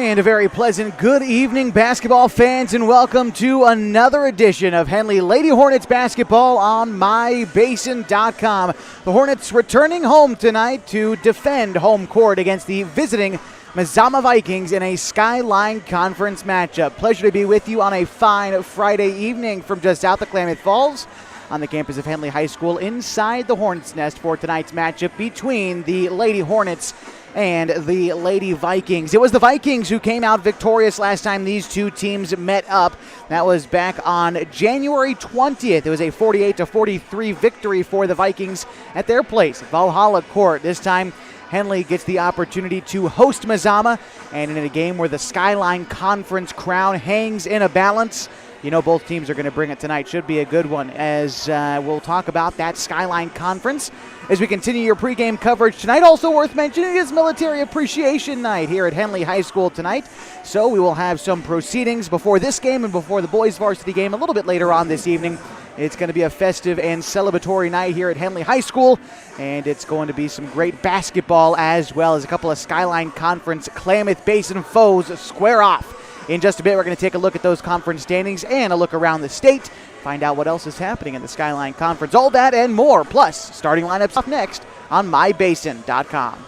And a very pleasant good evening, basketball fans, and welcome to another edition of Henley Lady Hornets basketball on MyBasin.com. The Hornets returning home tonight to defend home court against the visiting MAZAMA Vikings in a Skyline Conference matchup. Pleasure to be with you on a fine Friday evening from just south of Klamath Falls on the campus of Henley High School inside the Hornets' nest for tonight's matchup between the Lady Hornets and the Lady Vikings. It was the Vikings who came out victorious last time these two teams met up. That was back on January 20th. It was a 48-43 victory for the Vikings at their place, Valhalla Court. This time, Henley gets the opportunity to host MAZAMA, and in a game where the Skyline Conference crown hangs in a balance, you know both teams are going to bring it tonight. Should be a good one, as we'll talk about that Skyline Conference as we continue your pregame coverage tonight. Also worth mentioning is Military Appreciation Night here at Henley High School tonight. So we will have some proceedings before this game and before the boys varsity game a little bit later on this evening. It's going to be a festive and celebratory night here at Henley High School, and it's going to be some great basketball as well as a couple of Skyline Conference Klamath Basin foes square off. In just a bit, we're going to take a look at those conference standings and a look around the state, find out what else is happening in the Skyline Conference. All that and more, plus starting lineups up next on MyBasin.com.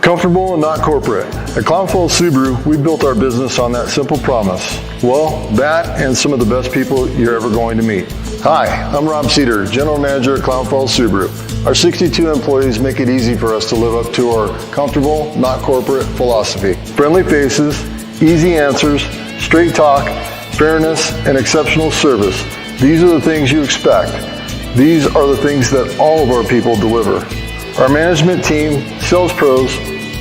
Comfortable and not corporate. At Klamath Falls Subaru, we built our business on that simple promise. Well, that and some of the best people you're ever going to meet. Hi, I'm Rob Cedar, General Manager at Klamath Falls Subaru. Our 62 employees make it easy for us to live up to our comfortable, not corporate philosophy. Friendly faces, easy answers, straight talk, fairness, and exceptional service. These are the things you expect. These are the things that all of our people deliver. Our management team, sales pros,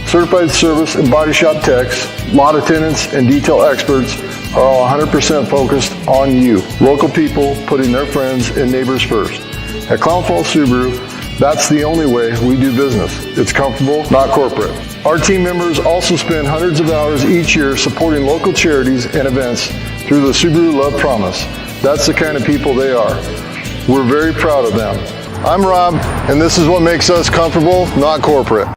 certified service and body shop techs, lot attendants, and detail experts are all 100% focused on you. Local people putting their friends and neighbors first. At Klamath Falls Subaru, that's the only way we do business. It's comfortable, not corporate. Our team members also spend hundreds of hours each year supporting local charities and events through the Subaru Love Promise. That's the kind of people they are. We're very proud of them. I'm Rob, and this is what makes us comfortable, not corporate.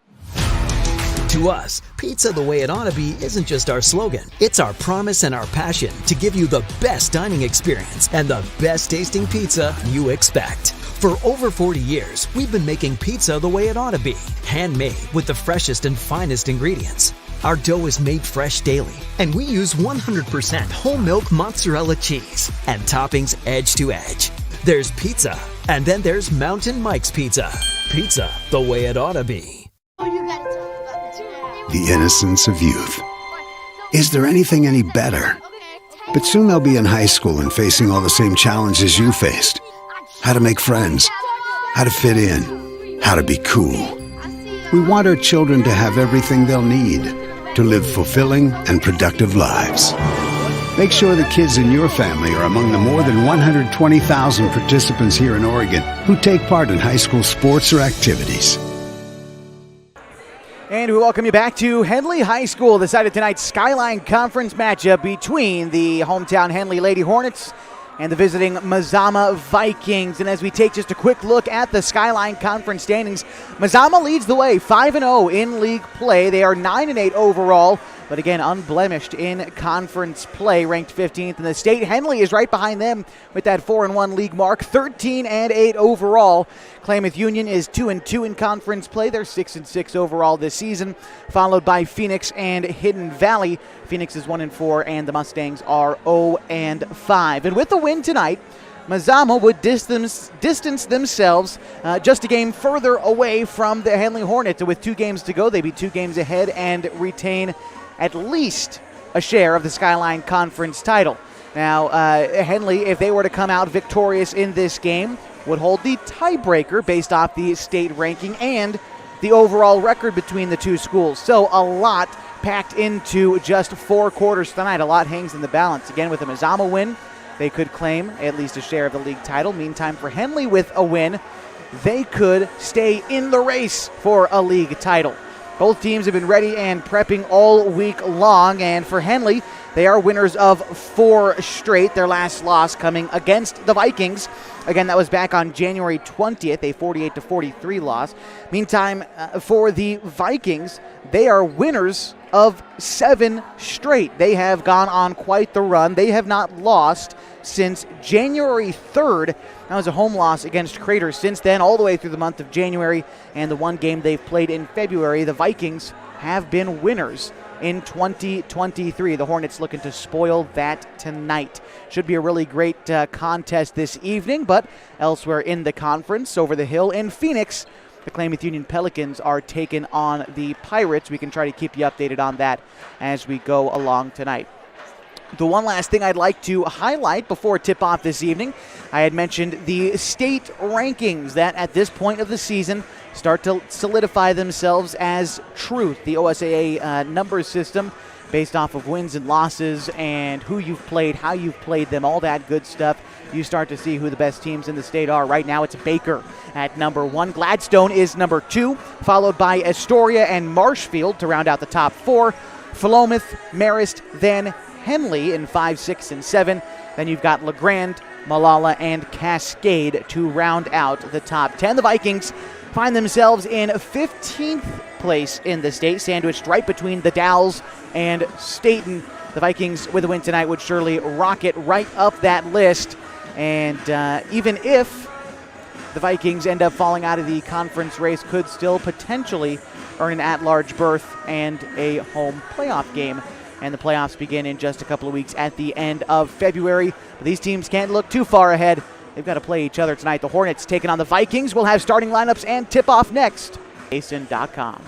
To us, pizza the way it ought to be isn't just our slogan. It's our promise and our passion to give you the best dining experience and the best tasting pizza you expect. For over 40 years, we've been making pizza the way it ought to be. Handmade with the freshest and finest ingredients. Our dough is made fresh daily, and we use 100% whole milk mozzarella cheese and toppings edge to edge. There's pizza, and then there's Mountain Mike's Pizza. Pizza the way it ought to be. The innocence of youth. Is there anything any better? But soon they'll be in high school and facing all the same challenges you faced. How to make friends, how to fit in, how to be cool. We want our children to have everything they'll need to live fulfilling and productive lives. Make sure the kids in your family are among the more than 120,000 participants here in Oregon who take part in high school sports or activities. And we welcome you back to Henley High School, the site of tonight's Skyline Conference matchup between the hometown Henley Lady Hornets and the visiting MAZAMA Vikings. And as we take just a quick look at the Skyline Conference standings, MAZAMA leads the way 5-0 in league play. They are 9-8 overall, but again, unblemished in conference play, ranked 15th in the state. Henley is right behind them with that 4-1 league mark, 13-8 overall. Klamath Union is 2-2 in conference play. They're 6-6 overall this season, followed by Phoenix and Hidden Valley. Phoenix is 1-4, and the Mustangs are 0-5. And with the win tonight, MAZAMA would distance themselves just a game further away from the Henley Hornets. With 2 games to go, they'd be 2 games ahead and retain at least a share of the Skyline Conference title. Now, Henley, if they were to come out victorious in this game, would hold the tiebreaker based off the state ranking and the overall record between the two schools. So a lot packed into just 4 quarters tonight. A lot hangs in the balance. Again, with a MAZAMA win, they could claim at least a share of the league title. Meantime, for Henley with a win, they could stay in the race for a league title. Both teams have been ready and prepping all week long, and for Henley, They are winners of 4 straight, their last loss coming against the Vikings. Again, that was back on January 20th, a 48-43 loss. Meantime, for the Vikings, they are winners of 7 straight. They have gone on quite the run. They have not lost since January 3rd. That was a home loss against Crater. Since then, all the way through the month of January and the one game they've played in February, the Vikings have been winners in 2023. The Hornets looking to spoil that tonight. Should be a really great contest this evening, but elsewhere in the conference, over the hill in Phoenix, the Klamath Union Pelicans are taking on the Pirates. We can try to keep you updated on that as we go along tonight. The one last thing I'd like to highlight before tip-off this evening, I had mentioned the state rankings that at this point of the season start to solidify themselves as truth. The OSAA number system based off of wins and losses and who you've played, how you've played them, all that good stuff. You start to see who the best teams in the state are. Right now it's Baker at number 1. Gladstone is number 2, followed by Astoria and Marshfield to round out the top 4. Philomath, Marist, then Henley in 5, 6, and 7. Then you've got LeGrand, Malala, and Cascade to round out the top 10. The Vikings find themselves in 15th place in the state, sandwiched right between the Dalles and Staten. The Vikings, with a win tonight, would surely rocket right up that list. And even if the Vikings end up falling out of the conference race, could still potentially earn an at-large berth and a home playoff game. And the playoffs begin in just a couple of weeks at the end of February. But these teams can't look too far ahead. They've got to play each other tonight. The Hornets taking on the Vikings. We'll have starting lineups and tip-off next. Basin.com.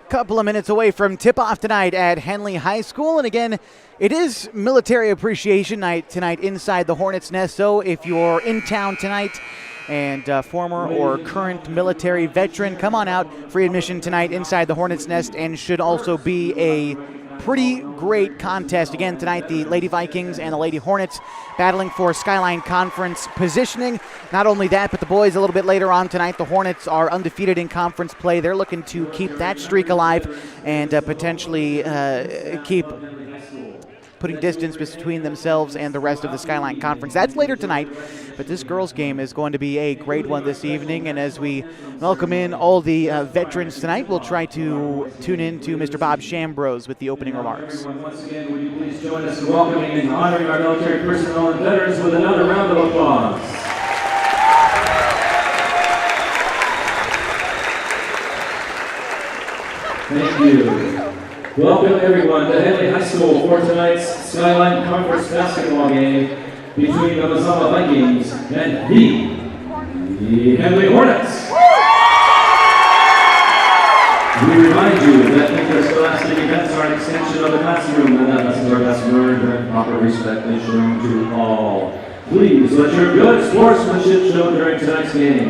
Couple of minutes away from tip-off tonight at Henley High School. And again, it is Military Appreciation Night tonight inside the Hornets' Nest. So if you're in town tonight and former or current military veteran, come on out. Free admission tonight inside the Hornets' Nest, and should also be a pretty great contest. Again, tonight the Lady Vikings and the Lady Hornets battling for Skyline Conference positioning. Not only that, but the boys a little bit later on tonight, the Hornets are undefeated in conference play. They're looking to keep that streak alive and potentially keep putting distance between themselves and the rest of the Skyline Conference. That's later tonight, but this girls' game is going to be a great one this evening. And as we welcome in all the veterans tonight, we'll try to tune in to Mr. Bob Shambros with the opening remarks. Once again, would you please join us in welcoming and honoring our military personnel and veterans with another round of applause. Thank you. Welcome everyone to Henley High School for tonight's Skyline Conference basketball game between the MAZAMA Vikings and the Henley Hornets. We remind you that interscholastic events are an extension of the classroom and that lessons are best learned and proper respect is shown to all. Please let your good sportsmanship show during tonight's game.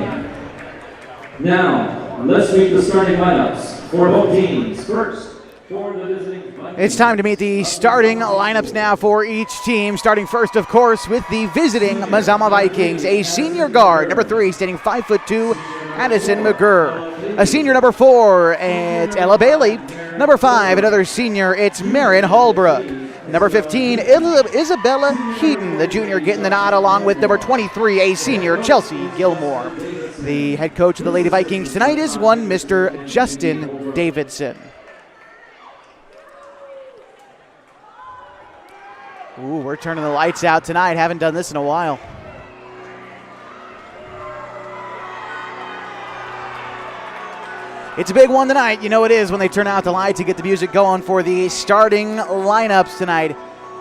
Now, let's meet the starting lineups for both teams. First, for the visiting Vikings. It's time to meet the starting lineups now for each team. Starting first, of course, with the visiting MAZAMA Vikings. A senior guard, number 3, standing 5'2", Addison McGurr. A senior, number 4, it's Ella Bailey. Number 5, another senior, it's Marin Hallbrook. Number 15, Isabella Heaton, the junior, getting the nod, along with number 23, a senior, Chelsea Gilmore. The head coach of the Lady Vikings tonight is one Mr. Justin Davidson. Ooh, we're turning the lights out tonight. Haven't done this in a while. It's a big one tonight. You know it is when they turn out the lights to get the music going for the starting lineups tonight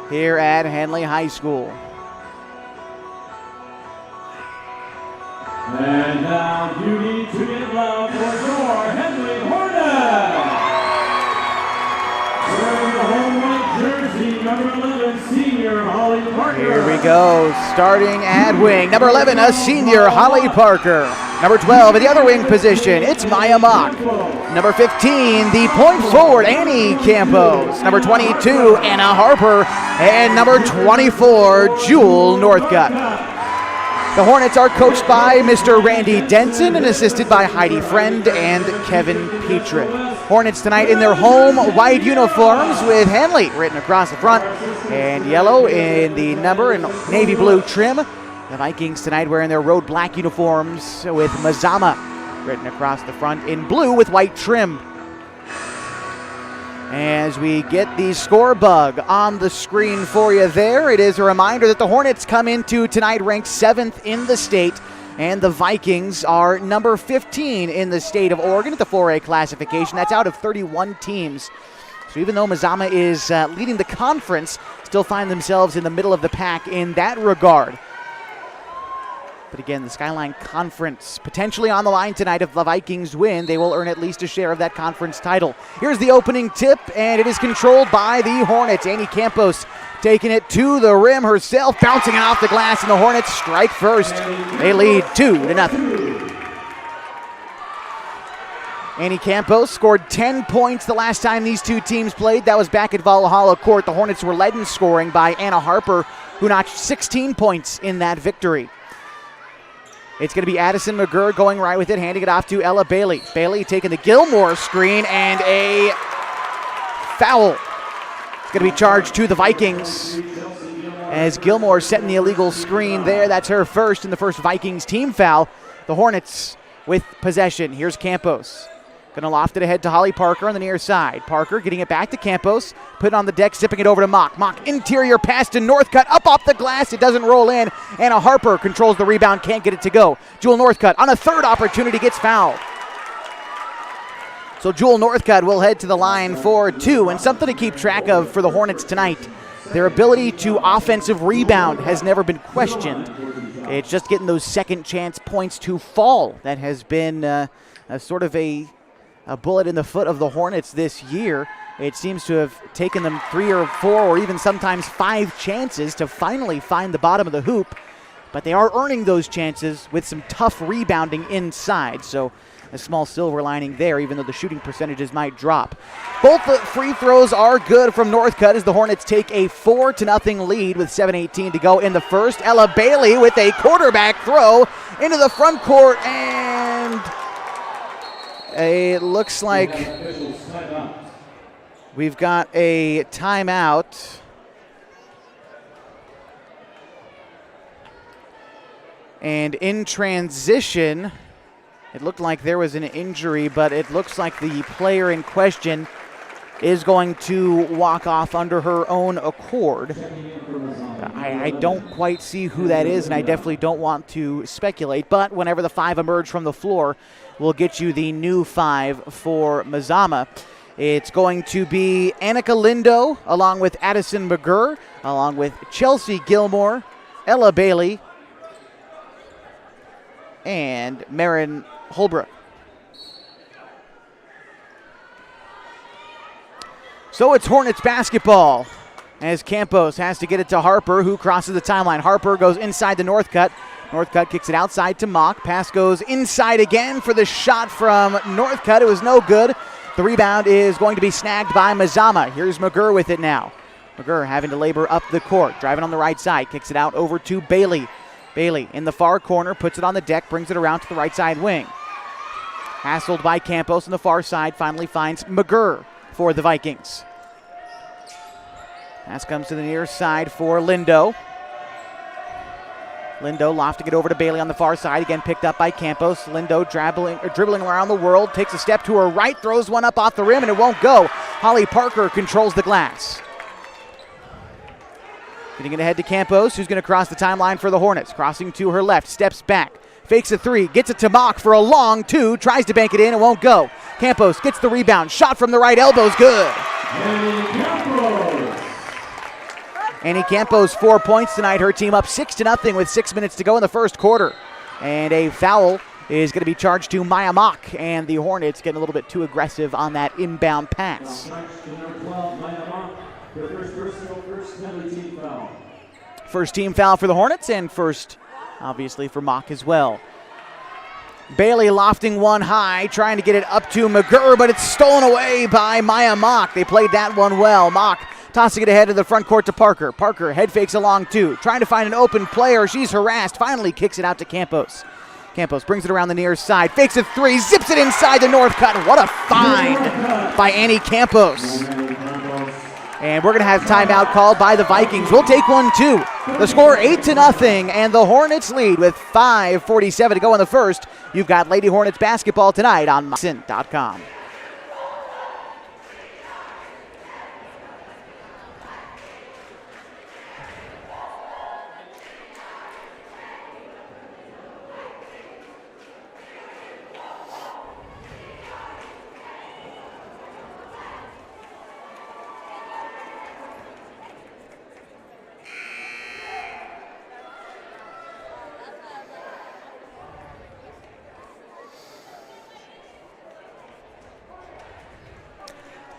here at Henley High School. And now you need to get loud for your Henley Hornets. Wearing the home white jersey, number 11, senior Holly Parker. Here we go, starting at wing. Number 11, a senior, Holly Parker. Number 12, at the other wing position, it's Maya Mock. Number 15, the point forward, Annie Campos. Number 22, Anna Harper. And number 24, Jewel Northcutt. The Hornets are coached by Mr. Randy Denson and assisted by Heidi Friend and Kevin Petrick. Hornets tonight in their home white uniforms with Henley written across the front and yellow in the number and navy blue trim. The Vikings tonight wearing their road black uniforms with MAZAMA written across the front in blue with white trim. As we get the score bug on the screen for you there, it is a reminder that the Hornets come into tonight ranked 7th in the state, and the Vikings are number 15 in the state of Oregon at the 4A classification. That's out of 31 teams. So even though MAZAMA is leading the conference, still find themselves in the middle of the pack in that regard. But again, the Skyline Conference potentially on the line tonight. If the Vikings win, they will earn at least a share of that conference title. Here's the opening tip, and it is controlled by the Hornets. Annie Campos taking it to the rim herself, bouncing it off the glass, and the Hornets strike first. They lead 2-0. Annie Campos scored 10 points the last time these two teams played. That was back at Valhalla Court. The Hornets were led in scoring by Anna Harper, who notched 16 points in that victory. It's going to be Addison McGurr going right with it, handing it off to Ella Bailey. Bailey taking the Gilmore screen, and a foul. It's going to be charged to the Vikings as Gilmore setting the illegal screen there. That's her first and the first Vikings team foul. The Hornets with possession. Here's Campos. Going to loft it ahead to Holly Parker on the near side. Parker getting it back to Campos, put it on the deck, zipping it over to Mock. Mock interior pass to Northcutt, up off the glass. It doesn't roll in. Anna Harper controls the rebound, can't get it to go. Jewel Northcutt on a third opportunity gets fouled. So Jewel Northcutt will head to the line for 2, and something to keep track of for the Hornets tonight. Their ability to offensive rebound has never been questioned. It's just getting those second chance points to fall that has been a sort of a bullet in the foot of the Hornets this year. It seems to have taken them 3 or 4 or even sometimes 5 chances to finally find the bottom of the hoop, but they are earning those chances with some tough rebounding inside. So a small silver lining there, even though the shooting percentages might drop. Both the free throws are good from Northcutt as the Hornets take a 4-0 lead with 7:18 to go in the first. Ella Bailey with a quarterback throw into the front court, and it looks like we've got a timeout. And in transition, it looked like there was an injury, but it looks like the player in question is going to walk off under her own accord. I don't quite see who that is, and I definitely don't want to speculate, but whenever the 5 emerge from the floor, we'll get you the new 5 for MAZAMA. It's going to be Annika Lindo, along with Addison McGurr, along with Chelsea Gilmore, Ella Bailey, and Marin Holbrook. So it's Hornets basketball as Campos has to get it to Harper, who crosses the timeline. Harper goes inside the Northcutt. Northcutt kicks it outside to Mock. Pass goes inside again for the shot from Northcutt. It was no good. The rebound is going to be snagged by Mazama. Here's McGurr with it now. McGurr having to labor up the court. Driving on the right side. Kicks it out over to Bailey. Bailey in the far corner. Puts it on the deck. Brings it around to the right side wing. Hassled by Campos on the far side. Finally finds McGurr for the Vikings. Pass comes to the near side for Lindo. Lindo lofting it over to Bailey on the far side. Again picked up by Campos. Lindo dribbling around the world. Takes a step to her right. Throws one up off the rim and it won't go. Holly Parker controls the glass. Getting it ahead to Campos, who's going to cross the timeline for the Hornets. Crossing to her left. Steps back. Fakes a three. Gets it to Mock for a long two. Tries to bank it in. It won't go. Campos gets the rebound. Shot from the right elbow's good. Annie Campos 4 points tonight. Her team up 6-0 with 6 minutes to go in the first quarter. And a foul is going to be charged to Maya Mock. And the Hornets getting a little bit too aggressive on that inbound pass. First team foul for the Hornets and first, obviously, for Mock as well. Bailey lofting one high, trying to get it up to McGurr, but it's stolen away by Maya Mock. They played that one well. Mock tossing it ahead to the front court to Parker. Parker head fakes along two, trying to find an open player. She's harassed, finally kicks it out to Campos. Campos brings it around the near side, fakes a three, zips it inside the Northcutt. What a find by Annie Campos. And we're going to have timeout called by the Vikings. We'll take one, too. The score 8-0, and the Hornets lead with 5:47 to go in the first. You've got Lady Hornets basketball tonight on MAZAMA.com.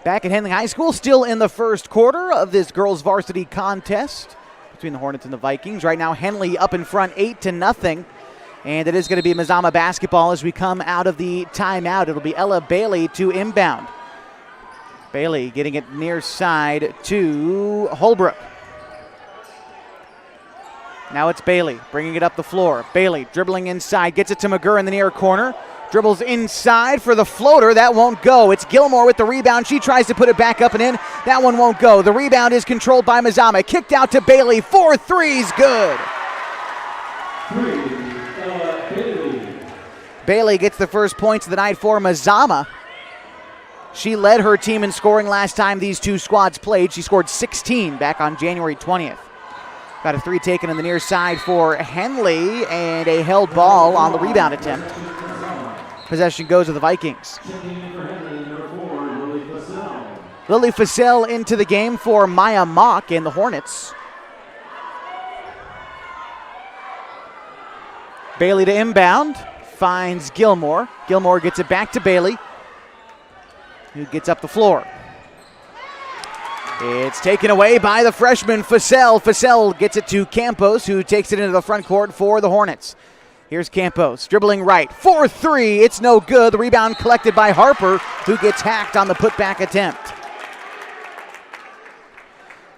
Back at Henley High School, still in the first quarter of this girls varsity contest between the Hornets and the Vikings. Right now, Henley up in front 8-0. And it is going to be Mazama basketball as we come out of the timeout. It'll be Ella Bailey to inbound. Bailey getting it near side to Holbrook. Now it's Bailey bringing it up the floor. Bailey dribbling inside, gets it to McGurr in the near corner. Dribbles inside for the floater. That won't go. It's Gilmore with the rebound. She tries to put it back up and in. That one won't go. The rebound is controlled by Mazama. Kicked out to Bailey. 4 threes. Good. Bailey gets the first points of the night for Mazama. She led her team in scoring last time these two squads played. She scored 16 back on January 20th. Got a three taken on the near side for Henley and a held ball on the rebound attempt. Possession goes to the Vikings. Lily Fussell into the game for Maya Mock and the Hornets. Bailey to inbound. Finds Gilmore. Gilmore gets it back to Bailey, who gets up the floor. It's taken away by the freshman Fussell. Fussell gets it to Campos, who takes it into the front court for the Hornets. Here's Campos, dribbling right, 4-3, it's no good. The rebound collected by Harper, who gets hacked on the putback attempt.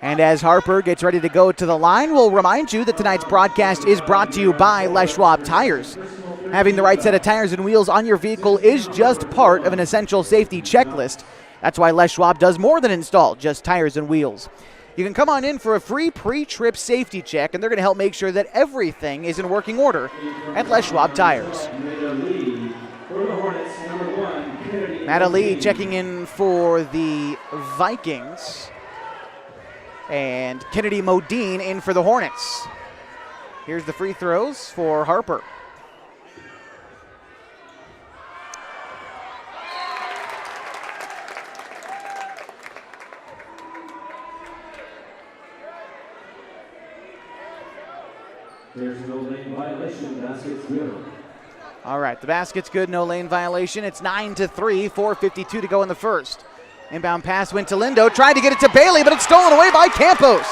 And as Harper gets ready to go to the line, we'll remind you that tonight's broadcast is brought to you by Les Schwab Tires. Having the right set of tires and wheels on your vehicle is just part of an essential safety checklist. That's why Les Schwab does more than install just tires and wheels. You can come on in for a free pre-trip safety check, and they're going to help make sure that everything is in working order at Les Schwab Tires. Matt Ali checking in for the Vikings, and Kennedy Modine in for the Hornets. Here's the free throws for Harper. There's no lane violation. Basket's good. All right, the basket's good, no lane violation. It's 9-3, 4:52 to go in the first. Inbound pass went to Lindo, tried to get it to Bailey, but it's stolen away by Campos.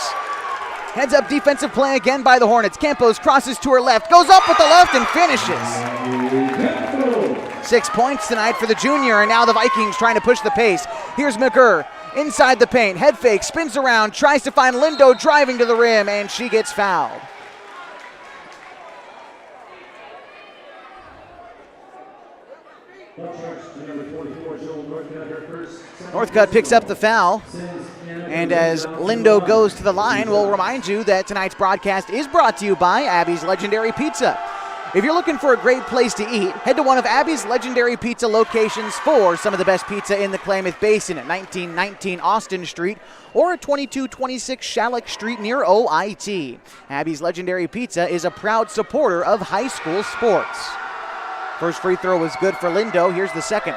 Heads up defensive play again by the Hornets. Campos crosses to her left, goes up with the left and finishes. 6 points tonight for the junior, and now the Vikings trying to push the pace. Here's McGurr inside the paint, head fake, spins around, tries to find Lindo driving to the rim, and she gets fouled. Northcutt picks up the foul, and as Lindo goes to the line, we'll remind you that tonight's broadcast is brought to you by Abby's Legendary Pizza. If you're looking for a great place to eat, head to one of Abby's Legendary Pizza locations for some of the best pizza in the Klamath Basin at 1919 Austin Street or at 2226 Shalleck Street near OIT. Abby's Legendary Pizza is a proud supporter of high school sports. First free throw was good for Lindo. Here's the second.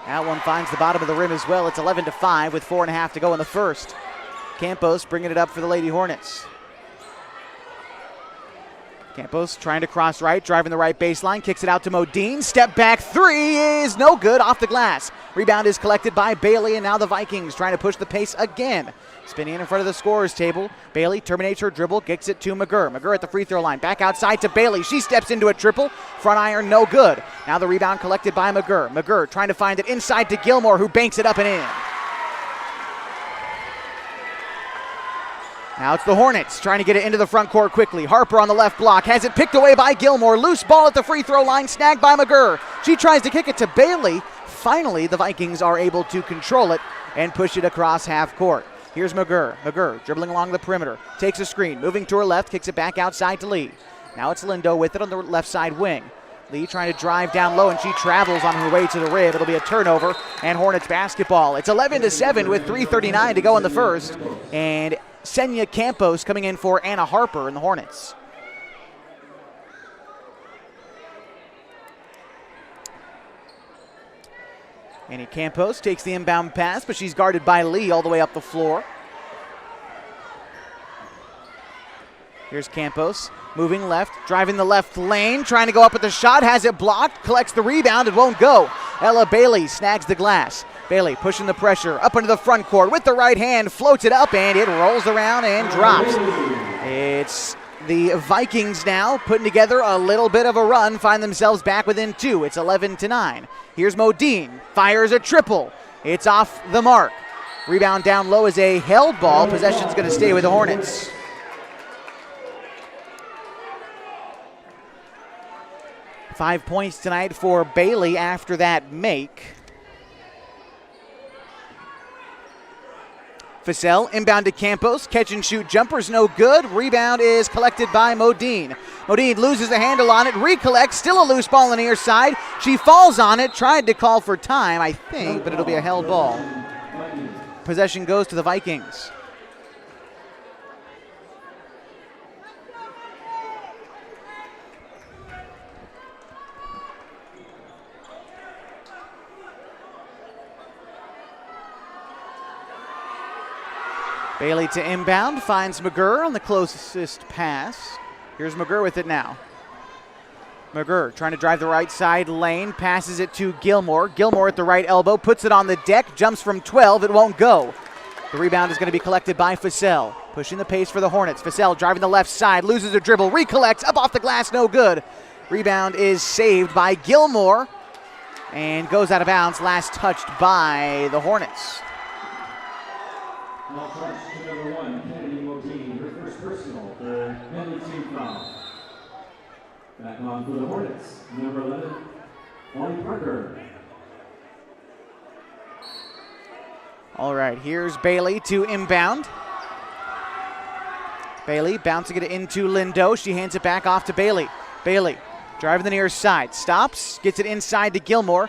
That one finds the bottom of the rim as well. It's 11-5 with 4.5 to go in the first. Campos bringing it up for the Lady Hornets. Campos trying to cross right, driving the right baseline, kicks it out to Modine. Step back three is no good, off the glass. Rebound is collected by Bailey, and now the Vikings trying to push the pace again. Spinning in front of the scorer's table. Bailey terminates her dribble, gets it to McGurr. McGurr at the free throw line, back outside to Bailey. She steps into a triple, front iron, no good. Now the rebound collected by McGurr. McGurr trying to find it inside to Gilmore, who banks it up and in. Now it's the Hornets trying to get it into the front court quickly. Harper on the left block, has it picked away by Gilmore. Loose ball at the free throw line, snagged by McGurr. She tries to kick it to Bailey. Finally, the Vikings are able to control it and push it across half court. Here's McGurr. McGurr dribbling along the perimeter, takes a screen, moving to her left, kicks it back outside to Lee. Now it's Lindo with it on the left side wing. Lee trying to drive down low, and she travels on her way to the rim. It'll be a turnover, and Hornets basketball. It's 11-7 with 3:39 to go in the first, and Senya Campos coming in for Anna Harper in the Hornets. Annie Campos takes the inbound pass, but she's guarded by Lee all the way up the floor. Here's Campos, moving left, driving the left lane, trying to go up with the shot, has it blocked, collects the rebound, it won't go. Ella Bailey snags the glass. Bailey pushing the pressure up into the front court with the right hand, floats it up, and it rolls around and drops. It's the Vikings now putting together a little bit of a run, find themselves back within 2. It's 11-9. Here's Modine, fires a triple. It's off the mark. Rebound down low is a held ball. Possession's going to stay with the Hornets. Five points tonight for Bailey after that make. Fussell inbound to Campos, catch and shoot jumper's no good. Rebound is collected by Modine. Modine loses a handle on it, recollects, still a loose ball on the near side. She falls on it, tried to call for time, I think, but it'll be a held ball. Possession goes to the Vikings. Bailey to inbound, finds McGurr on the closest pass. Here's McGurr with it now. McGurr trying to drive the right side lane, passes it to Gilmore. Gilmore at the right elbow, puts it on the deck, jumps from 12, it won't go. The rebound is going to be collected by Fussell, pushing the pace for the Hornets. Fussell driving the left side, loses a dribble, recollects, up off the glass, no good. Rebound is saved by Gilmore and goes out of bounds, last touched by the Hornets. Now charge to number 1, Kennedy Modine, her first personal for Henley team foul. Back on for the Hornets, number 11, Molly Parker. All right, here's Bailey to inbound. Bailey bouncing it into Lindo. She hands it back off to Bailey. Bailey driving the near side, stops, gets it inside to Gilmore.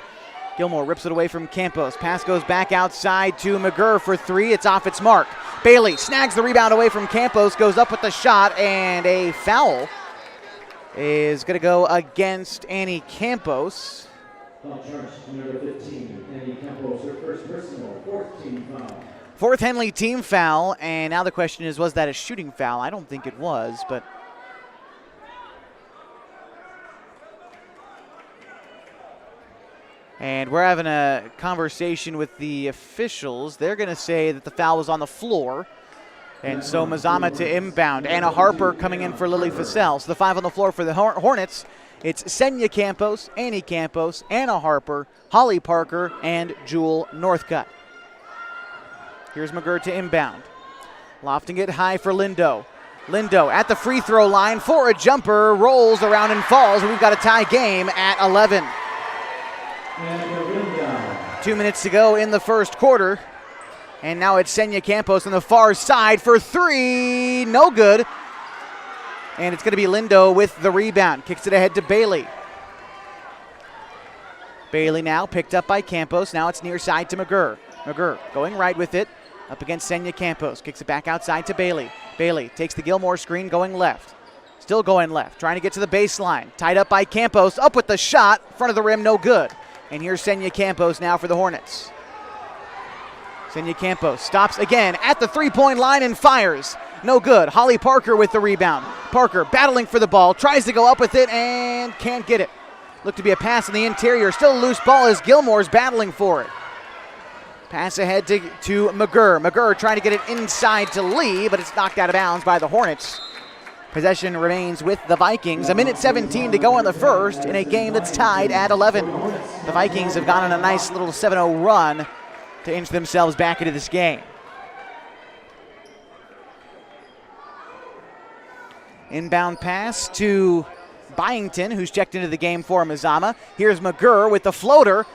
Gilmore rips it away from Campos. Pass goes back outside to McGurr for 3. It's off its mark. Bailey snags the rebound away from Campos, goes up with the shot, and a foul is going to go against Annie Campos. Foul charge to number 15, Annie Campos, her first personal, 4th team foul. 4th Henley team foul, and now the question is, was that a shooting foul? I don't think it was, but And we're having a conversation with the officials. They're going to say that the foul was on the floor. And so MAZAMA to inbound. Anna Harper coming in for Lily Fussell. So the 5 on the floor for the Hornets. It's Senya Campos, Annie Campos, Anna Harper, Holly Parker, and Jewel Northcutt. Here's McGurr to inbound. Lofting it high for Lindo. Lindo at the free throw line for a jumper, rolls around and falls. We've got a tie game at 11. 2 minutes to go in the first quarter. And now it's Senya Campos on the far side for 3. No good. And it's going to be Lindo with the rebound. Kicks it ahead to Bailey. Bailey now picked up by Campos. Now it's near side to McGurr. McGurr going right with it. Up against Senya Campos. Kicks it back outside to Bailey. Bailey takes the Gilmore screen going left. Still going left. Trying to get to the baseline. Tied up by Campos. Up with the shot. Front of the rim, no good. And here's Senya Campos now for the Hornets. Senya Campos stops again at the three-point line and fires. No good. Holly Parker with the rebound. Parker battling for the ball. Tries to go up with it and can't get it. Looked to be a pass in the interior. Still a loose ball as Gilmore's battling for it. Pass ahead to McGurr. McGurr trying to get it inside to Lee, but it's knocked out of bounds by the Hornets. Possession remains with the Vikings. 1:17 to go in the first in a game that's tied at 11. The Vikings have gone on a nice little 7-0 run to inch themselves back into this game. Inbound pass to Byington, who's checked into the game for MAZAMA. Here's McGurr with the floater.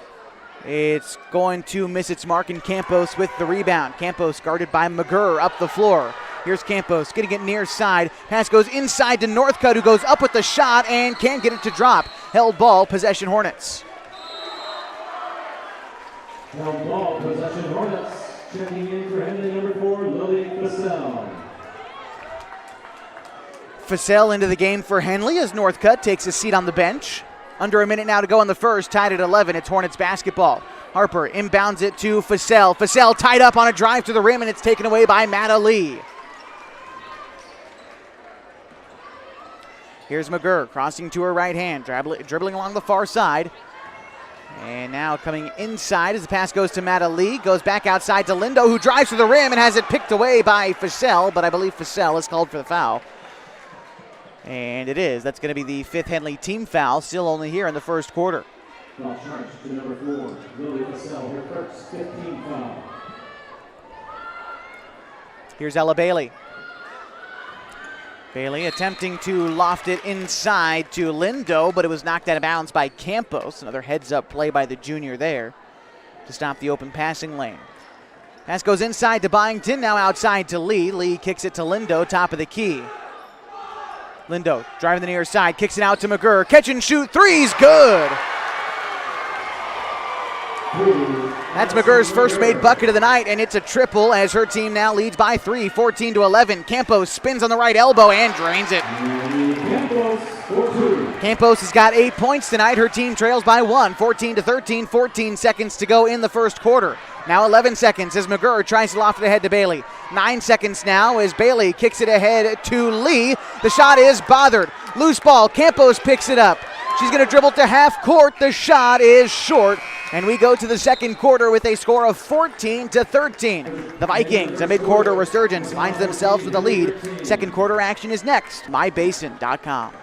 It's going to miss its mark, and Campos with the rebound. Campos guarded by McGurr up the floor. Here's Campos getting it near side. Pass goes inside to Northcutt, who goes up with the shot and can't get it to drop. Held ball, possession Hornets. Held ball, possession Hornets. Checking in for Henley, number 4, Lily Fussell. Fussell into the game for Henley as Northcutt takes a seat on the bench. Under a minute now to go in the first, tied at 11. It's Hornets basketball. Harper inbounds it to Fussell. Fussell tied up on a drive to the rim, and it's taken away by Matta Lee. Here's McGurr crossing to her right hand, dribbling along the far side. And now coming inside as the pass goes to Matta Lee. Goes back outside to Lindo, who drives to the rim and has it picked away by Fussell, but I believe Fussell is called for the foul. And it is. That's going to be the 5th Henley team foul, still only here in the first quarter. Foul charge to number 4, Lily Fussell, her first 15 foul. Here's Ella Bailey. Bailey attempting to loft it inside to Lindo, but it was knocked out of bounds by Campos. Another heads-up play by the junior there to stop the open passing lane. Pass goes inside to Byington, now outside to Lee. Lee kicks it to Lindo, top of the key. Lindo driving the near side, kicks it out to McGurr. Catch and shoot, three's good. That's McGurr's first made bucket of the night, and it's a triple as her team now leads by 3, 14-11. Campos spins on the right elbow and drains it. Campos has got 8 points tonight. Her team trails by 1, 14-13, 14 seconds to go in the first quarter. Now 11 seconds as McGurr tries to loft it ahead to Bailey. 9 seconds now as Bailey kicks it ahead to Lee. The shot is bothered. Loose ball. Campos picks it up. She's going to dribble to half court. The shot is short. And we go to the second quarter with a score of 14-13. The Vikings, a mid-quarter resurgence, finds themselves with a lead. Second quarter action is next. MyBasin.com.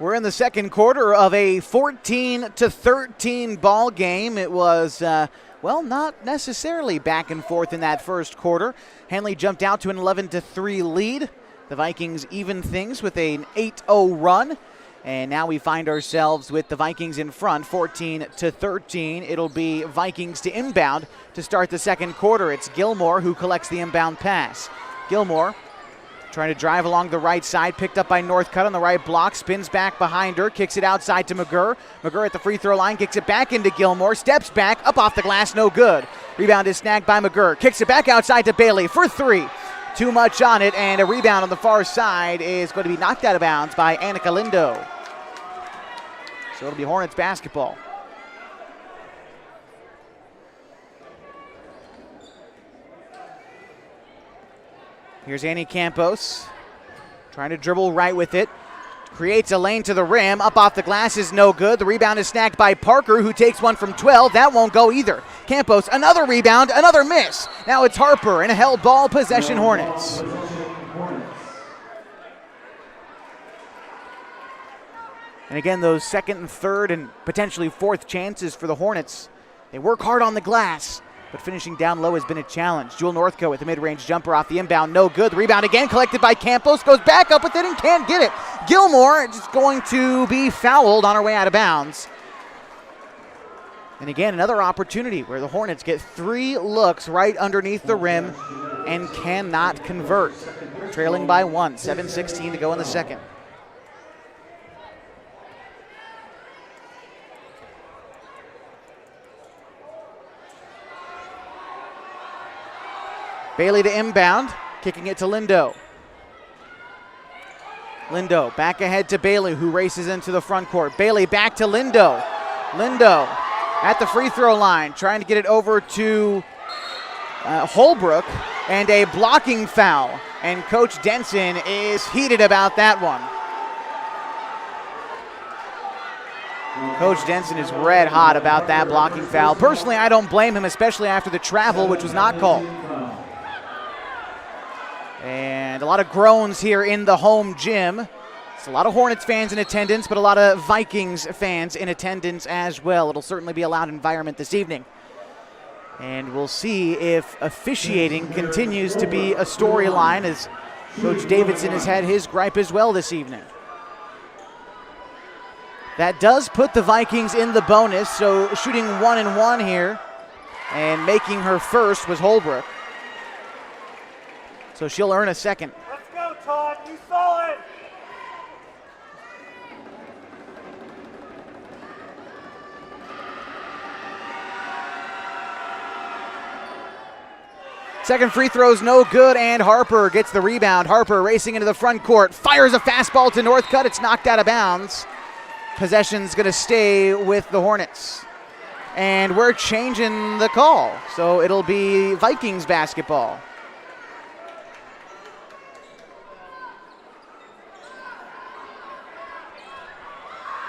We're in the second quarter of a 14-13 ball game. It was, not necessarily back and forth in that first quarter. Henley jumped out to an 11-3 lead. The Vikings even things with an 8-0 run. And now we find ourselves with the Vikings in front, 14-13. It'll be Vikings to inbound to start the second quarter. It's Gilmore who collects the inbound pass. Gilmore trying to drive along the right side, picked up by Northcutt on the right block, spins back behind her, kicks it outside to McGurr. McGurr at the free throw line, kicks it back into Gilmore, steps back, up off the glass, no good. Rebound is snagged by McGurr, kicks it back outside to Bailey for three. Too much on it, and a rebound on the far side is going to be knocked out of bounds by Annika Lindo. So it'll be Hornets basketball. Here's Annie Campos trying to dribble right with it. Creates a lane to the rim. Up off the glass is no good. The rebound is snagged by Parker, who takes one from 12. That won't go either. Campos, another rebound, another miss. Now it's Harper and a held ball, possession Hornets. And again, those second and third and potentially fourth chances for the Hornets. They work hard on the glass, but finishing down low has been a challenge. Jewel Northcote with a mid-range jumper off the inbound, no good. The rebound again collected by Campos, goes back up with it and can't get it. Gilmore is going to be fouled on her way out of bounds. And again, another opportunity where the Hornets get 3 looks right underneath the rim and cannot convert. Trailing by 1, 7:16 to go in the second. Bailey to inbound, kicking it to Lindo. Lindo back ahead to Bailey, who races into the front court. Bailey back to Lindo. Lindo at the free throw line, trying to get it over to Holbrook, and a blocking foul. And Coach Denson is heated about that one. Coach Denson is red hot about that blocking foul. Personally, I don't blame him, especially after the travel, which was not called. And a lot of groans here in the home gym. It's a lot of Hornets fans in attendance, but a lot of Vikings fans in attendance as well. It'll certainly be a loud environment this evening. And we'll see if officiating continues to be a storyline, as Coach Davidson has had his gripe as well this evening. That does put the Vikings in the bonus, so shooting 1-1 here, and making her first was Holbrook. So she'll earn a second. Let's go, Todd. You saw it. Second free throw's no good, and Harper gets the rebound. Harper racing into the front court, fires a fastball to Northcutt. It's knocked out of bounds. Possession's going to stay with the Hornets. And we're changing the call, so it'll be Vikings basketball.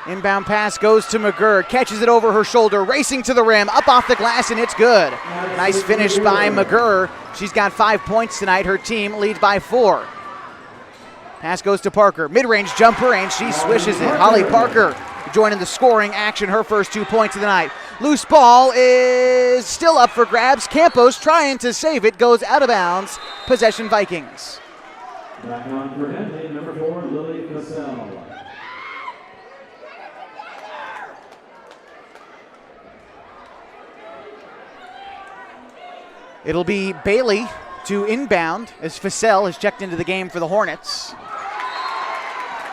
Inbound pass goes to McGurr, catches it over her shoulder, racing to the rim, up off the glass, and it's good. Nice finish by McGurr. She's got 5 points tonight. Her team leads by 4. Pass goes to Parker, mid-range jumper, and she swishes it. Holly Parker joining the scoring action, her first 2 points of the night. Loose ball is still up for grabs. Campos trying to save it, goes out of bounds. Possession Vikings. Back on for Henley, number 4, Lily Cassell. It'll be Bailey to inbound as Fassell has checked into the game for the Hornets.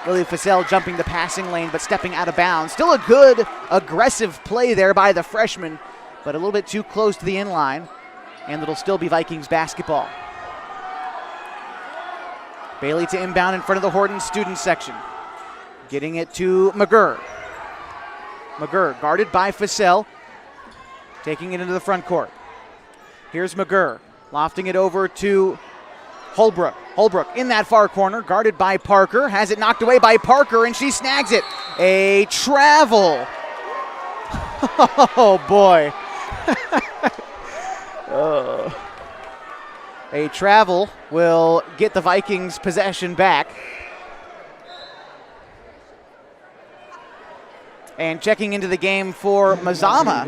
Lily Fassell jumping the passing lane but stepping out of bounds. Still a good aggressive play there by the freshman, but a little bit too close to the inline, and it'll still be Vikings basketball. Bailey to inbound in front of the Horton student section. Getting it to McGurr. McGurr guarded by Fassell, taking it into the front court. Here's McGurr, lofting it over to Holbrook. Holbrook in that far corner, guarded by Parker. Has it knocked away by Parker, and she snags it. A travel. Oh, boy. A travel will get the Vikings possession back. And checking into the game for Mazama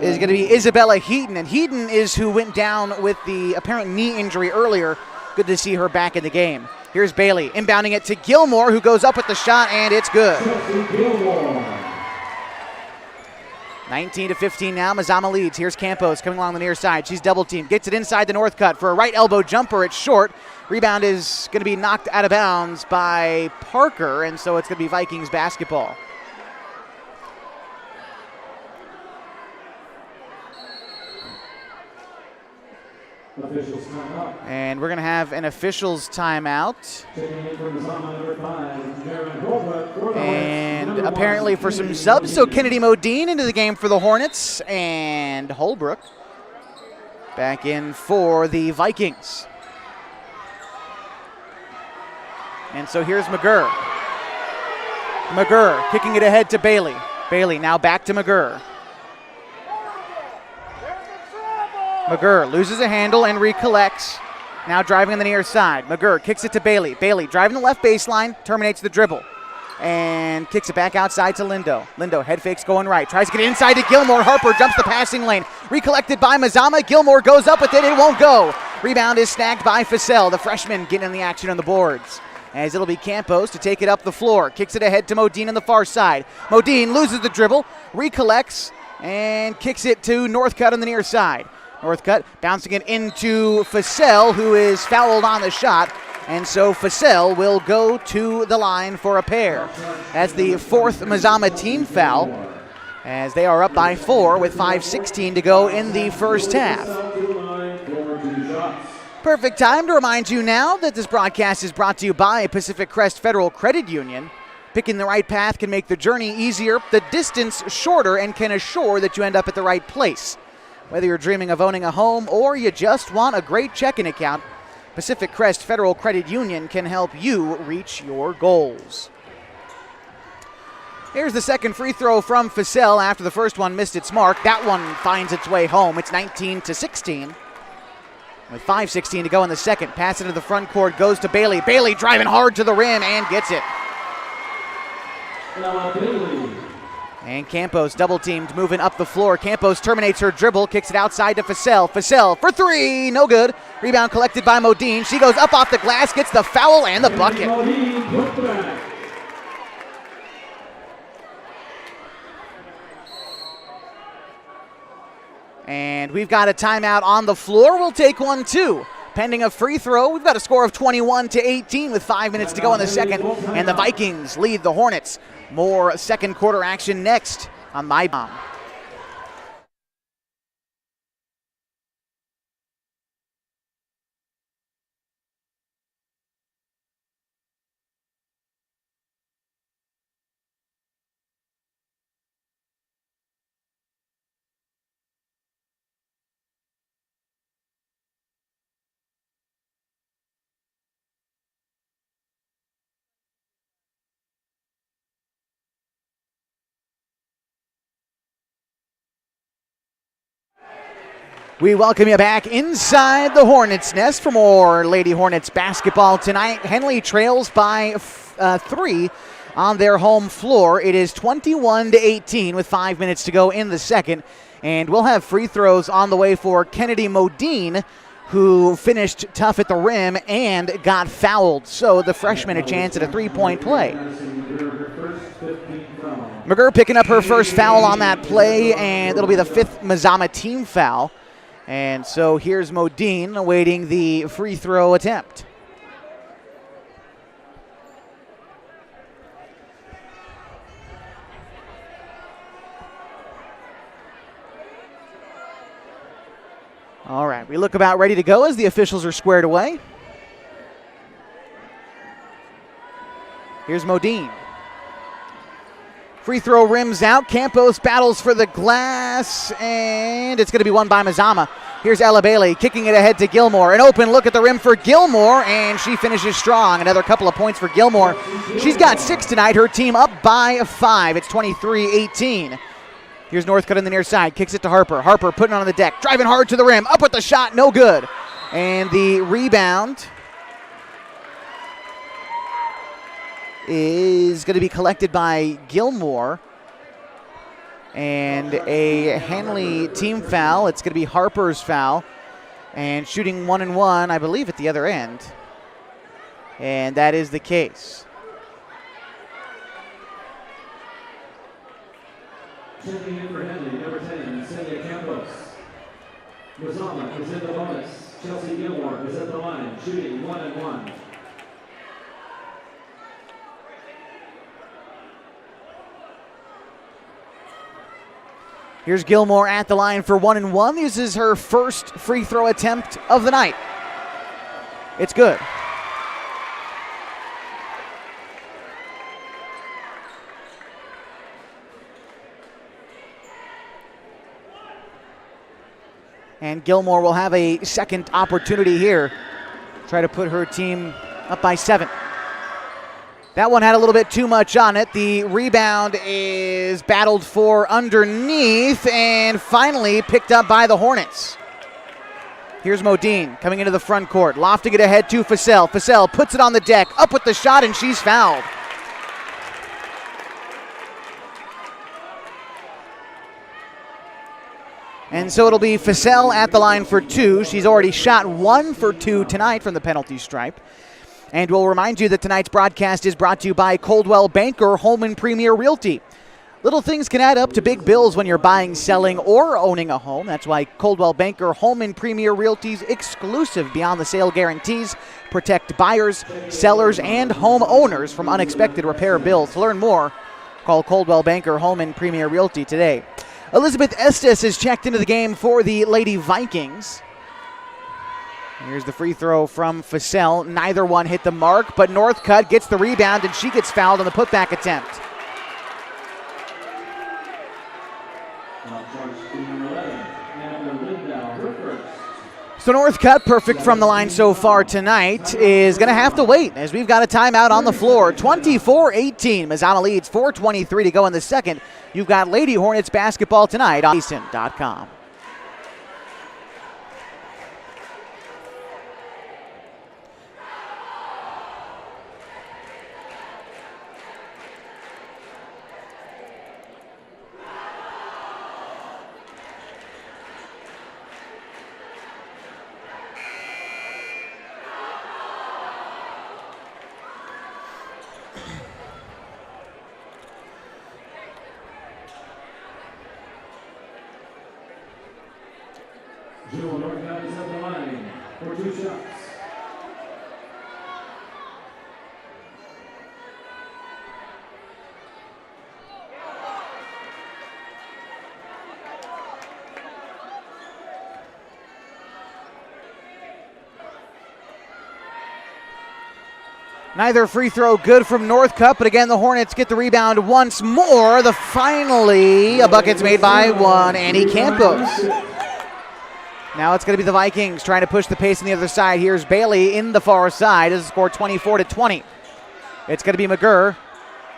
is going to be Isabella Heaton. And Heaton is who went down with the apparent knee injury earlier. Good to see her back in the game. Here's Bailey inbounding it to Gilmore, who goes up with the shot, and it's good. 19-15 now. Mazama leads. Here's Campos coming along the near side. She's double teamed. Gets it inside the north cut for a right elbow jumper. It's short. Rebound is going to be knocked out of bounds by Parker, and so it's going to be Vikings basketball. And we're going to have an officials timeout. And apparently for some subs, so Kennedy Modine into the game for the Hornets, and Holbrook back in for the Vikings. And so here's McGurr. McGurr kicking it ahead to Bailey. Bailey now back to McGurr. McGurr loses a handle and recollects. Now driving on the near side. McGurr kicks it to Bailey. Bailey driving the left baseline, terminates the dribble. And kicks it back outside to Lindo. Lindo head fakes going right. Tries to get inside to Gilmore. Harper jumps the passing lane. Recollected by Mazama. Gilmore goes up with it. It won't go. Rebound is snagged by Fussell, the freshman getting in the action on the boards. As it'll be Campos to take it up the floor. Kicks it ahead to Modine on the far side. Modine loses the dribble. Recollects and kicks it to Northcutt on the near side. Northcutt bouncing it into Fussell, who is fouled on the shot. And so Fussell will go to the line for a pair. That's the fourth Mazama team foul, as they are up by 4 with 5:16 to go in the first half. Perfect time to remind you now that this broadcast is brought to you by Pacific Crest Federal Credit Union. Picking the right path can make the journey easier, the distance shorter, and can assure that you end up at the right place. Whether you're dreaming of owning a home or you just want a great checking account, Pacific Crest Federal Credit Union can help you reach your goals. Here's the second free throw from Fussell after the first one missed its mark. That one finds its way home. It's 19-16. With 5:16 to go in the second, pass into the front court, goes to Bailey. Bailey driving hard to the rim and gets it. And Campos double-teamed, moving up the floor. Campos terminates her dribble, kicks it outside to Fussell. Fussell for three, no good. Rebound collected by Modine. She goes up off the glass, gets the foul and the bucket. And we've got a timeout on the floor. We'll take one too. Pending a free throw, we've got a score of 21-18 with 5 minutes to go in the second. And the Vikings lead the Hornets. More second quarter action next on My Bomb. We welcome you back inside the Hornets' nest for more Lady Hornets basketball tonight. Henley trails by 3 on their home floor. It is 21-18 with 5 minutes to go in the second. And we'll have free throws on the way for Kennedy Modine, who finished tough at the rim and got fouled. So the freshman a chance at a three-point play. McGurr picking up her first foul on that play, and it'll be the 5th Mazama team foul. And so here's Modine awaiting the free throw attempt. All right, we look about ready to go as the officials are squared away. Here's Modine. Free throw rims out. Campos battles for the glass, and it's going to be won by Mazama. Here's Ella Bailey kicking it ahead to Gilmore. An open look at the rim for Gilmore, and she finishes strong. Another couple of points for Gilmore. She's got 6 tonight. Her team up by 5. It's 23-18. Here's Northcutt on the near side. Kicks it to Harper. Harper putting it on the deck. Driving hard to the rim. Up with the shot. No good. And the rebound is going to be collected by Gilmore. And a Henley team foul. It's going to be Harper's foul. And shooting 1-1, I believe, at the other end. And that is the case. Checking in for Henley, number 10, Celia Campos. MAZAMA is in the bonus. Chelsea Gilmore is at the line, shooting 1-1. Here's Gilmore at the line for 1-1. This is her first free throw attempt of the night. It's good. And Gilmore will have a second opportunity here. Try to put her team up by 7. That one had a little bit too much on it. The rebound is battled for underneath and finally picked up by the Hornets. Here's Modine coming into the front court, lofting it ahead to Fasel. Fasel puts it on the deck, up with the shot, and she's fouled. And so it'll be Fasel at the line for 2. She's already shot 1 for 2 tonight from the penalty stripe. And we'll remind you that tonight's broadcast is brought to you by Coldwell Banker Home and Premier Realty. Little things can add up to big bills when you're buying, selling, or owning a home. That's why Coldwell Banker Home and Premier Realty's exclusive beyond the sale guarantees protect buyers, sellers, and homeowners from unexpected repair bills. To learn more, call Coldwell Banker Home and Premier Realty today. Elizabeth Estes has checked into the game for the Lady Vikings. Here's the free throw from Fasel. Neither one hit the mark, but Northcutt gets the rebound, and she gets fouled on the putback attempt. So Northcutt, perfect from the line so far tonight, is going to have to wait as we've got a timeout on the floor. 24-18. MAZAMA leads, 4:23 to go in the second. You've got Lady Hornets basketball tonight on Mason.com. Jewel Northcutt is at the line for 2 shots. Neither free throw good from Northcutt, but again, the Hornets get the rebound once more. Finally, a bucket's made by one, Annie Campos. Now it's going to be the Vikings trying to push the pace on the other side. Here's Bailey in the far side. This is scored 24-20. It's going to be McGurr.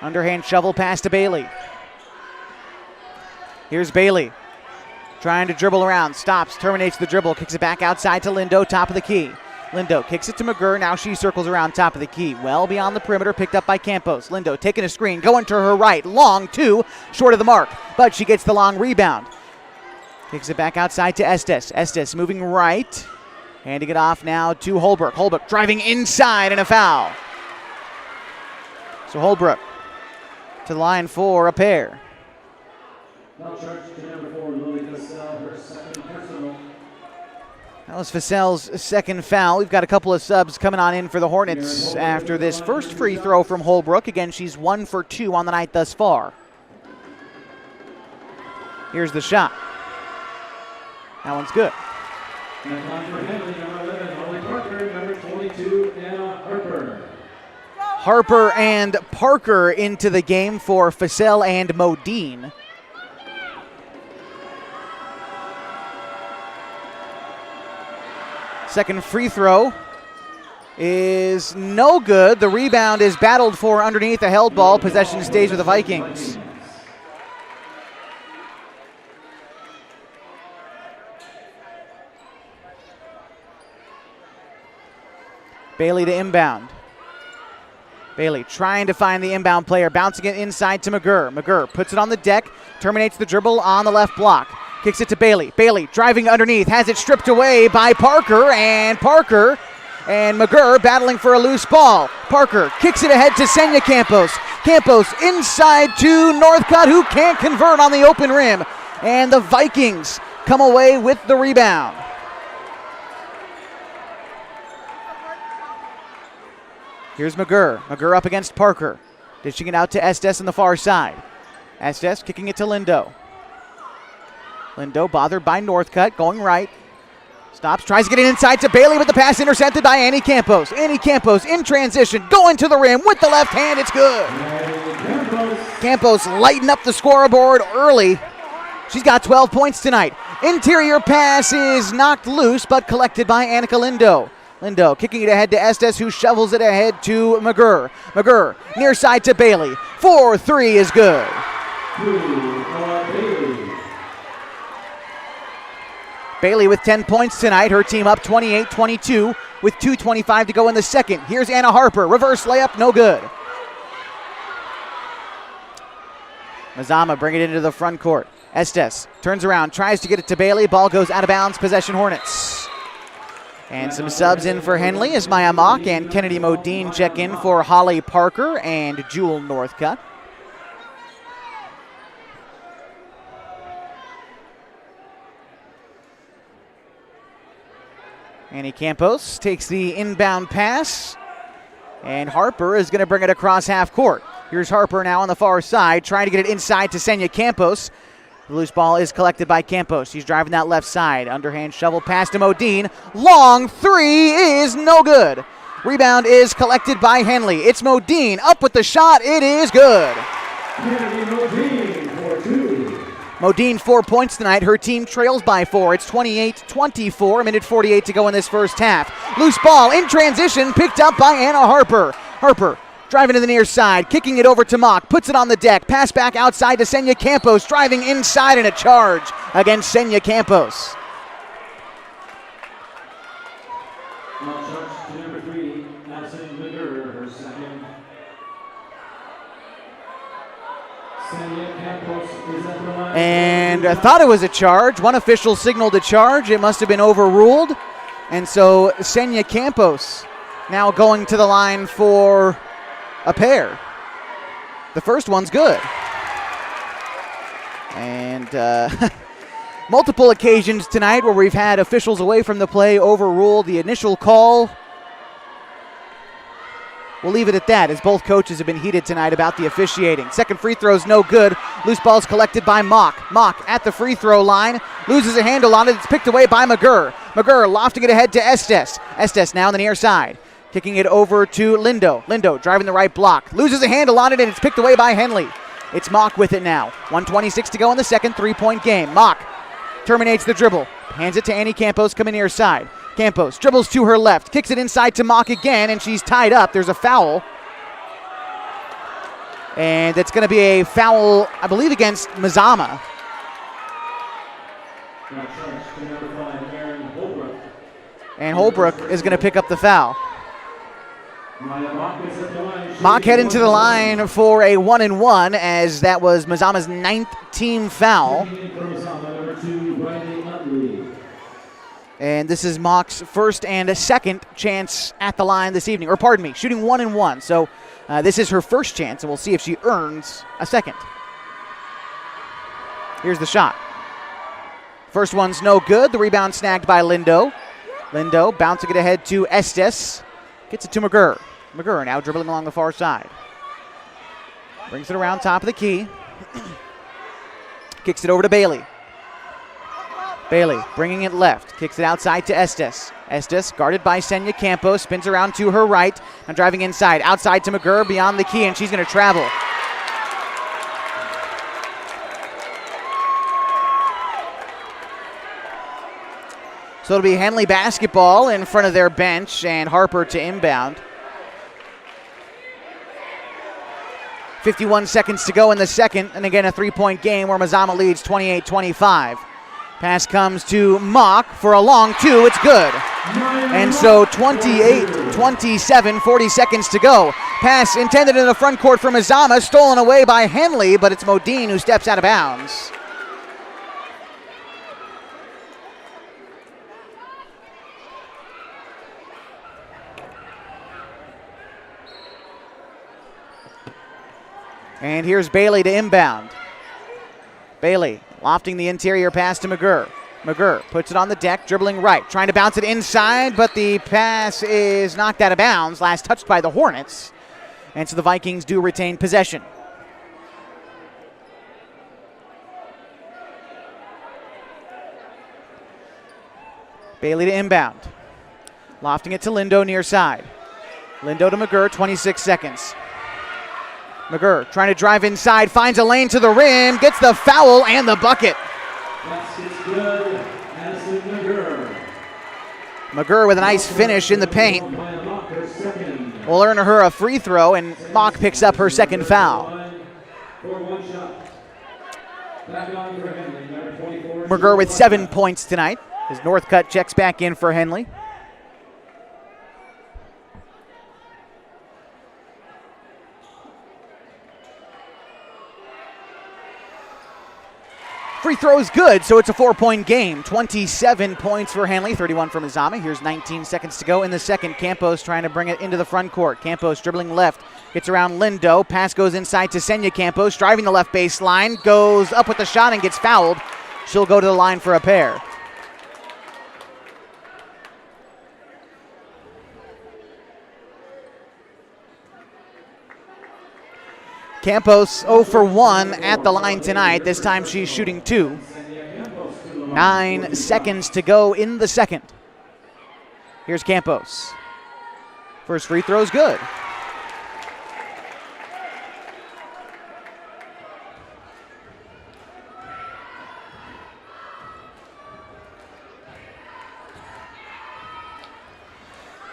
Underhand shovel pass to Bailey. Here's Bailey trying to dribble around. Stops, terminates the dribble, kicks it back outside to Lindo, top of the key. Lindo kicks it to McGurr. Now she circles around top of the key. Well beyond the perimeter, picked up by Campos. Lindo taking a screen, going to her right. Long two, short of the mark, but she gets the long rebound. Kicks it back outside to Estes. Estes moving right. Handing it off now to Holbrook. Holbrook driving inside and a foul. So Holbrook to the line for a pair. Foul charge to number 4, Lily Fasel, her second personal. That was Fasel's second foul. We've got a couple of subs coming on in for the Hornets after this first free throw from Holbrook. Again, she's 1 for 2 on the night thus far. Here's the shot. That one's good. And on for Henley, number 11, Holly Parker, number 22, Anna Harper. Harper and Parker into the game for Fasel and Modine. Second free throw is no good. The rebound is battled for underneath the held ball. Possession stays with the Vikings. Bailey to inbound. Bailey trying to find the inbound player, bouncing it inside to McGurr. McGurr puts it on the deck, terminates the dribble on the left block. Kicks it to Bailey. Bailey driving underneath, has it stripped away by Parker, and McGurr battling for a loose ball. Parker kicks it ahead to Senya Campos. Campos inside to Northcutt, who can't convert on the open rim. And the Vikings come away with the rebound. Here's McGurr. McGurr up against Parker. Dishing it out to Estes on the far side. Estes kicking it to Lindo. Lindo bothered by Northcutt, going right. Stops, tries to get it inside to Bailey, but the pass intercepted by Annie Campos. Annie Campos in transition, going to the rim with the left hand. It's good. Campos lighting up the scoreboard early. She's got 12 points tonight. Interior pass is knocked loose, but collected by Annika Lindo. Lindo kicking it ahead to Estes, who shovels it ahead to McGurr. McGurr near side to Bailey. 4-3 is good. Bailey with 10 points tonight. Her team up 28-22 with 2:25 to go in the second. Here's Anna Harper. Reverse layup, no good. Mazama bring it into the front court. Estes turns around, tries to get it to Bailey. Ball goes out of bounds. Possession Hornets. And some subs in for Henley as Maya Mock and Kennedy Modine check in for Holly Parker and Jewel Northcutt. Annie Campos takes the inbound pass, and Harper is going to bring it across half court. Here's Harper now on the far side, trying to get it inside to Senya Campos. The loose ball is collected by Campos. He's driving that left side. Underhand shovel pass to Modine. Long three is no good. Rebound is collected by Henley. It's Modine up with the shot. It is good. Modine 4 points tonight. Her team trails by 4. It's 28-24. Minute 48 to go in this first half. Loose ball in transition, picked up by Anna Harper. Harper driving to the near side, kicking it over to Mock, puts it on the deck, pass back outside to Senya Campos, driving inside and a charge against Senya Campos. Charge to number 3, Madison McGurr, her second. Senya Campos is at the line. And I thought it was a charge. One official signaled a charge. It must have been overruled. And so Senya Campos now going to the line for a pair. The first one's good. And multiple occasions tonight where we've had officials away from the play overrule the initial call. We'll leave it at that, as both coaches have been heated tonight about the officiating. Second free throw's no good. Loose ball's collected by Mock. Mock at the free throw line. Loses a handle on it. It's picked away by McGurr. McGurr lofting it ahead to Estes. Estes now on the near side. Kicking it over to Lindo. Lindo driving the right block. Loses a handle on it, and it's picked away by Henley. It's Mock with it now. 1:26 to go in the second, 3-point game. Mock terminates the dribble. Hands it to Annie Campos coming near side. Campos dribbles to her left. Kicks it inside to Mock again, and she's tied up. There's a foul. And it's going to be a foul, I believe, against Mazama. And Holbrook is going to pick up the foul. Mock heading to the line for a 1-and-1, as that was Mazama's 9th team foul. And this is Mock's first and second chance at the line this evening. Or pardon me, shooting 1-and-1. So this is her first chance, and we'll see if she earns a second. Here's the shot. First one's no good. The rebound snagged by Lindo. Lindo bouncing it ahead to Estes. Gets it to McGurr. McGurr now dribbling along the far side. Brings it around top of the key. Kicks it over to Bailey. Bailey bringing it left. Kicks it outside to Estes. Estes guarded by Senya Campos. Spins around to her right. Now driving inside. Outside to McGurr beyond the key, and she's going to travel. So it'll be Henley basketball in front of their bench, and Harper to inbound. 51 seconds to go in the second, and again a 3-point game where Mazama leads 28-25. Pass comes to Mock for a long two. It's good. And so 28-27, 40 seconds to go. Pass intended in the front court for MAZAMA, stolen away by Henley, but it's Modine who steps out of bounds. And here's Bailey to inbound. Bailey lofting the interior pass to McGurr. McGurr puts it on the deck, dribbling right, trying to bounce it inside, but the pass is knocked out of bounds, last touched by the Hornets. And so the Vikings do retain possession. Bailey to inbound. Lofting it to Lindo near side. Lindo to McGurr, 26 seconds. McGurr trying to drive inside, finds a lane to the rim, gets the foul and the bucket. Basket's good. Addison McGurr. McGurr with a nice finish in the paint. Will earn her a free throw, and Mock picks up her second foul. McGurr with 7 points tonight as Northcutt checks back in for Henley. Free throw is good, so it's a 4-point game. 27 points for Henley, 31 for MAZAMA. Here's 19 seconds to go in the second. Campos trying to bring it into the front court. Campos dribbling left, gets around Lindo. Pass goes inside to Senya Campos, driving the left baseline, goes up with the shot and gets fouled. She'll go to the line for a pair. Campos 0 for 1 at the line tonight. This time she's shooting 2. 9 seconds to go in the second. Here's Campos. First free throw is good.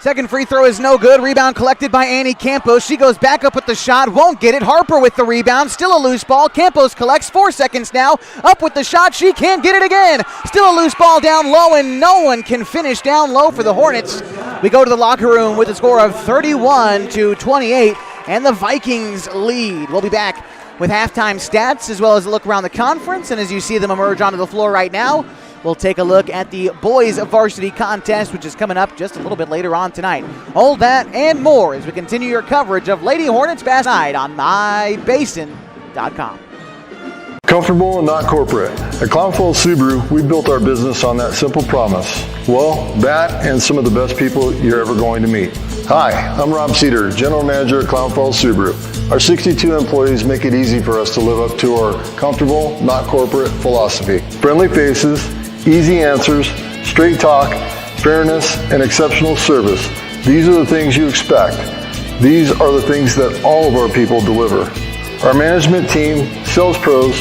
Second free throw is no good. Rebound collected by Annie Campos. She goes back up with the shot, won't get it. Harper with the rebound, still a loose ball. Campos collects, 4 seconds now. Up with the shot, she can't get it again. Still a loose ball down low, and no one can finish down low for the Hornets. We go to the locker room with a score of 31-28, and the Vikings lead. We'll be back with halftime stats as well as a look around the conference, and as you see them emerge onto the floor right now, we'll take a look at the boys varsity contest, which is coming up just a little bit later on tonight. All that and more as we continue your coverage of Lady Hornets basketball on mybasin.com. Comfortable and not corporate. At Clown Falls Subaru, we built our business on that simple promise. Well, that and some of the best people you're ever going to meet. Hi, I'm Rob Cedar, General Manager at Clown Falls Subaru. Our 62 employees make it easy for us to live up to our comfortable, not corporate philosophy. Friendly faces, easy answers, straight talk, fairness, and exceptional service. These are the things you expect. These are the things that all of our people deliver. Our management team, sales pros,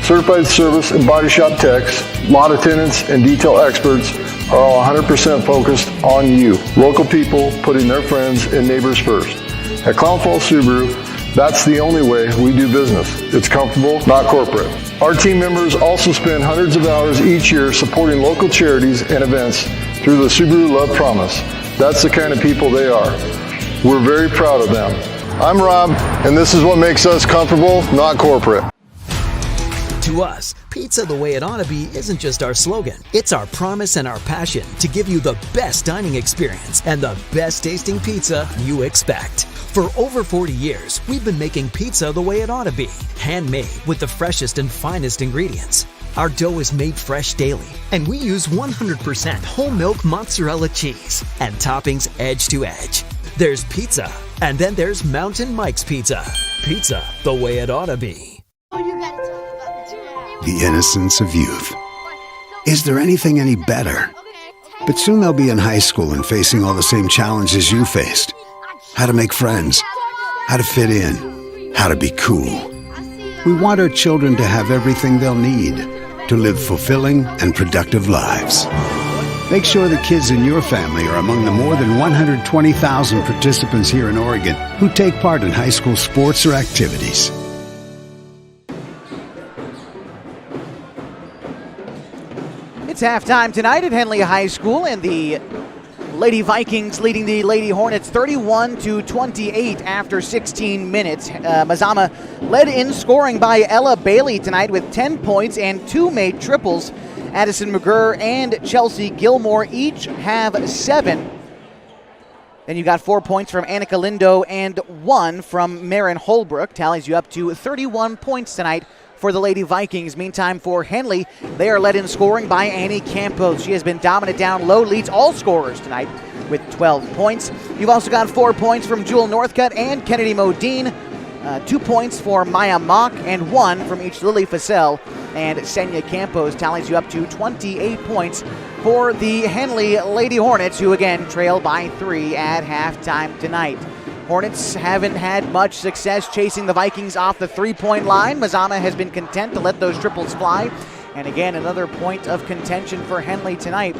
certified service and body shop techs, lot attendants, and detail experts are all 100% focused on you. Local people putting their friends and neighbors first. At Clown Falls Subaru, that's the only way we do business. It's comfortable, not corporate. Our team members also spend hundreds of hours each year supporting local charities and events through the Subaru Love Promise. That's the kind of people they are. We're very proud of them. I'm Rob, and this is what makes us comfortable, not corporate. To us, pizza the way it ought to be isn't just our slogan. It's our promise and our passion to give you the best dining experience and the best tasting pizza you expect. For over 40 years, we've been making pizza the way it ought to be. Handmade with the freshest and finest ingredients. Our dough is made fresh daily, and we use 100% whole milk mozzarella cheese and toppings edge to edge. There's pizza, and then there's Mountain Mike's Pizza. Pizza the way it ought to be. The innocence of youth. Is there anything any better? But soon they'll be in high school and facing all the same challenges you faced. How to make friends, how to fit in, how to be cool. We want our children to have everything they'll need to live fulfilling and productive lives. Make sure the kids in your family are among the more than 120,000 participants here in Oregon who take part in high school sports or activities. It's halftime tonight at Henley High School, and the Lady Vikings leading the Lady Hornets 31-28 after 16 minutes. Mazama led in scoring by Ella Bailey tonight with 10 points and 2 made triples. Addison McGurr and Chelsea Gilmore each have 7. Then you got 4 points from Annika Lindo and 1 from Marin Holbrook. Tallies you up to 31 points tonight for the Lady Vikings. Meantime, for Henley, they are led in scoring by Annie Campos. She has been dominant down low, leads all scorers tonight with 12 points. You've also got 4 points from Jewel Northcutt and Kennedy Modine. 2 points for Maya Mock and 1 from each Lily Fassel and Senya Campos. Tallies you up to 28 points for the Henley Lady Hornets, who again trail by 3 at halftime tonight. Hornets haven't had much success chasing the Vikings off the three-point line. Mazama has been content to let those triples fly. And again, another point of contention for Henley tonight.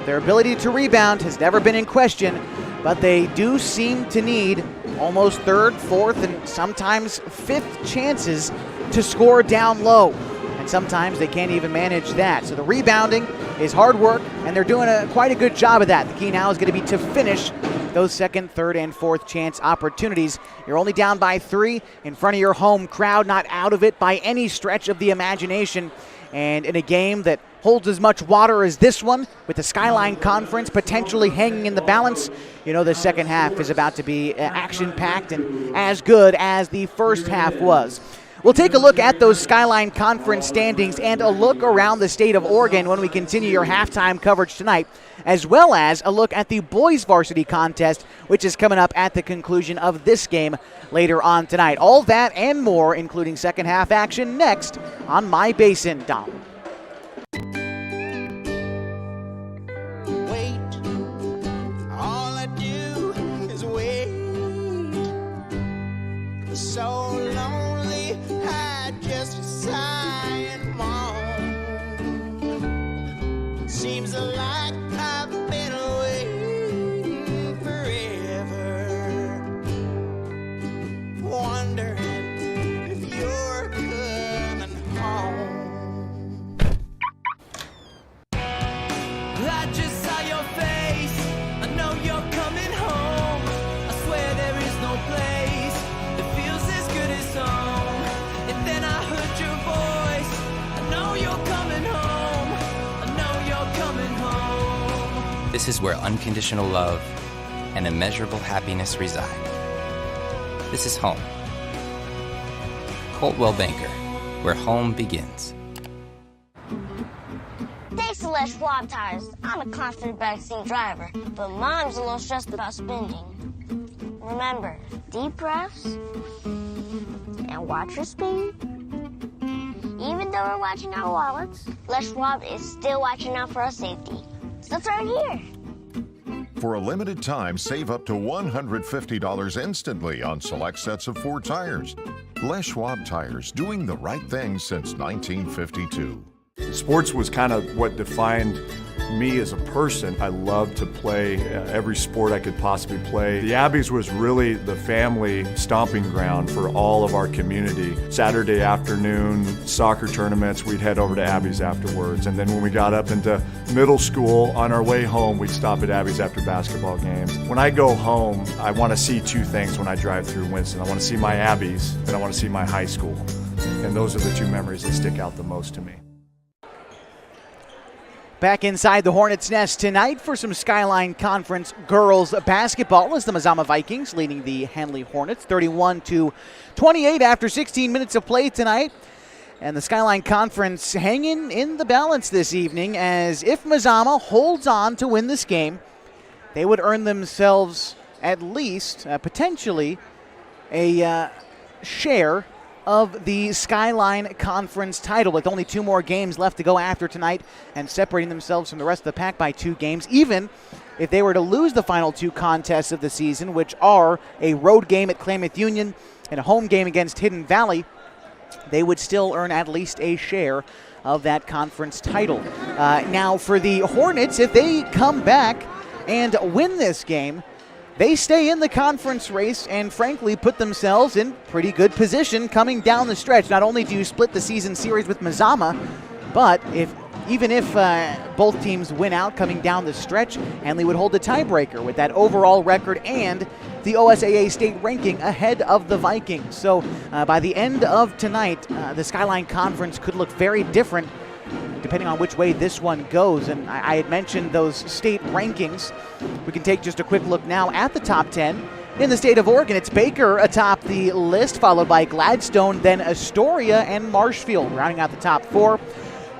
Their ability to rebound has never been in question, but they do seem to need almost third, fourth, and sometimes fifth chances to score down low. And sometimes they can't even manage that. So the rebounding is hard work, and they're doing quite a good job of that. The key now is going to be to finish those second, third, and fourth chance opportunities. You're only down by 3 in front of your home crowd, not out of it by any stretch of the imagination. And in a game that holds as much water as this one, with the Skyline Conference potentially hanging in the balance, you know the second half is about to be action-packed and as good as the first half was. We'll take a look at those Skyline Conference standings and a look around the state of Oregon when we continue your halftime coverage tonight, as well as a look at the boys varsity contest, which is coming up at the conclusion of this game later on tonight. All that and more, including second half action, next on My Basin. Dom. All I do is wait. So lonely, I just sigh and moan. Seems like I've been waiting forever, wondering if you're coming home. I just saw your face, I know you're coming home. I swear there is no place that feels as good as home. And then I heard your voice, I know you're coming home. I know you're coming home. This is where unconditional love and immeasurable happiness reside. This is home. Coldwell Banker, where home begins. Thanks to Les Schwab Tires, I'm a confident backseat driver, but Mom's a little stressed about spending. Remember, deep breaths and watch your speed. Even though we're watching our wallets, Les Schwab is still watching out for our safety. So turn here. For a limited time, save up to $150 instantly on select sets of Ford tires. Les Schwab Tires, doing the right thing since 1952. Sports was kind of what defined me as a person. I loved to play every sport I could possibly play. The Abbeys was really the family stomping ground for all of our community. Saturday afternoon soccer tournaments, we'd head over to Abbeys afterwards. And then when we got up into middle school, on our way home, we'd stop at Abbeys after basketball games. When I go home, I want to see 2 things when I drive through Winston. I want to see my Abbeys and I want to see my high school. And those are the 2 memories that stick out the most to me. Back inside the Hornets' nest tonight for some Skyline Conference girls basketball is the Mazama Vikings leading the Henley Hornets 31-28 after 16 minutes of play tonight. And the Skyline Conference hanging in the balance this evening, as if Mazama holds on to win this game, they would earn themselves at least potentially a share of the Skyline Conference title, with only 2 more games left to go after tonight and separating themselves from the rest of the pack by 2 games. Even if they were to lose the final 2 contests of the season, which are a road game at Klamath Union and a home game against Hidden Valley, they would still earn at least a share of that conference title. Now for the Hornets, if they come back and win this game, they stay in the conference race and frankly put themselves in pretty good position coming down the stretch. Not only do you split the season series with Mazama, but if even if both teams win out coming down the stretch, Henley would hold the tiebreaker with that overall record and the OSAA state ranking ahead of the Vikings. So by the end of tonight, the Skyline Conference could look very different depending on which way this one goes. And I had mentioned those state rankings. We can take just a quick look now at the top 10. In the state of Oregon, it's Baker atop the list, followed by Gladstone, then Astoria and Marshfield, rounding out the top 4.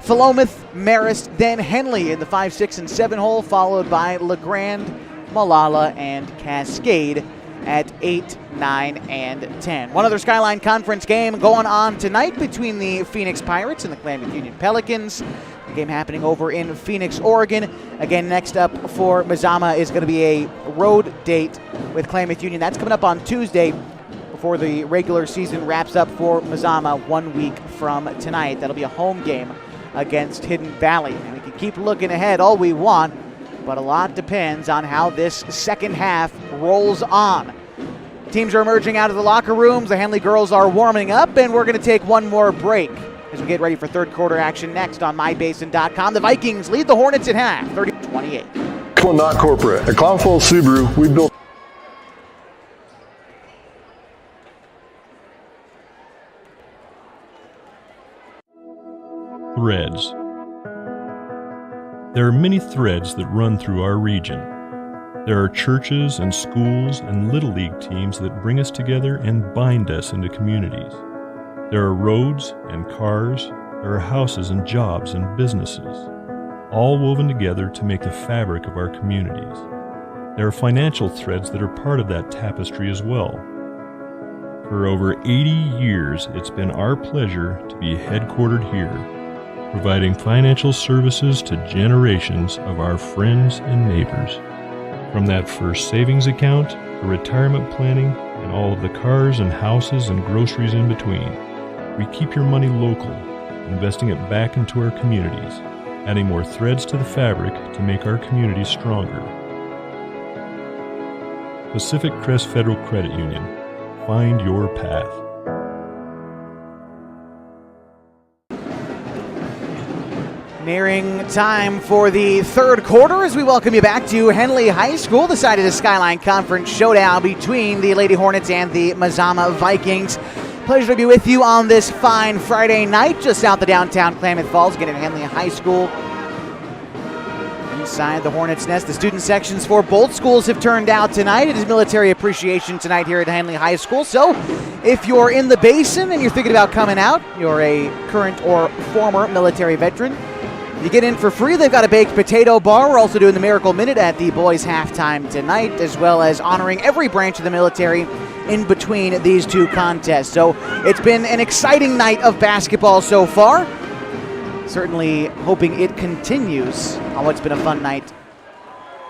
Philomath, Marist, then Henley in the 5, 6, and 7 hole, followed by LeGrand, Malala, and Cascade at 8, 9, and 10. One other Skyline Conference game going on tonight between the Phoenix Pirates and the Klamath Union Pelicans. The game happening over in Phoenix, Oregon. Again, next up for Mazama is going to be a road date with Klamath Union. That's coming up on Tuesday before the regular season wraps up for Mazama 1 week from tonight. That'll be a home game against Hidden Valley. And we can keep looking ahead all we want, but a lot depends on how this second half rolls on. Teams are emerging out of the locker rooms. The Henley girls are warming up, and we're going to take one more break as we get ready for third quarter action next on MyBasin.com. The Vikings lead the Hornets at half, 30-28. Not corporate. At Clownful Subaru, we built Threads. There are many threads that run through our region. There are churches and schools and Little League teams that bring us together and bind us into communities. There are roads and cars, there are houses and jobs and businesses, all woven together to make the fabric of our communities. There are financial threads that are part of that tapestry as well. For over 80 years, it's been our pleasure to be headquartered here, providing financial services to generations of our friends and neighbors. From that first savings account, to retirement planning, and all of the cars and houses and groceries in between, we keep your money local, investing it back into our communities, adding more threads to the fabric to make our communities stronger. Pacific Crest Federal Credit Union. Find your path. Nearing time for the third quarter as we welcome you back to Henley High School, the side of the Skyline Conference showdown between the Lady Hornets and the Mazama Vikings. Pleasure to be with you on this fine Friday night just south of downtown Klamath Falls, getting Henley High School. Inside the Hornets' nest, the student sections for both schools have turned out tonight. It is military appreciation tonight here at Henley High School. So if you're in the Basin and you're thinking about coming out, you're a current or former military veteran, you get in for free. They've got a baked potato bar. We're also doing the Miracle Minute at the boys' halftime tonight, as well as honoring every branch of the military in between these two contests. So it's been an exciting night of basketball so far. Certainly hoping it continues on what's been a fun night.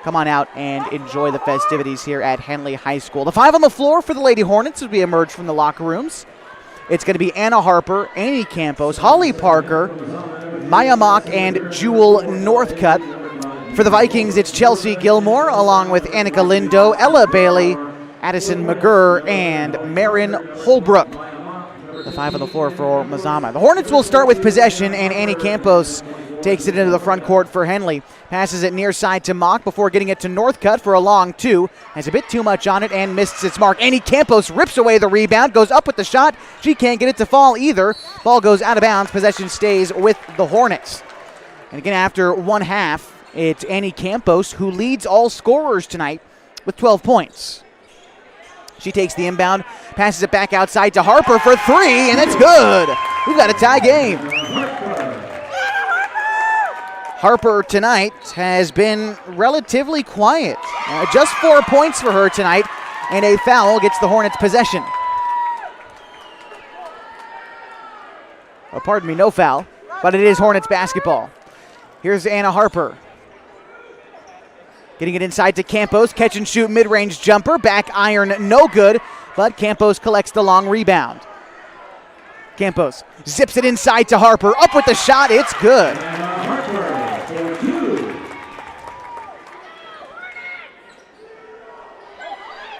Come on out and enjoy the festivities here at Henley High School. The 5 on the floor for the Lady Hornets as we emerge from the locker rooms. It's going to be Anna Harper, Annie Campos, Holly Parker, Maya Mock, and Jewel Northcutt. For the Vikings, it's Chelsea Gilmore, along with Annika Lindo, Ella Bailey, Addison McGurr, and Marin Holbrook. The 5 on the floor for Mazama. The Hornets will start with possession, and Annie Campos takes it into the front court for Henley. Passes it near side to Mock before getting it to Northcutt for a long 2. Has a bit too much on it and misses its mark. Annie Campos rips away the rebound, goes up with the shot. She can't get it to fall either. Ball goes out of bounds. Possession stays with the Hornets. And again, after one half, it's Annie Campos who leads all scorers tonight with 12 points. She takes the inbound, passes it back outside to Harper for 3, and it's good. We've got a tie game. Harper tonight has been relatively quiet. Just 4 points for her tonight, and a foul gets the Hornets possession. Oh, pardon me, no foul, but it is Hornets basketball. Here's Anna Harper. Getting it inside to Campos, catch and shoot mid-range jumper, back iron no good, but Campos collects the long rebound. Campos zips it inside to Harper, up with the shot, it's good.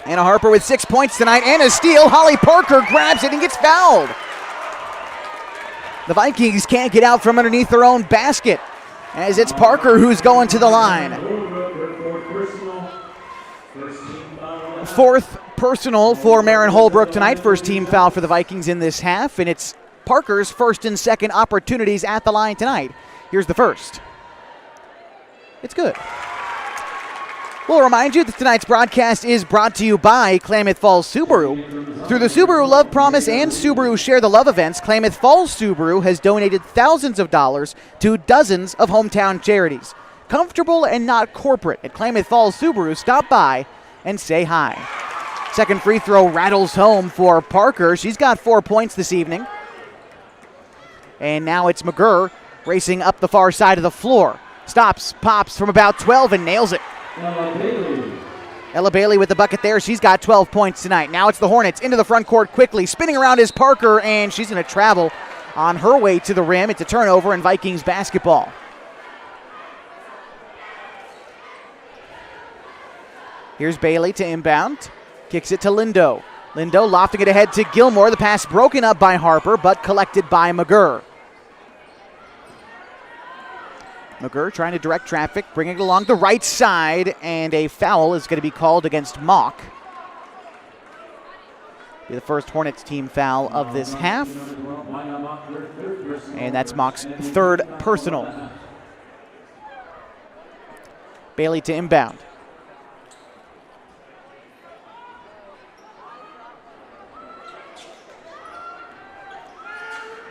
Anna Harper with 6 points tonight and a steal. Holly Parker grabs it and gets fouled. The Vikings can't get out from underneath their own basket. as it's Parker who's going to the line. Fourth personal for Marin Holbrook tonight. First team foul for the Vikings in this half, and it's Parker's first and second opportunities at the line tonight. Here's the first. It's good. We'll remind you that tonight's broadcast is brought to you by Klamath Falls Subaru. Through the Subaru Love Promise and Subaru Share the Love events, Klamath Falls Subaru has donated thousands of dollars to dozens of hometown charities. Comfortable and not corporate at Klamath Falls Subaru. Stop by and say hi. Second free throw rattles home for Parker. She's got 4 points this evening. And now it's McGurr racing up the far side of the floor. Stops, pops from about 12 and nails it. Ella Bailey with the bucket there. She's got 12 points tonight. Now it's the Hornets into the front court quickly. Spinning around is Parker, and she's going to travel on her way to the rim. It's a turnover in Vikings basketball. Here's Bailey to inbound. Kicks it to Lindo. Lindo lofting it ahead to Gilmore. The pass broken up by Harper, but collected by McGurr. McGurr trying to direct traffic, bringing it along the right side, and a foul is going to be called against Mock. Be the first Hornets team foul of this half. And that's Mock's third personal. Bailey to inbound.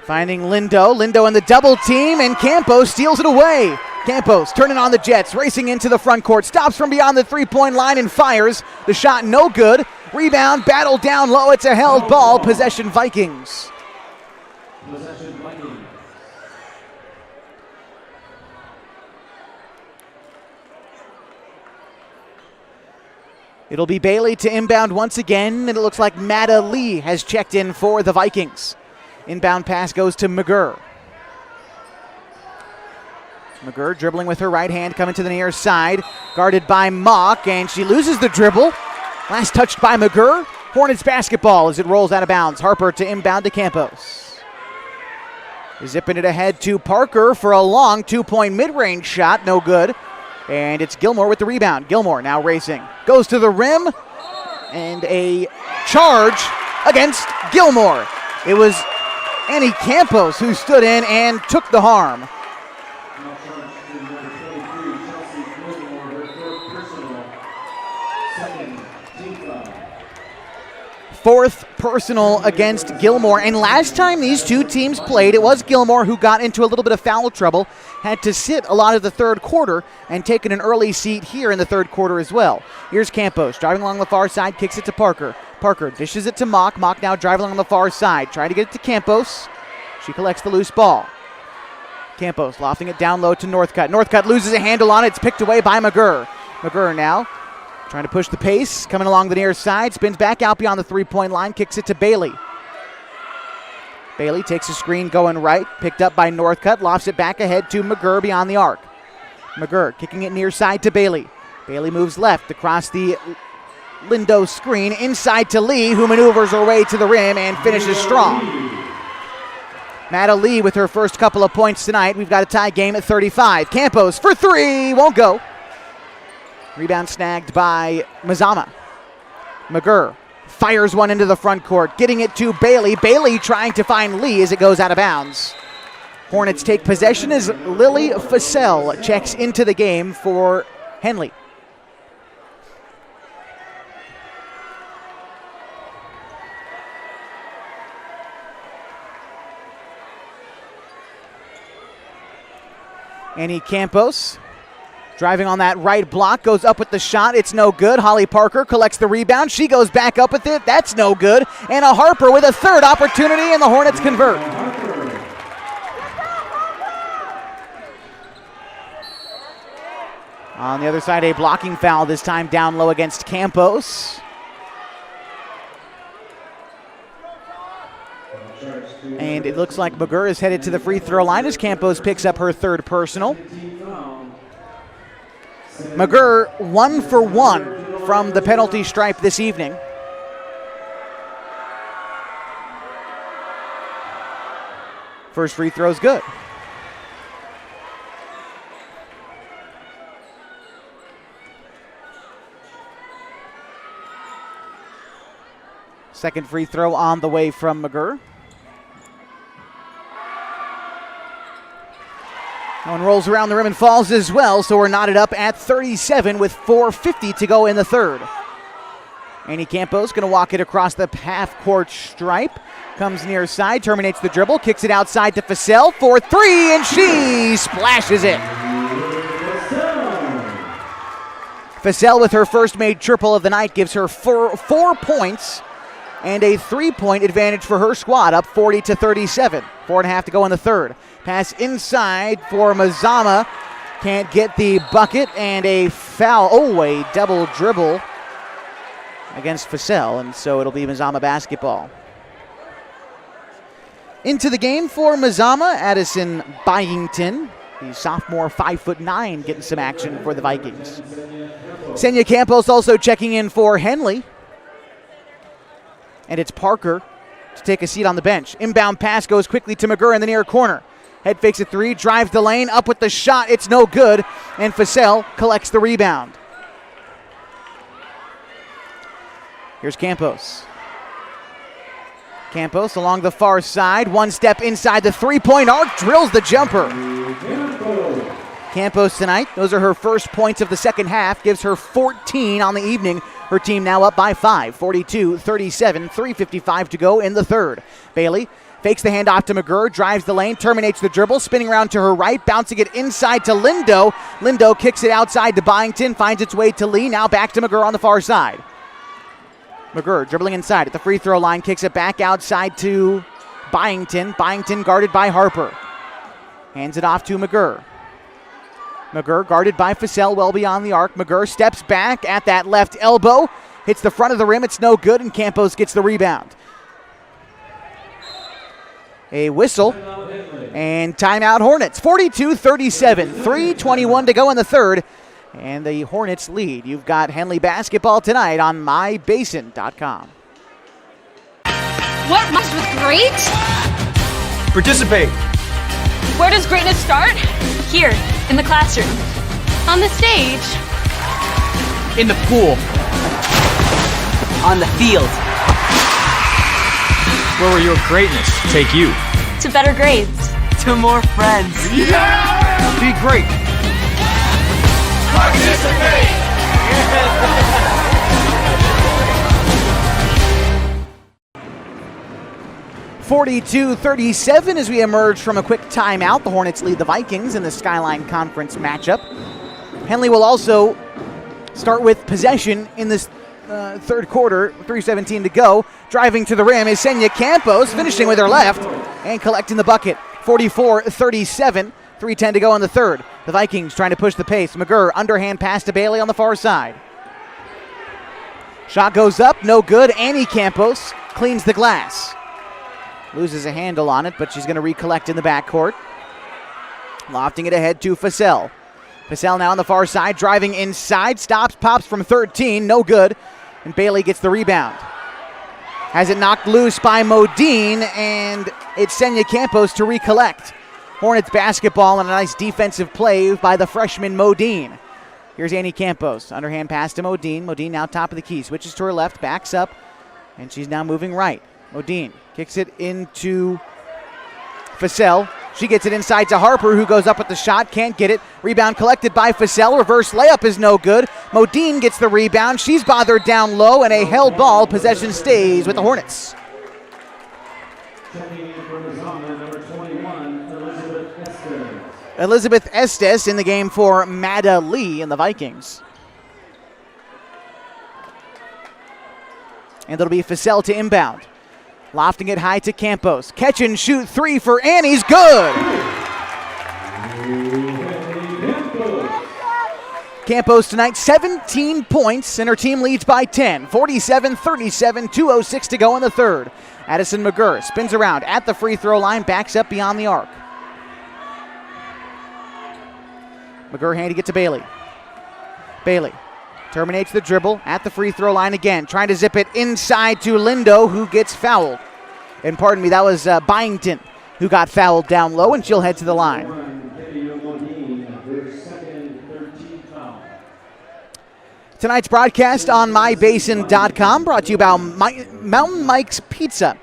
Finding Lindo. Lindo in the double team, and Campos steals it away. Campos turning on the Jets, racing into the front court. Stops from beyond the three-point line and fires. The shot no good. Rebound, battle down low. It's a held ball. Possession Vikings. It'll be Bailey to inbound once again, and it looks like Matta Lee has checked in for the Vikings. Inbound pass goes to McGurr. McGurr dribbling with her right hand, coming to the near side. Guarded by Mock, and she loses the dribble. Last touched by McGurr. Hornets basketball as it rolls out of bounds. Harper to inbound to Campos. Zipping it ahead to Parker for a long two-point mid-range shot. No good. And it's Gilmore with the rebound. Gilmore now racing. Goes to the rim. And a charge against Gilmore. It was Annie Campos who stood in and took the harm. Fourth personal against Gilmore. And last time these two teams played, it was Gilmore who got into a little bit of foul trouble, had to sit a lot of the third quarter, and taken an early seat here in the third quarter as well. Here's Campos driving along the far side, kicks it to Parker. Parker dishes it to Mock. Mock now driving along the far side, trying to get it to Campos. She collects the loose ball. Campos lofting it down low to Northcutt. Northcutt loses a handle on it. It's picked away by McGurr. McGurr now trying to push the pace, coming along the near side, spins back out beyond the three-point line, kicks it to Bailey. Bailey takes a screen going right, picked up by Northcutt, lofts it back ahead to McGurr beyond the arc. McGurr kicking it near side to Bailey. Bailey moves left across the Lindo screen, inside to Lee, who maneuvers her way to the rim and finishes strong. Matta Lee with her first couple of points tonight. We've got a tie game at 35. Campos for three, won't go. Rebound snagged by Mazama. McGurr fires one into the front court, getting it to Bailey. Bailey trying to find Lee as it goes out of bounds. Hornets take possession as Lily Fassell checks into the game for Henley. Annie Campos driving on that right block, goes up with the shot. It's no good. Holly Parker collects the rebound. She goes back up with it. That's no good. Anna Harper with a third opportunity, and the Hornets convert. On the other side, a blocking foul, this time down low against Campos. And it looks like McGurr is headed to the free throw line as Campos picks up her third personal. McGurr 1 for 1 from the penalty stripe this evening. First free throw's good. Second free throw on the way from McGurr. That one rolls around the rim and falls as well, so we're knotted up at 37 with 4:50 to go in the third. Annie Campos going to walk it across the half-court stripe. Comes near side, terminates the dribble, kicks it outside to Fasell for three, and she splashes it. Fasell with her first made triple of the night gives her 4 points and a 3-point advantage for her squad, up 40-37. 4.5 to go in the third. Pass inside for Mazama. Can't get the bucket, and a foul. Oh, a double dribble against Fasell, and so it'll be Mazama basketball. Into the game for Mazama, Addison Byington, the sophomore, 5'9", getting some action for the Vikings. Senya Campos also checking in for Henley. And it's Parker to take a seat on the bench. Inbound pass goes quickly to McGurr in the near corner. Head fakes a three, drives the lane, up with the shot. It's no good, and Fasell collects the rebound. Here's Campos. Campos along the far side, one step inside the three-point arc, drills the jumper. Campos tonight, those are her first points of the second half, gives her 14 on the evening. Her team now up by 5, 42-37, 3:55 to go in the third. Bailey fakes the handoff to McGurr, drives the lane, terminates the dribble, spinning around to her right, bouncing it inside to Lindo. Lindo kicks it outside to Byington, finds its way to Lee, now back to McGurr on the far side. McGurr dribbling inside at the free throw line, kicks it back outside to Byington. Byington guarded by Harper. Hands it off to McGurr. McGurr guarded by Fasell well beyond the arc. McGurr steps back at that left elbow, hits the front of the rim, it's no good, and Campos gets the rebound. A whistle, and timeout Hornets. 42-37, 3:21 to go in the third, and the Hornets lead. You've got Henley basketball tonight on mybasin.com. What rhymes with great? Participate. Where does greatness start? Here, in the classroom. On the stage. In the pool. On the field. Where will your greatness take you? To better grades. To more friends. Yeah! Be great. Participate! 42-37 as we emerge from a quick timeout. The Hornets lead the Vikings in the Skyline Conference matchup. Henley will also start with possession in this third quarter, 3:17 to go. Driving to the rim is Senya Campos, finishing with her left and collecting the bucket. 44-37, 3:10 to go in the third. The Vikings trying to push the pace. McGurr, underhand pass to Bailey on the far side. Shot goes up, no good. Annie Campos cleans the glass. Loses a handle on it, but she's going to recollect in the backcourt. Lofting it ahead to Fasell. Fasell now on the far side, driving inside, stops, pops from 13, no good. And Bailey gets the rebound. Has it knocked loose by Modine, and it's Senya Campos to recollect. Hornets basketball and a nice defensive play by the freshman Modine. Here's Annie Campos, underhand pass to Modine. Modine now top of the key, switches to her left, backs up, and she's now moving right. Modine kicks it into Fasell. She gets it inside to Harper, who goes up with the shot, can't get it. Rebound collected by Fasell. Reverse layup is no good. Modine gets the rebound. She's bothered down low, and a held ball. Possession stays with the Hornets. Checking in for Mazama, number 21, Elizabeth Estes. Elizabeth Estes in the game for Mada Lee and the Vikings. And it'll be Fasell to inbound. Lofting it high to Campos. Catch and shoot three for Annie's good. Campos tonight, 17 points, and her team leads by 10. 47-37, 2:06 to go in the third. Addison McGurr spins around at the free throw line, backs up beyond the arc. McGurr handing it to Bailey. Bailey terminates the dribble at the free throw line again, trying to zip it inside to Lindo, who gets fouled. And pardon me, that was Byington who got fouled down low, and she'll head to the line. Tonight's broadcast on mybasin.com brought to you by Mountain Mike's Pizza.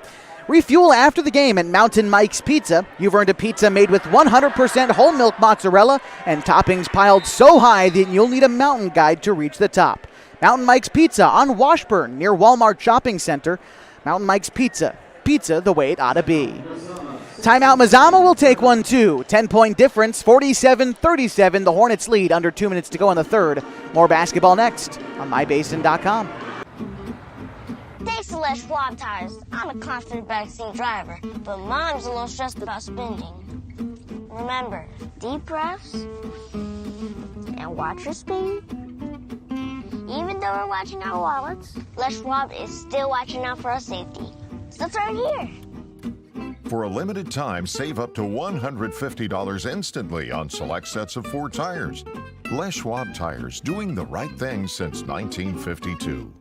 Refuel after the game at Mountain Mike's Pizza. You've earned a pizza made with 100% whole milk mozzarella and toppings piled so high that you'll need a mountain guide to reach the top. Mountain Mike's Pizza on Washburn near Walmart Shopping Center. Mountain Mike's Pizza. Pizza the way it ought to be. Timeout, Mazama will take one, too. 10-point difference, 47-37. The Hornets lead, under 2 minutes to go in the third. More basketball next on mybasin.com. Thanks to Les Schwab tires, I'm a confident backseat driver, but Mom's a little stressed about spending. Remember, deep breaths and watch your speed. Even though we're watching our wallets, Les Schwab is still watching out for our safety. So turn here. For a limited time, save up to $150 instantly on select sets of 4 tires. Les Schwab tires, doing the right thing since 1952.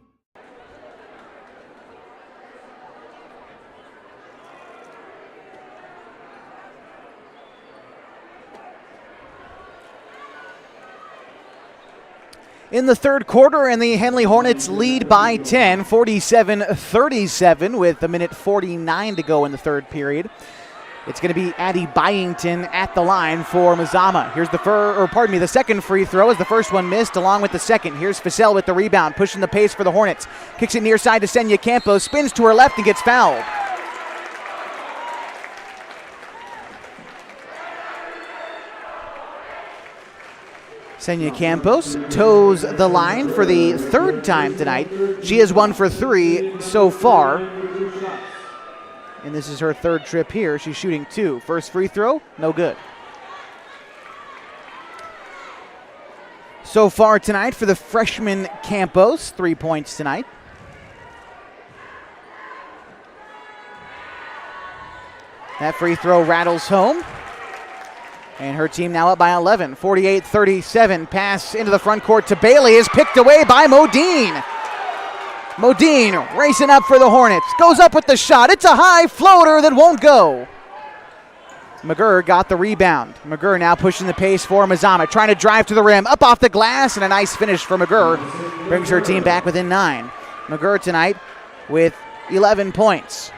In the third quarter, and the Henley Hornets lead by 10, 47-37, with a minute 49 to go in the third period. It's going to be Addie Byington at the line for Mazama. Here's the second free throw as the first one missed, along with the second. Here's Fasel with the rebound, pushing the pace for the Hornets. Kicks it near side to Senya Campos, spins to her left and gets fouled. Senya Campos toes the line for the third time tonight. She has 1 for 3 so far. And this is her third trip here. She's shooting 2. First free throw, no good. So far tonight for the freshman Campos, 3 points tonight. That free throw rattles home. And her team now up by 11, 48-37. Pass into the front court to Bailey is picked away by Modine. Modine racing up for the Hornets. Goes up with the shot. It's a high floater that won't go. McGurr got the rebound. McGurr now pushing the pace for Mazama. Trying to drive to the rim. Up off the glass, and a nice finish for McGurr. Brings her team back within 9. McGurr tonight with 11 points.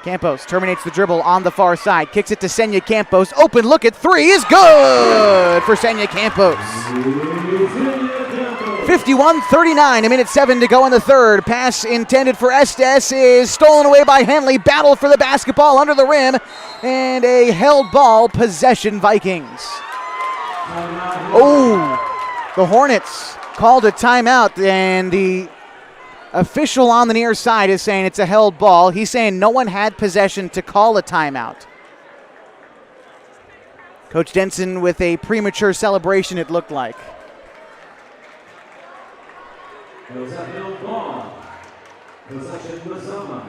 Campos terminates the dribble on the far side. Kicks it to Senya Campos. Open look at 3 is good for Senya Campos. 51-39, a minute 7 to go in the third. Pass intended for Estes is stolen away by Henley. Battle for the basketball under the rim. And a held ball, possession Vikings. Oh, the Hornets called a timeout, and the official on the near side is saying it's a held ball. He's saying no one had possession to call a timeout. Coach Denson with a premature celebration, it looked like.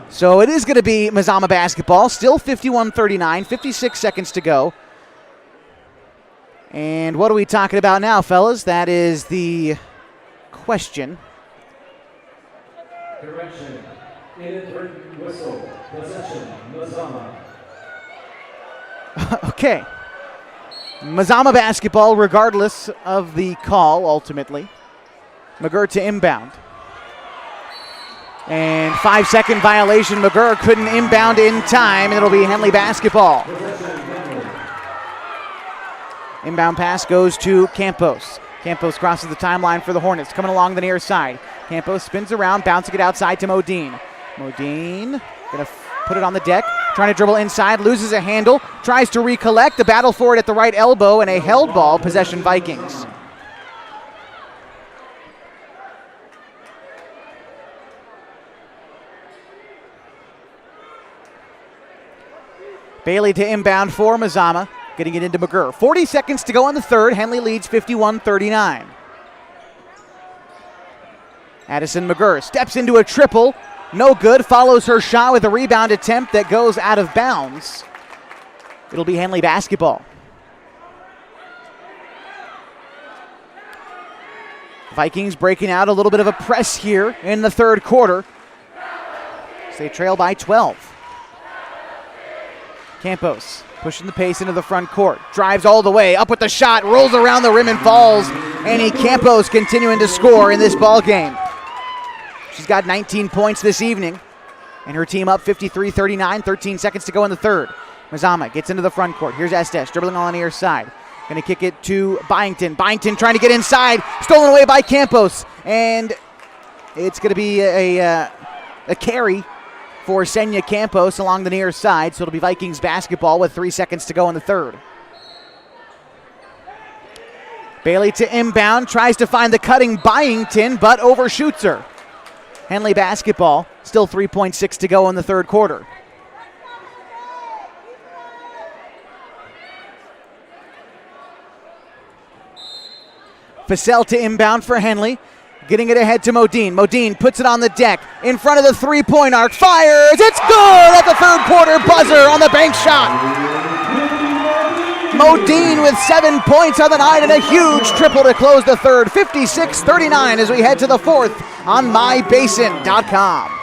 So it is going to be Mazama basketball. Still 51-39, 56 seconds to go. And what are we talking about now, fellas? That is the question. Correction. Inadvertent whistle. Possession. Mazama. Okay. Mazama basketball, regardless of the call, ultimately. McGurr to inbound. And 5-second violation. McGurr couldn't inbound in time, and it'll be Henley basketball. Inbound pass goes to Campos. Campos crosses the timeline for the Hornets, coming along the near side. Campos spins around, bouncing it outside to Modine. Modine gonna put it on the deck, trying to dribble inside, loses a handle, tries to recollect, the battle for it at the right elbow, and a held ball, possession Vikings. Bailey to inbound for Mazama, getting it into McGurr. 40 seconds to go in the third. Henley leads 51-39. Addison McGurr steps into a triple. No good. Follows her shot with a rebound attempt that goes out of bounds. It'll be Henley basketball. Vikings breaking out a little bit of a press here in the third quarter. They trail by 12. Campos pushing the pace into the front court. Drives all the way, up with the shot, rolls around the rim and falls. Annie Campos continuing to score in this ball game. She's got 19 points this evening, and her team up 53-39, 13 seconds to go in the third. Mazama gets into the front court. Here's Estes dribbling on the near side. Going to kick it to Byington. Byington trying to get inside. Stolen away by Campos. And it's going to be a carry for Senya Campos along the near side. So it'll be Vikings basketball with 3 seconds to go in the third. Bailey to inbound. Tries to find the cutting Byington, but overshoots her. Henley basketball. Still 3.6 to go in the third quarter. Facel to inbound for Henley. Getting it ahead to Modine. Modine puts it on the deck. In front of the three-point arc. Fires. It's good at the third quarter buzzer on the bank shot. Modine with 7 points on the night and a huge triple to close the third. 56-39 as we head to the fourth on mybasin.com.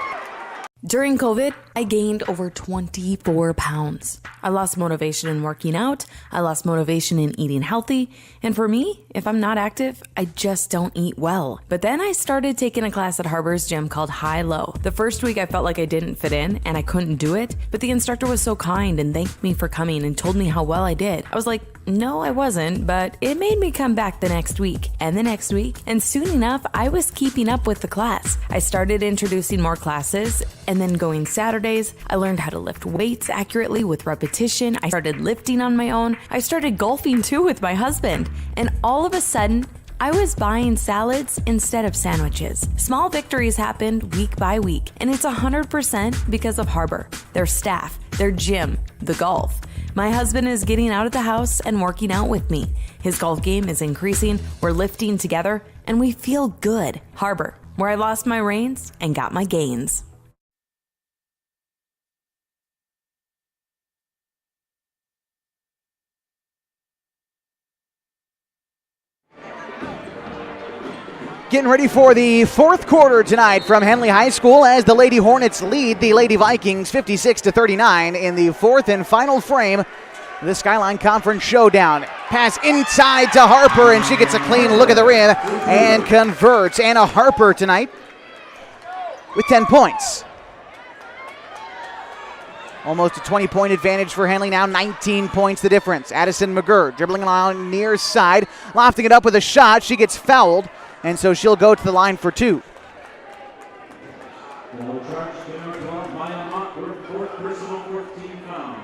During COVID, I gained over 24 pounds. I lost motivation in working out. I lost motivation in eating healthy. And for me, if I'm not active, I just don't eat well. But then I started taking a class at Harbor's gym called High Low. The first week I felt like I didn't fit in and I couldn't do it. But the instructor was so kind and thanked me for coming and told me how well I did. I was like, no, I wasn't, but it made me come back the next week and the next week. And soon enough, I was keeping up with the class. I started introducing more classes and then going Saturdays. I learned how to lift weights accurately with repetition. I started lifting on my own. I started golfing too with my husband. And all of a sudden, I was buying salads instead of sandwiches. Small victories happened week by week, and it's 100% because of Harbor, their staff, their gym, the golf. My husband is getting out of the house and working out with me. His golf game is increasing, we're lifting together, and we feel good. Harbor, where I lost my reins and got my gains. Getting ready for the fourth quarter tonight from Henley High School as the Lady Hornets lead the Lady Vikings 56-39 in the fourth and final frame of the Skyline Conference Showdown. Pass inside to Harper, and she gets a clean look at the rim and converts. Anna Harper tonight with 10 points. Almost a 20-point advantage for Henley now, 19 points the difference. Addison McGurr dribbling along near side, lofting it up with a shot. She gets fouled, and so she'll go to the line for two. Fourth personal 14 foul.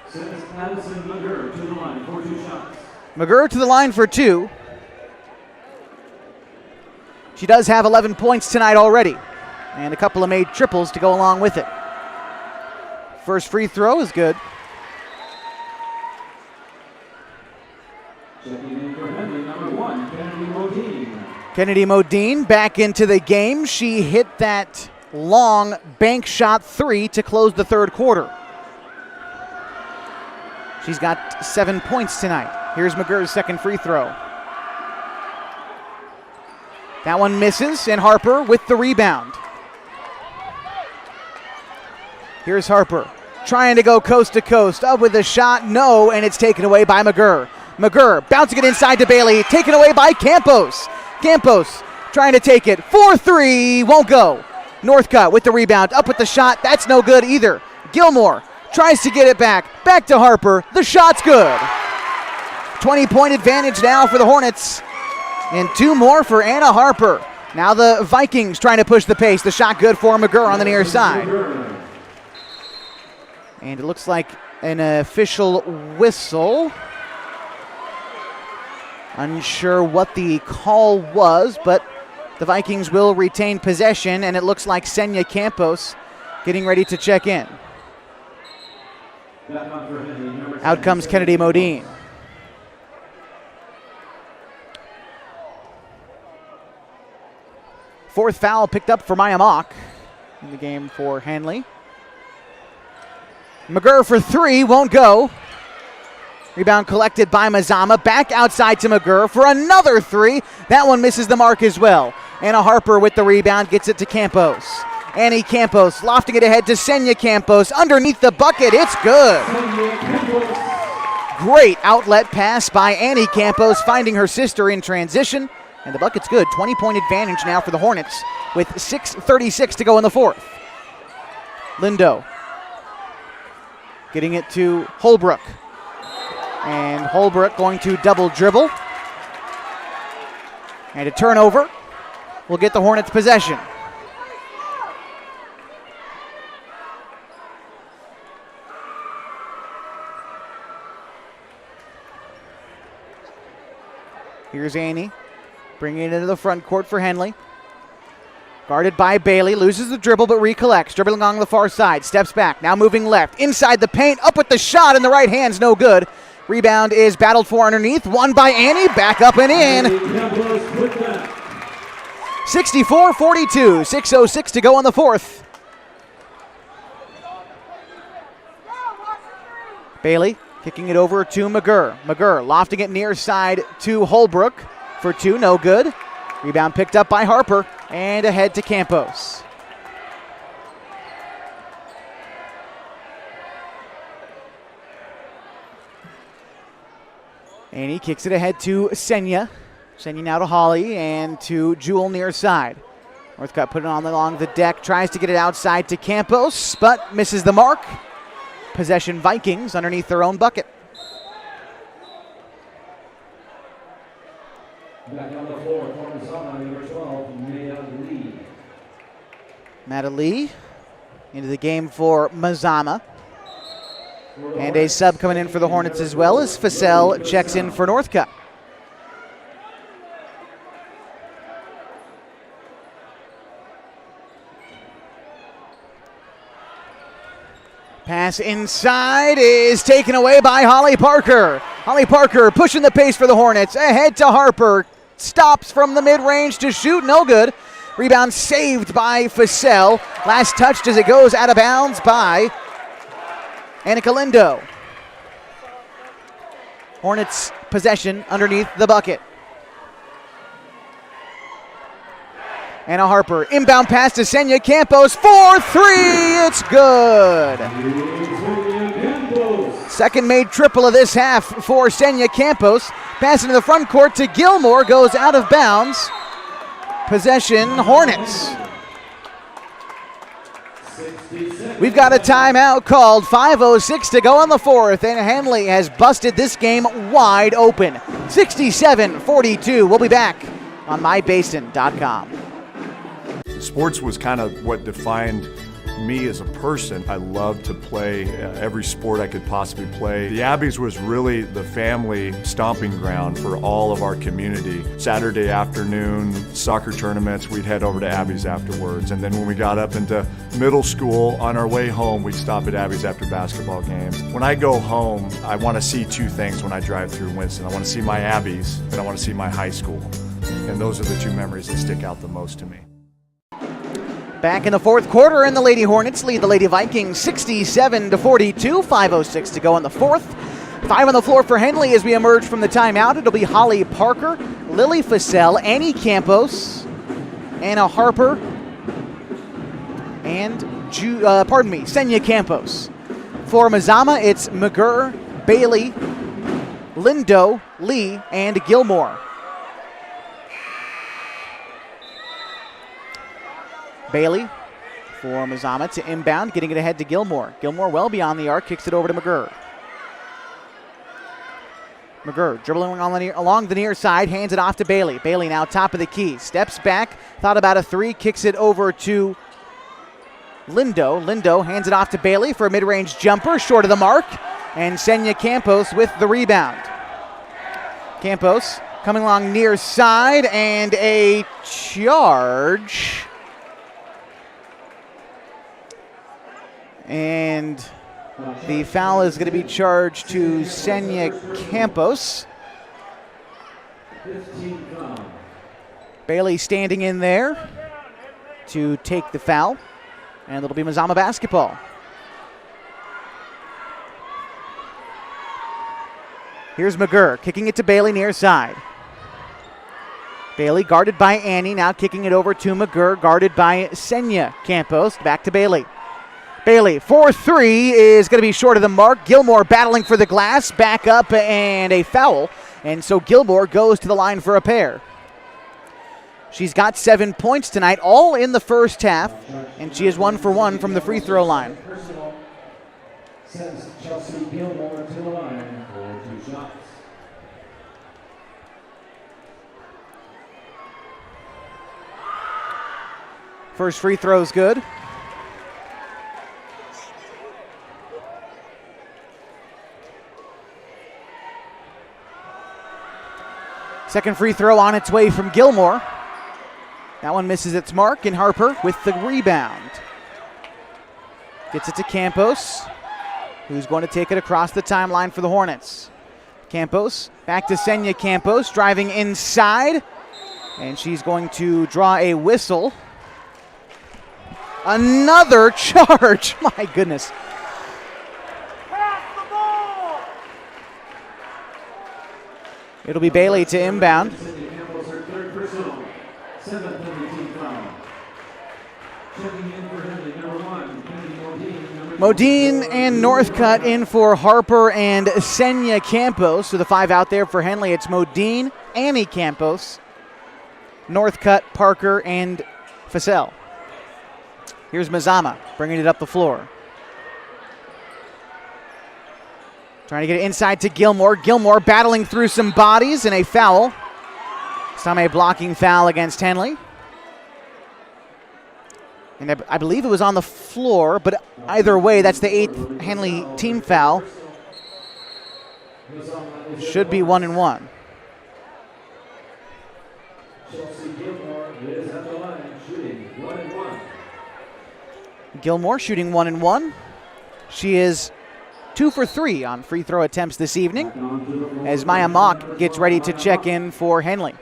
Sends Addison McGurr to the line for 2 shots. McGurr to the line for 2. She does have 11 points tonight already, and a couple of made triples to go along with it. First free throw is good. Checking in for Henley, number 1, Kennedy Modine. Kennedy Modine back into the game. She hit that long bank shot 3 to close the third quarter. She's got 7 points tonight. Here's McGurr's second free throw. That one misses, and Harper with the rebound. Here's Harper trying to go coast to coast. Up with a shot, no, and it's taken away by McGurr. McGurr bouncing it inside to Bailey, taken away by Campos. Campos trying to take it. 4-3, won't go. Northcutt with the rebound, up with the shot, that's no good either. Gilmore tries to get it back to Harper, the shot's good. 20-point advantage now for the Hornets, and 2 more for Anna Harper. Now the Vikings trying to push the pace. The shot good for McGurr on the near side. And it looks like an official whistle. Unsure what the call was, but the Vikings will retain possession, and it looks like Senya Campos getting ready to check in. Out comes Kennedy Modine. Fourth foul picked up for Maya Mock in the game for Henley. McGurr for 3, won't go. Rebound collected by Mazama. Back outside to McGurr for another 3. That one misses the mark as well. Anna Harper with the rebound gets it to Campos. Annie Campos lofting it ahead to Senya Campos. Underneath the bucket, it's good. great outlet pass by Annie Campos, finding her sister in transition. And the bucket's good. 20-point advantage now for the Hornets with 6:36 to go in the fourth. Lindo getting it to Holbrook. And Holbrook going to double dribble. And a turnover will get the Hornets possession. Here's Annie, bringing it into the front court for Henley. Guarded by Bailey, loses the dribble but recollects. Dribbling along the far side, steps back, now moving left. Inside the paint, up with the shot, and the right hand's no good. Rebound is battled for underneath, won by Annie, back up and in. 64-42, 6:06 to go in the fourth. Bailey kicking it over to McGurr. McGurr lofting it near side to Holbrook for two, no good. Rebound picked up by Harper and ahead to Campos. Annie kicks it ahead to Senya. Senya now to Holly and to Jewel near side. Northcutt put it on along the deck, tries to get it outside to Campos, but misses the mark. Possession Vikings underneath their own bucket. Back on the floor for MAZAMA, number 12, MAZAMA. Maddie into the game for MAZAMA. And a sub coming in for the Hornets as well as Facel checks in for Northcutt. Pass inside is taken away by Holly Parker. Holly Parker pushing the pace for the Hornets. Ahead to Harper. Stops from the mid-range to shoot. No good. Rebound saved by Facel. Last touched as it goes out of bounds by Annika Lindo. Hornets possession underneath the bucket. Anna Harper, inbound pass to Senya Campos, 4-3, it's good. Second made triple of this half for Senya Campos. Pass into the front court to Gilmore, goes out of bounds. Possession, Hornets. We've got a timeout called, 5:06 to go in the fourth, and Henley has busted this game wide open. 67-42, we'll be back on mybasin.com. Sports was kind of what defined me as a person. I loved to play every sport I could possibly play. The Abbeys was really the family stomping ground for all of our community. Saturday afternoon soccer tournaments, we'd head over to Abbeys afterwards. And then when we got up into middle school, on our way home, we'd stop at Abbeys after basketball games. When I go home, I want to see two things when I drive through Winston. I want to see my Abbeys and I want to see my high school. And those are the two memories that stick out the most to me. Back in the fourth quarter, and the Lady Hornets lead the Lady Vikings 67-42. 5:06 to go in the fourth. Five on the floor for Henley as we emerge from the timeout. It'll be Holly Parker, Lily Facel, Annie Campos, Anna Harper, and Senya Campos. For MAZAMA, it's McGurr, Bailey, Lindo, Lee, and Gilmore. Bailey for MAZAMA to inbound, getting it ahead to Gilmore. Gilmore well beyond the arc, kicks it over to McGurr. McGurr dribbling along the near side, hands it off to Bailey. Bailey now top of the key, steps back, thought about a three, kicks it over to Lindo. Lindo hands it off to Bailey for a mid-range jumper, short of the mark, and Senya Campos with the rebound. Campos coming along near side, and a charge. And the foul is going to be charged to Senya Campos. Bailey standing in there to take the foul. And it'll be MAZAMA basketball. Here's McGurr kicking it to Bailey near side. Bailey guarded by Annie, now kicking it over to McGurr, guarded by Senya Campos. Back to Bailey. Bailey for three is going to be short of the mark. Gilmore battling for the glass, back up, and a foul. And so Gilmore goes to the line for a pair. She's got 7 points tonight, all in the first half, and she is 1 for 1 from the free throw line. Sends Chelsea Gilmore to the line for 2 shots. First free throw is good. Second free throw on its way from Gilmore. That one misses its mark, and Harper with the rebound. Gets it to Campos, who's going to take it across the timeline for the Hornets. Campos, back to Senya Campos, driving inside, and she's going to draw a whistle. Another charge, my goodness. It'll be Bailey to inbound. Modine and Northcutt in for Harper and Senya Campos. So the 5 out there for Henley. It's Modine, Annie Campos, Northcutt, Parker, and Fasel. Here's Mazama bringing it up the floor. Trying to get it inside to Gilmore. Gilmore battling through some bodies and a foul. Some a blocking foul against Henley. And I believe it was on the floor, but either way, that's the 8th Henley team foul. Should be 1 and 1. Gilmore shooting 1 and 1. She is 2 for 3 on free throw attempts this evening as Maya Mock gets ready to check in for Henley.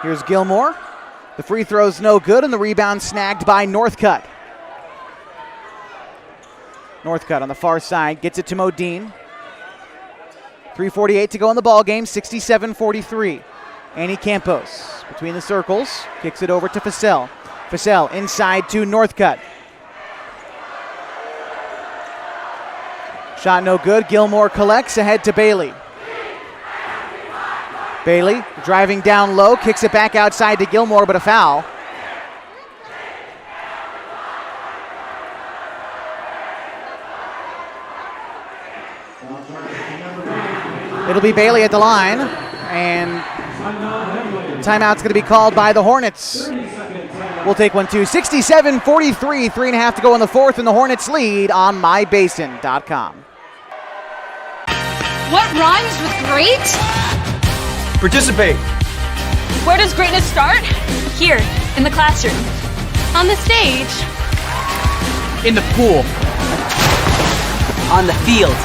Here's Gilmore. The free throw's no good, and the rebound snagged by Northcutt. Northcutt on the far side gets it to Modine. 3:48 to go in the ball game, 67-43. Annie Campos between the circles, kicks it over to Fasel. Fasel inside to Northcutt. Shot no good. Gilmore collects ahead to Bailey. Bailey driving down low, kicks it back outside to Gilmore, but a foul. It'll be Bailey at the line, and timeout's going to be called by the Hornets. We'll take one too. 67-43, 3.5 to go in the fourth, and the Hornets lead on mybasin.com. What rhymes with great? Participate. Where does greatness start? Here, in the classroom. On the stage. In the pool. On the field.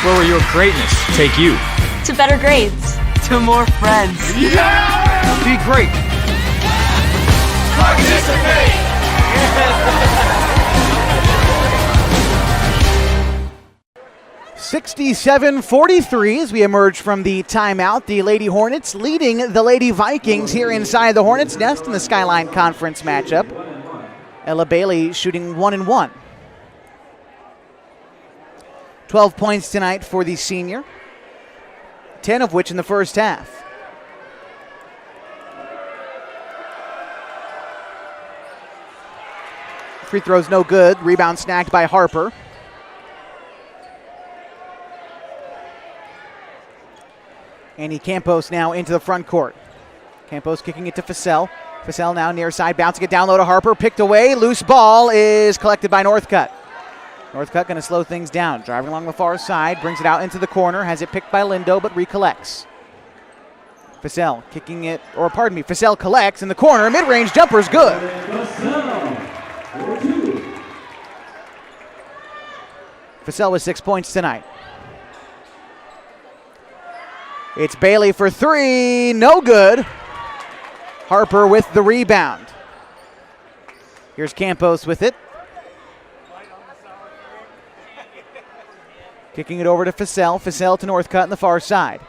Where will your greatness take you? To better grades. To more friends. Yeah! Be great. Participate! 67-43 as we emerge from the timeout. The Lady Hornets leading the Lady Vikings here inside the Hornets' nest in the Skyline Conference matchup. Ella Bailey shooting 1 and 1. 12 points tonight for the senior, 10 of which in the first half. Free throw's no good. Rebound snagged by Harper. Annie Campos now into the front court. Campos kicking it to Fasel. Fasel now near side, bouncing it down low to Harper. Picked away. Loose ball is collected by Northcutt. Northcutt going to slow things down. Driving along the far side, brings it out into the corner. Has it picked by Lindo, but recollects. Fasel kicking it, or pardon me, Fasel collects in the corner. Mid-range jumper's good. Fasel with 6 points tonight. It's Bailey for three, no good. Harper with the rebound. Here's Campos with it. Kicking it over to Fussell. Fussell to Northcutt on the far side.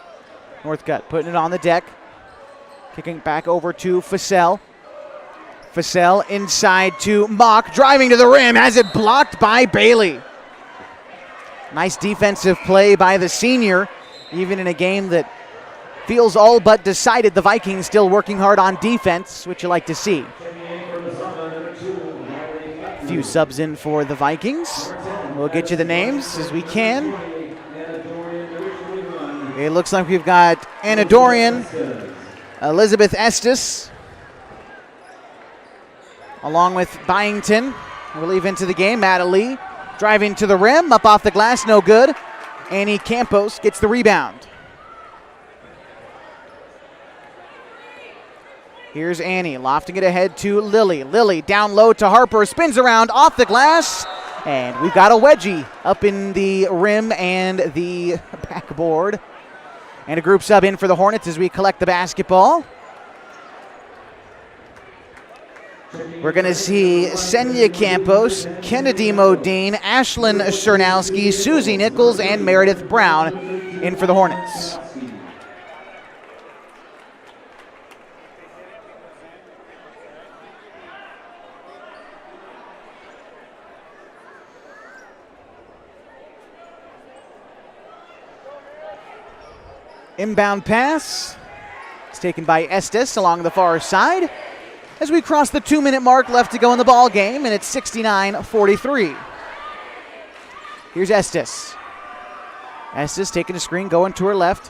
Northcutt putting it on the deck. Kicking it back over to Fussell. Fussell inside to Mock. Driving to the rim. Has it blocked by Bailey. Nice defensive play by the senior. Even in a game that feels all but decided, the Vikings still working hard on defense, which you like to see. A few subs in for the Vikings. We'll get you the names as we can. It looks like we've got Anna Dorian, Elizabeth Estes, along with Byington. Relief into the game. Matt Lee driving to the rim, up off the glass, no good. Annie Campos gets the rebound. Here's Annie lofting it ahead to Lily. Lily down low to Harper, spins around off the glass, and we've got a wedgie up in the rim and the backboard. And a group sub in for the Hornets as we collect the basketball. We're going to see Senya Campos, Kennedy Modine, Ashlyn Chernowski, Susie Nichols, and Meredith Brown in for the Hornets. Inbound pass. It's taken by Estes along the far side. As we cross the 2-minute mark left to go in the ball game, and it's 69-43. Here's Estes. Estes taking a screen, going to her left.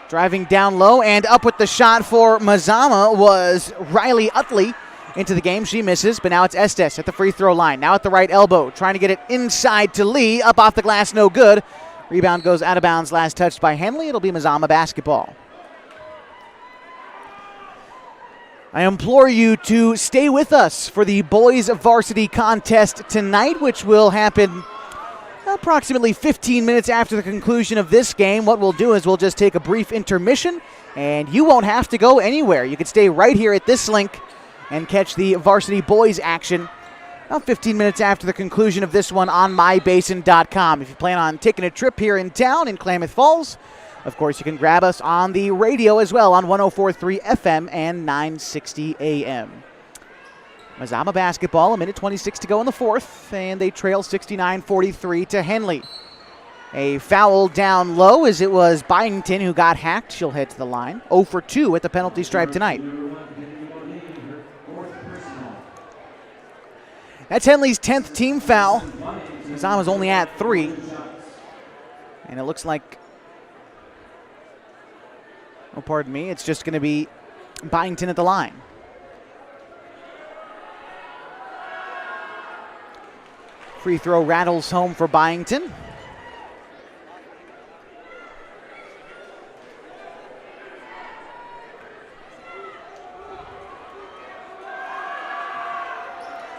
Driving down low and up with the shot for Mazama was Riley Utley into the game. She misses, but now it's Estes at the free throw line. Now at the right elbow, trying to get it inside to Lee. Up off the glass, no good. Rebound goes out of bounds, last touched by Henley. It'll be Mazama basketball. I implore you to stay with us for the boys varsity contest tonight, which will happen approximately 15 minutes after the conclusion of this game. What we'll do is we'll just take a brief intermission, and you won't have to go anywhere. You can stay right here at this link and catch the varsity boys action about 15 minutes after the conclusion of this one on mybasin.com. If you plan on taking a trip here in town in Klamath Falls, of course, you can grab us on the radio as well on 104.3 FM and 960 AM. Mazama basketball, 1:26 to go in the fourth, and they trail 69-43 to Henley. A foul down low as it was Byington who got hacked. She'll head to the line. 0 for 2 at the penalty stripe tonight. That's Henley's 10th team foul. Mazama's only at 3. And it looks like, oh, pardon me, it's just going to be Byington at the line. Free throw rattles home for Byington.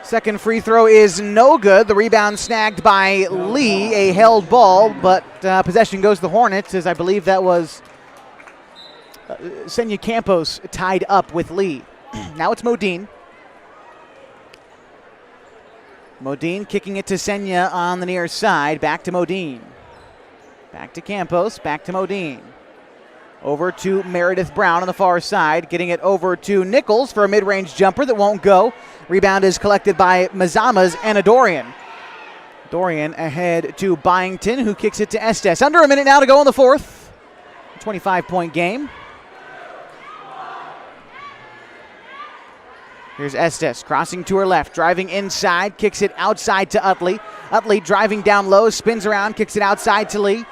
Second free throw is no good. The rebound snagged by Lee, a held ball, but possession goes to the Hornets, as I believe that was Senya Campos tied up with Lee. Now it's Modine. Modine kicking it to Senya on the near side. Back to Modine. Back to Campos. Back to Modine. Over to Meredith Brown on the far side. Getting it over to Nichols for a mid-range jumper that won't go. Rebound is collected by Mazama's Anna Dorian. Dorian ahead to Byington, who kicks it to Estes. Under a minute now to go in the fourth. 25-point game. Here's Estes crossing to her left, driving inside, kicks it outside to Utley. Utley driving down low, spins around, kicks it outside to Lee.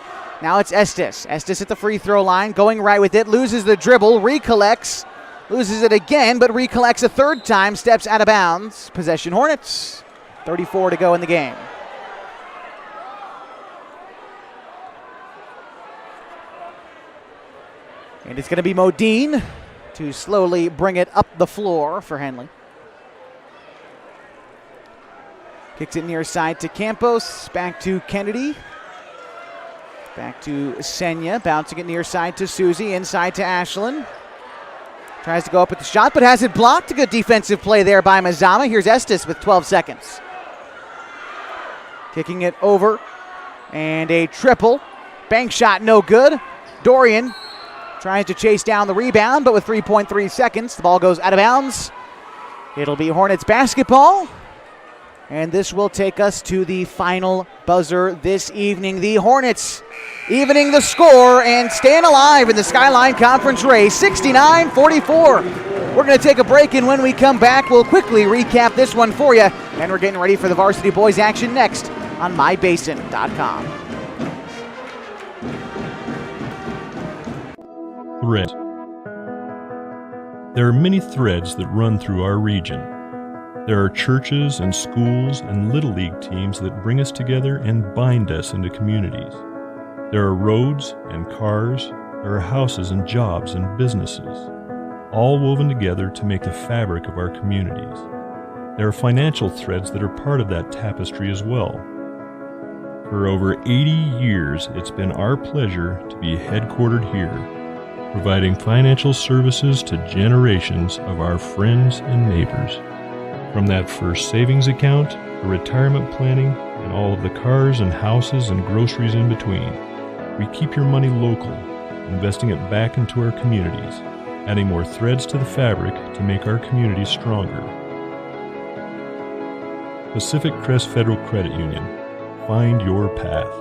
Now it's Estes. Estes at the free throw line, going right with it, loses the dribble, recollects, loses it again, but recollects a third time, steps out of bounds. Possession Hornets, 34 to go in the game. And it's going to be Modine to slowly bring it up the floor for Henley. Kicks it near side to Campos, back to Kennedy. Back to Senya, bouncing it near side to Susie, inside to Ashlyn. Tries to go up with the shot, but has it blocked. A good defensive play there by Mazama. Here's Estes with 12 seconds. Kicking it over And a triple. Bank shot no good. Dorian tries to chase down the rebound, but with 3.3 seconds, the ball goes out of bounds. It'll be Hornets basketball. And this will take us to the final buzzer this evening. The Hornets evening the score and staying alive in the Skyline Conference race, 69-44. We're going to take a break, and when we come back, we'll quickly recap this one for you. And we're getting ready for the varsity boys action next on mybasin.com. Thread. There are many threads that run through our region. There are churches and schools and little league teams that bring us together and bind us into communities. There are roads and cars. There are houses and jobs and businesses, all woven together to make the fabric of our communities. There are financial threads that are part of that tapestry as well. For over 80 years, it's been our pleasure to be headquartered here, providing financial services to generations of our friends and neighbors. From that first savings account, to retirement planning, and all of the cars and houses and groceries in between, we keep your money local, investing it back into our communities, adding more threads to the fabric to make our communities stronger. Pacific Crest Federal Credit Union. Find your path.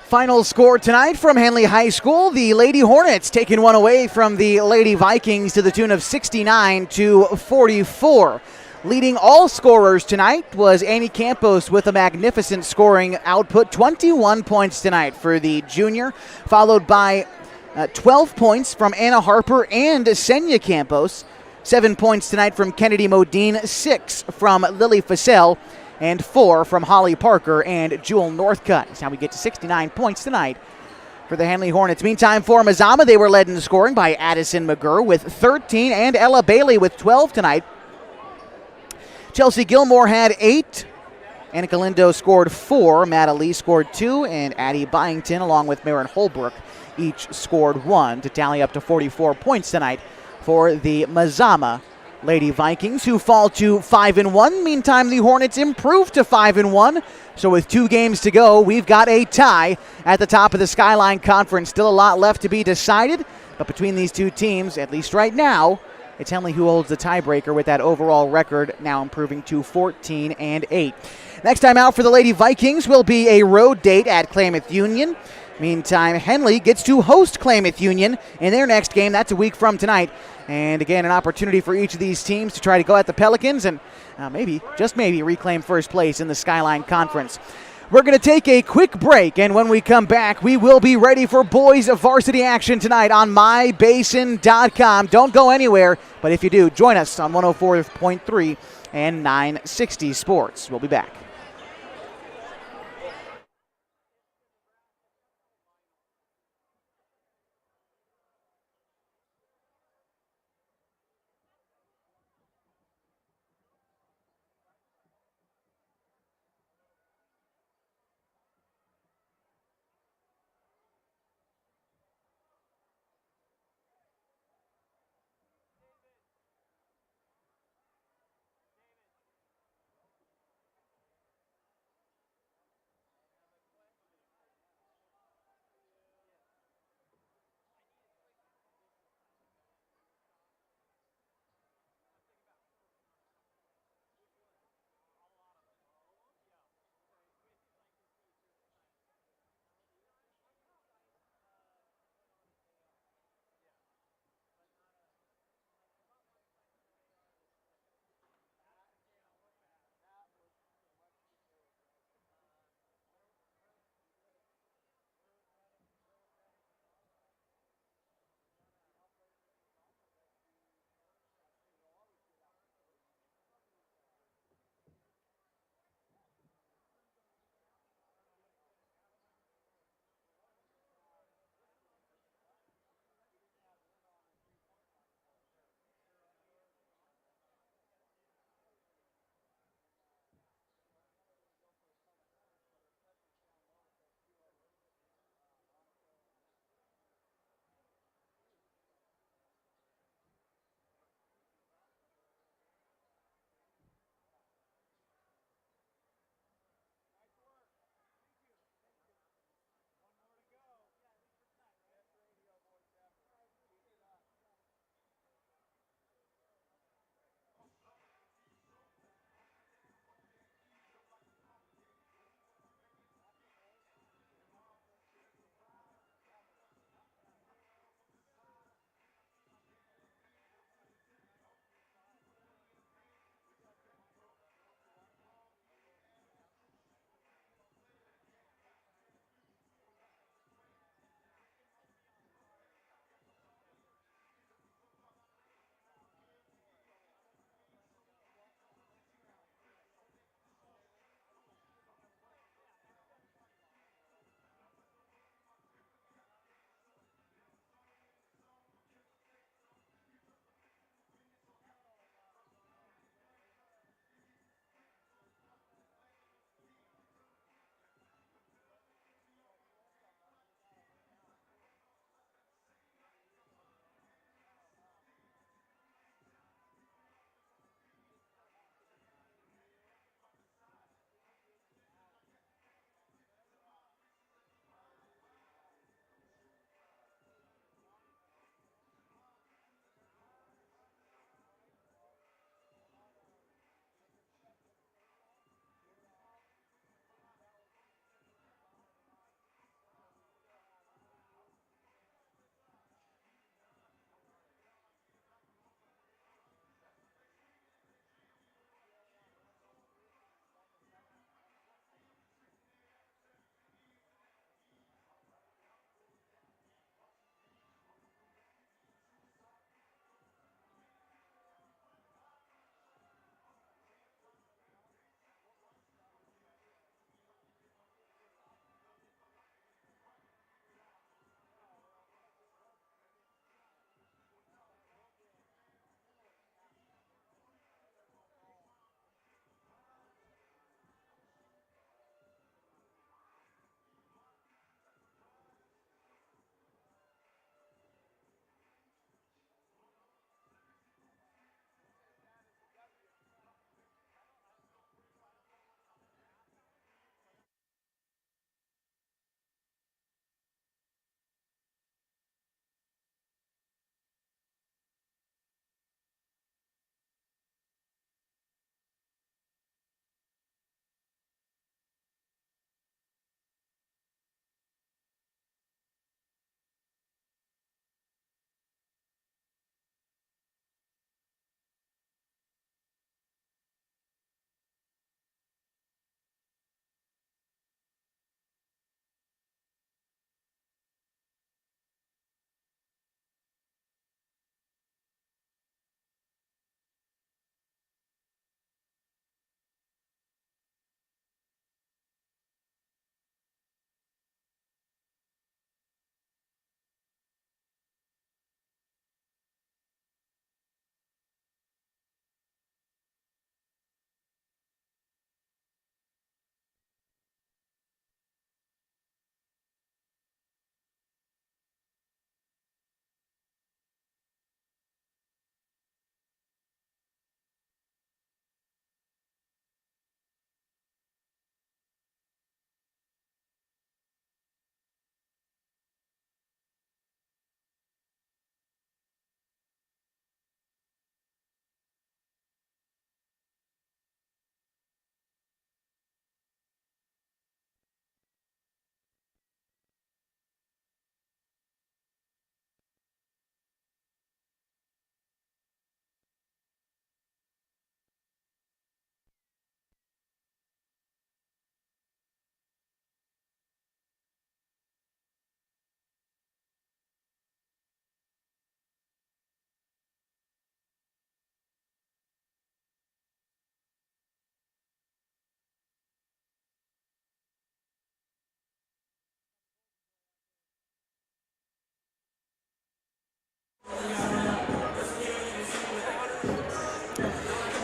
Final score tonight from Henley High School. The Lady Hornets taking one away from the Lady Vikings to the tune of 69-44. Leading all scorers tonight was Annie Campos with a magnificent scoring output. 21 points tonight for the junior, followed by 12 points from Anna Harper and Senya Campos. 7 points tonight from Kennedy Modine, 6 from Lily Fassell, and 4 from Holly Parker and Jewel Northcutt. That's how we get to 69 points tonight for the Henley Hornets. Meantime, for Mazama, they were led in scoring by Addison McGurr with 13 and Ella Bailey with 12 tonight. Chelsea Gilmore had 8. Anna Galindo scored 4. Matt Lee scored 2. And Addie Byington, along with Marin Holbrook, each scored 1 to tally up to 44 points tonight for the Mazama Lady Vikings, who fall to 5-1. Meantime, the Hornets improve to 5-1. So with 2 games to go, we've got a tie at the top of the Skyline Conference. Still a lot left to be decided, but between these two teams, at least right now, it's Henley who holds the tiebreaker with that overall record now improving to 14-8. Next time out for the Lady Vikings will be a road date at Klamath Union. Meantime, Henley gets to host Klamath Union in their next game. That's a week from tonight. And again, an opportunity for each of these teams to try to go at the Pelicans and maybe, just maybe, reclaim first place in the Skyline Conference. We're going to take a quick break, and when we come back, we will be ready for boys varsity action tonight on mybasin.com. Don't go anywhere, but if you do, join us on 104.3 and 960 Sports. We'll be back.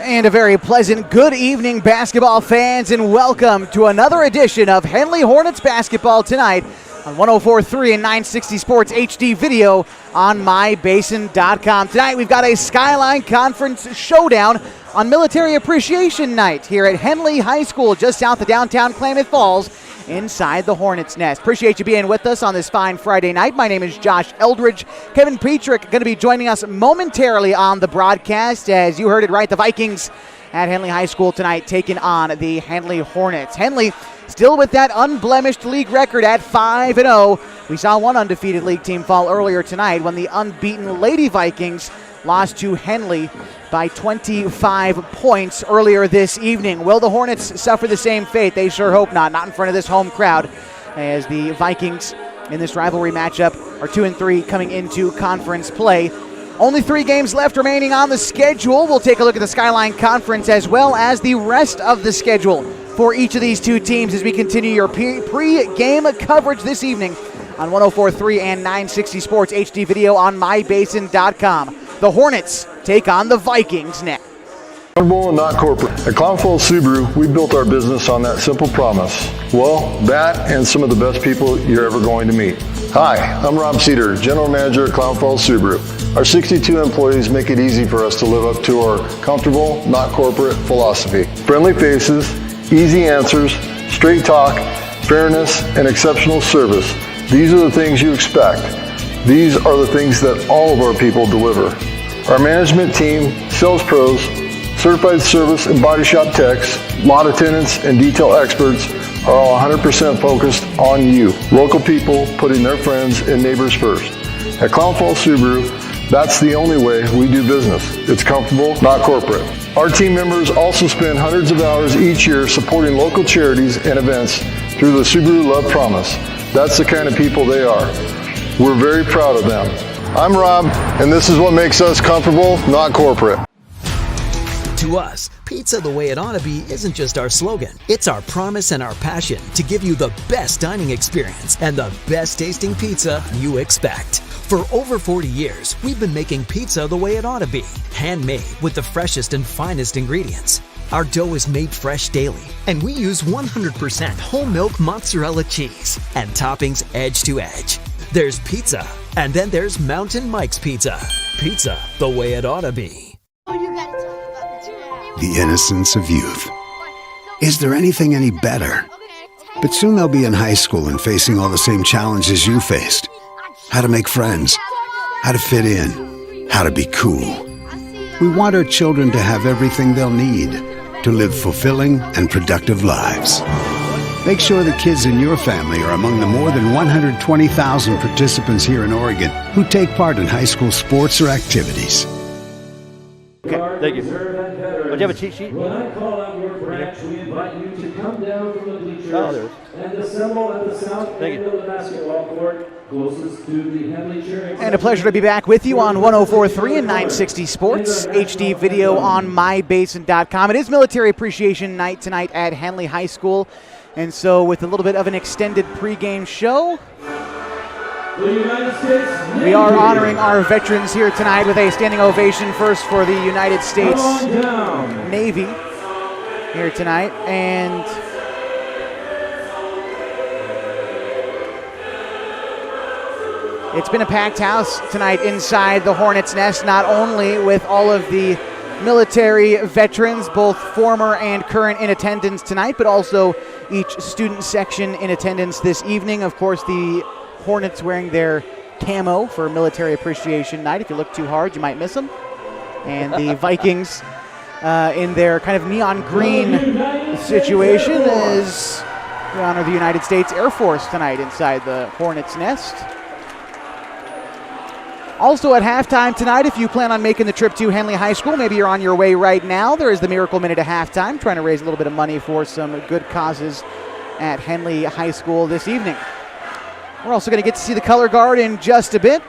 And a very pleasant good evening, basketball fans, and welcome to another edition of Henley Hornets basketball tonight on 104.3 and 960 Sports HD video on mybasin.com. Tonight we've got a Skyline Conference showdown on Military Appreciation Night here at Henley High School just south of downtown Klamath Falls inside the Hornets' nest. Appreciate you being with us on this fine Friday night. My name is Josh Eldridge. Kevin Petrick going to be joining us momentarily on the broadcast. As you heard it right, the Vikings at Henley High School tonight taking on the Henley Hornets. Henley still with that unblemished league record at 5-0. We saw one undefeated league team fall earlier tonight when the unbeaten Lady Vikings lost to Henley by 25 points earlier this evening. Will the Hornets suffer the same fate? They sure hope not. Not in front of this home crowd, as the Vikings in this rivalry matchup are 2-3 coming into conference play. Only 3 games left remaining on the schedule. We'll take a look at the Skyline Conference as well as the rest of the schedule for each of these two teams as we continue your pre-game coverage this evening on 104.3 and 960 Sports HD video on mybasin.com. The Hornets take on the Vikings next. Comfortable and not corporate. At Klamath Falls Subaru, we built our business on that simple promise. Well, that and some of the best people you're ever going to meet. Hi, I'm Rob Cedar, General Manager at Klamath Falls Subaru. Our 62 employees make it easy for us to live up to our comfortable, not corporate philosophy. Friendly faces, easy answers, straight talk, fairness, and exceptional service. These are the things you expect. These are the things that all of our people deliver. Our management team, sales pros, certified service and body shop techs, lot attendants, and detail experts are all 100% focused on you. Local people putting their friends and neighbors first. At Klamath Falls Subaru, that's the only way we do business. It's comfortable, not corporate. Our team members also spend hundreds of hours each year supporting local charities and events through the Subaru Love Promise. That's the kind of people they are. We're very proud of them. I'm Rob, and this is what makes us comfortable, not corporate. To us, pizza the way it ought to be isn't just our slogan. It's our promise and our passion to give you the best dining experience and the best tasting pizza you expect. For over 40 years, we've been making pizza the way it ought to be. Handmade with the freshest and finest ingredients. Our dough is made fresh daily, and we use 100% whole milk mozzarella cheese and toppings edge to edge. There's pizza, and then there's Mountain Mike's Pizza. Pizza the way it ought to be. The innocence of youth. Is there anything any better? But soon they'll be in high school and facing all the same challenges you faced. How to make friends, how to fit in, how to be cool. We want our children to have everything they'll need to live fulfilling and productive lives. Make sure the kids in your family are among the more than 120,000 participants here in Oregon who take part in high school sports or activities. Okay, thank you. Do you have a cheat sheet? When I call out your branch, we invite you to come down from the bleachers and assemble at the south end of the basketball court closest to the Henley cheering. And a pleasure to be back with you on 104.3 and 960 Sports HD video on mybasin.com. It is Military Appreciation Night tonight at Henley High School. And so with a little bit of an extended pregame show, we are honoring our veterans here tonight with a standing ovation first for the United States Navy here tonight. And it's been a packed house tonight inside the Hornets' nest, not only with all of the military veterans, both former and current, in attendance tonight, but also each student section in attendance this evening. Of course, the Hornets wearing their camo for Military Appreciation Night. If you look too hard, you might miss them. And the Vikings in their kind of neon green situation as we honor the United States Air Force tonight inside the Hornets' nest. Also at halftime tonight, if you plan on making the trip to Henley High School, maybe you're on your way right now, there is the Miracle Minute at halftime, trying to raise a little bit of money for some good causes at Henley High School this evening. We're also going to get to see the color guard in just a bit.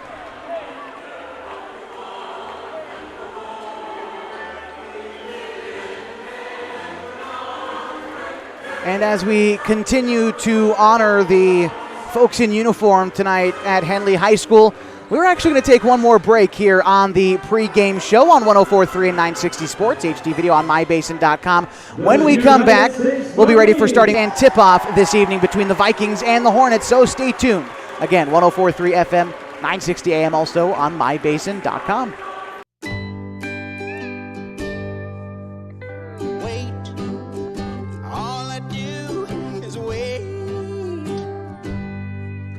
And as we continue to honor the folks in uniform tonight at Henley High School, We're actually going to take one more break here on the pregame show on 104.3 and 960 Sports, HD video on mybasin.com. When we come back, we'll be ready for starting and tip-off this evening between the Vikings and the Hornets, so stay tuned. Again, 104.3 FM, 960 AM, also on mybasin.com.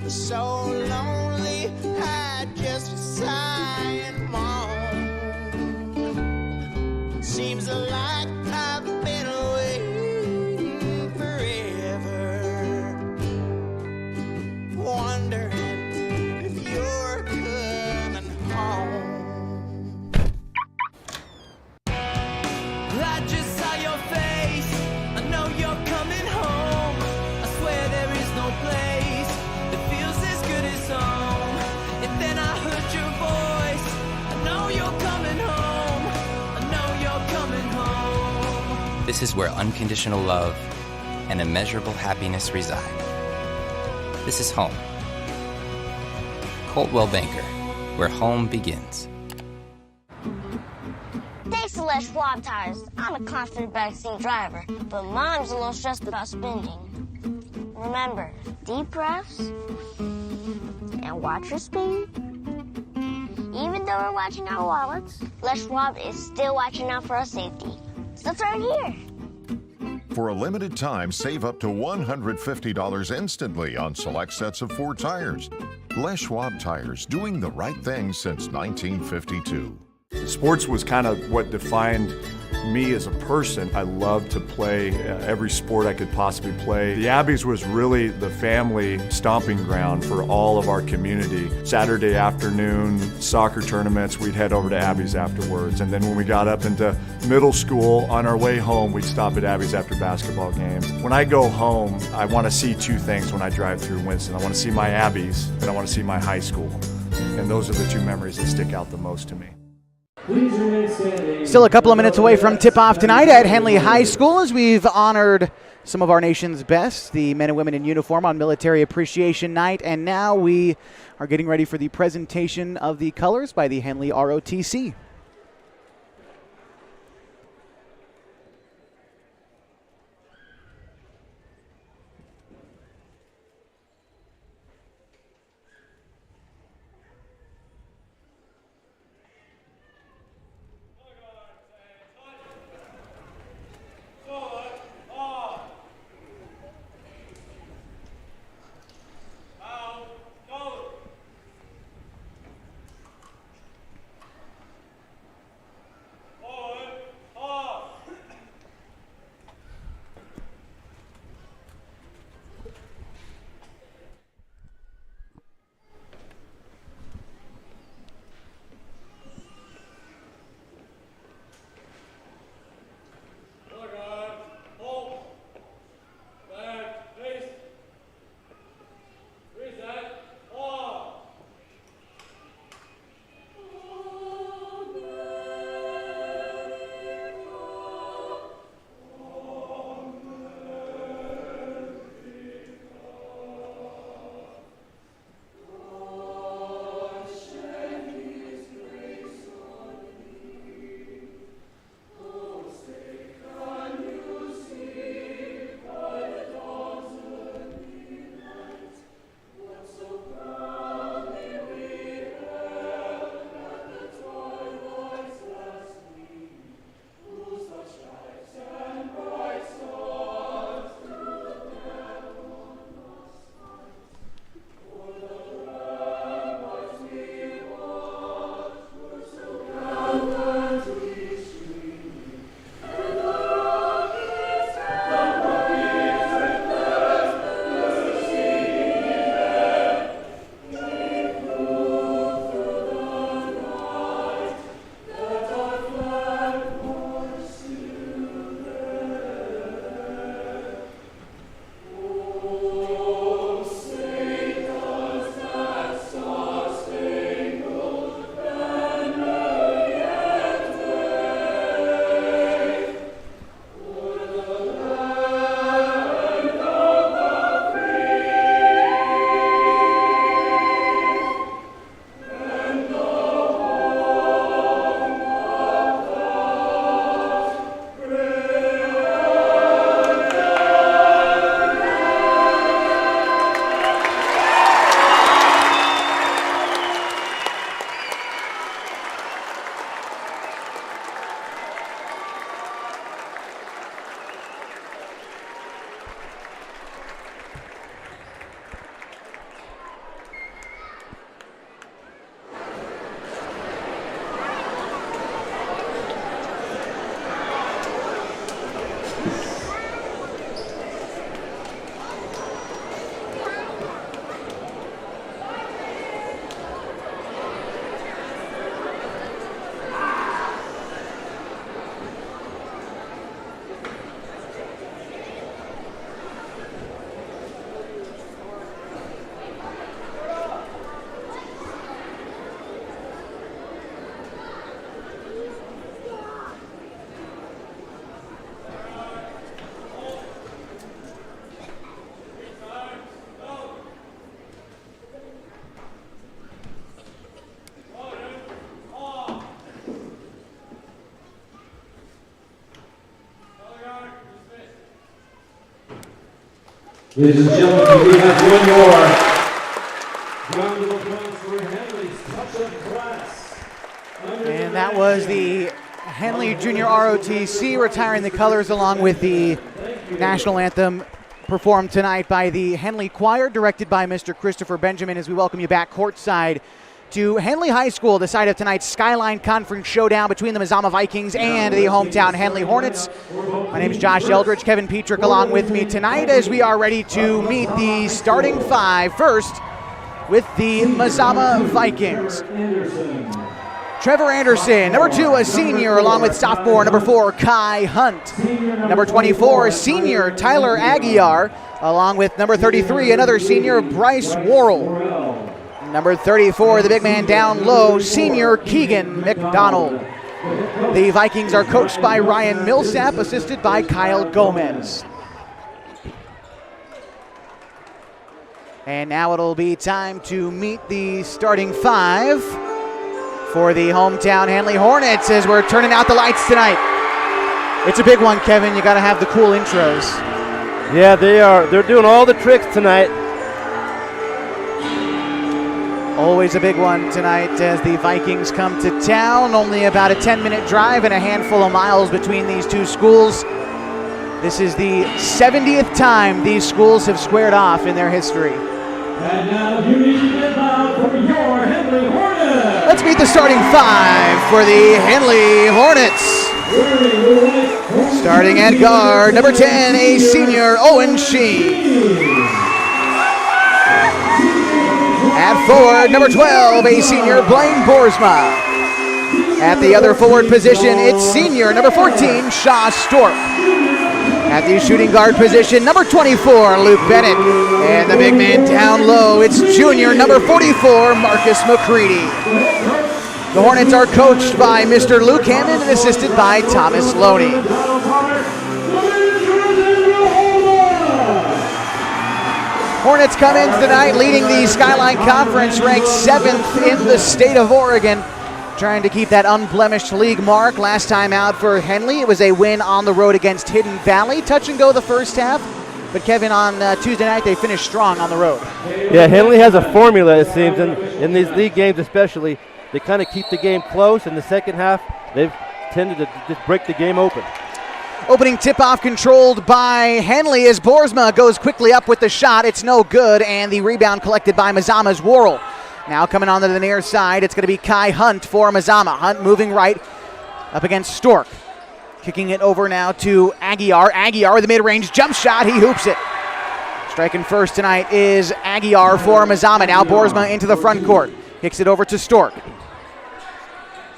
So lonely, I just sigh and moan. Seems like I've been waiting forever, wondering if you're coming home. I just saw your face, I know you're coming home. I swear there is no place home. And then I heard your voice. I know you're coming home. I know you're coming home. This is where unconditional love and immeasurable happiness reside. This is home. Coltwell Banker, where home begins. Thanks to Les Schwab Tires, I'm a confident backseat driver, but Mom's a little stressed about spending. Remember, deep breaths and watch your speed. Even though we're watching our wallets, Les Schwab is still watching out for our safety. So turn here. For a limited time, save up to $150 instantly on select sets of 4 tires. Les Schwab Tires, doing the right thing since 1952. Sports was kind of what defined me as a person. I loved to play every sport I could possibly play. The Abbeys was really the family stomping ground for all of our community. Saturday afternoon soccer tournaments, we'd head over to Abbeys afterwards. And then when we got up into middle school, on our way home, we'd stop at Abbeys after basketball games. When I go home, I want to see 2 things when I drive through Winston. I want to see my Abbeys and I want to see my high school. And those are the 2 memories that stick out the most to me. Still a couple of minutes away from tip-off tonight at Henley High School as we've honored some of our nation's best, the men and women in uniform on Military Appreciation Night, and now we are getting ready for the presentation of the colors by the Henley ROTC. Ladies and gentlemen, we have one more. Round of applause for Henley's touch-up class. And that was the Henley Junior ROTC retiring the colors along with the national anthem performed tonight by the Henley Choir, directed by Mr. Christopher Benjamin, as we welcome you back courtside to Henley High School, the site of tonight's Skyline Conference showdown between the MAZAMA Vikings and the hometown Henley Hornets. My name is Josh Eldridge, Kevin Petrick along with me tonight as we are ready to meet the starting five. First, with the MAZAMA Vikings. Trevor Anderson, number 2, a senior, along with sophomore number 4, Kai Hunt. Number 24, senior Tyler Aguiar, along with number 33, another senior, Bryce Worrell. Number 34, the big man down low, senior Keegan McDonald. The Vikings are coached by Ryan Millsap, assisted by Kyle Gomez. And now it'll be time to meet the starting five for the hometown Henley Hornets as we're turning out the lights tonight. It's a big one, Kevin. You got to have the cool intros. Yeah, they are. They're doing all the tricks tonight. Always a big one tonight as the Vikings come to town. Only about a 10-minute drive and a handful of miles between these two schools. This is the 70th time these schools have squared off in their history. And now you need to get loud for your Henley Hornets. Let's meet the starting five for the Henley Hornets. Starting at guard, number 10, a senior, Owen Sheen. At forward, number 12, a senior, Blaine Boersma. At the other forward position, it's senior, number 14, Shaw Stork. At the shooting guard position, number 24, Luke Bennett. And the big man down low, it's junior, number 44, Marcus McCready. The Hornets are coached by Mr. Luke Hammond and assisted by Thomas Loney. Hornets come in tonight leading the Skyline Conference, ranked 7th in the state of Oregon, trying to keep that unblemished league mark. Last time out for Henley, it was a win on the road against Hidden Valley. Touch and go the first half, but Kevin, on Tuesday night, they finished strong on the road. Yeah, Henley has a formula, it seems, in these league games especially. They kind of keep the game close. In the second half, they've tended to just break the game open. Opening tip-off controlled by Henley as Boersma goes quickly up with the shot. It's no good, and the rebound collected by Mazama's Worrell. Now coming onto the near side, it's going to be Kai Hunt for Mazama. Hunt moving right up against Stork. Kicking it over now to Aguiar. Aguiar with a mid-range jump shot. He hoops it. Striking first tonight is Aguiar for Mazama. Now Boersma into the front court. Kicks it over to Stork.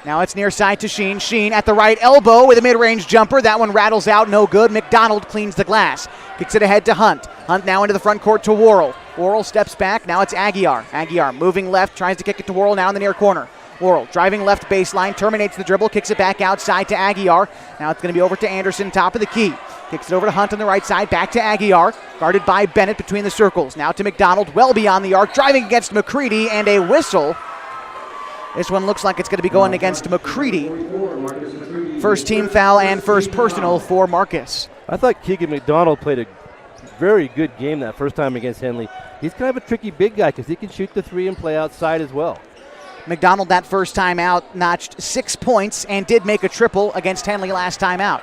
Now it's near side to Sheen. Sheen at the right elbow with a mid-range jumper. That one rattles out, no good. McDonald cleans the glass. Kicks it ahead to Hunt. Hunt now into the front court to Worrell. Worrell steps back. Now it's Aguiar. Aguiar moving left, tries to kick it to Worrell now in the near corner. Worrell driving left baseline, terminates the dribble, kicks it back outside to Aguiar. Now it's going to be over to Anderson, top of the key. Kicks it over to Hunt on the right side, back to Aguiar. Guarded by Bennett between the circles. Now to McDonald, well beyond the arc, driving against McCready, and a whistle. This one looks like it's going to be going against McCready. First team foul and first personal for Marcus. I thought Keegan McDonald played a very good game that first time against Henley. He's kind of a tricky big guy because he can shoot the three and play outside as well. McDonald that first time out notched 6 points and did make a triple against Henley last time out.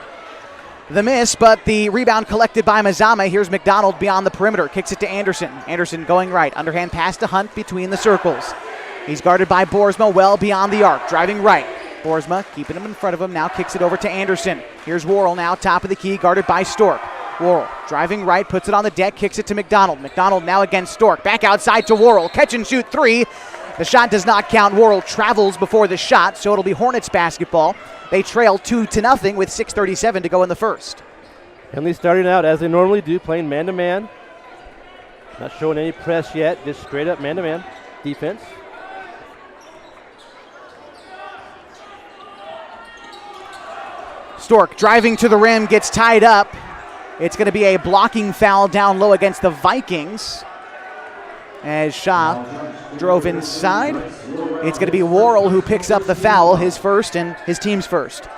The miss, but the rebound collected by Mazama. Here's McDonald beyond the perimeter. Kicks it to Anderson. Anderson going right. Underhand pass to Hunt between the circles. He's guarded by Boersma well beyond the arc. Driving right. Boersma keeping him in front of him. Now kicks it over to Anderson. Here's Worrell now top of the key, guarded by Stork. Worrell driving right, puts it on the deck, kicks it to McDonald. McDonald now against Stork. Back outside to Worrell. Catch and shoot three. The shot does not count. Worrell travels before the shot, so it'll be Hornets basketball. They trail 2-0 with 6:37 to go in the first. Henley starting out as they normally do, playing man-to-man. Not showing any press yet, just straight up man-to-man defense. Stork driving to the rim, gets tied up. It's going to be a blocking foul down low against the Vikings. As Shaw drove inside. It's going to be Worrell who picks up the foul, his first and his team's first.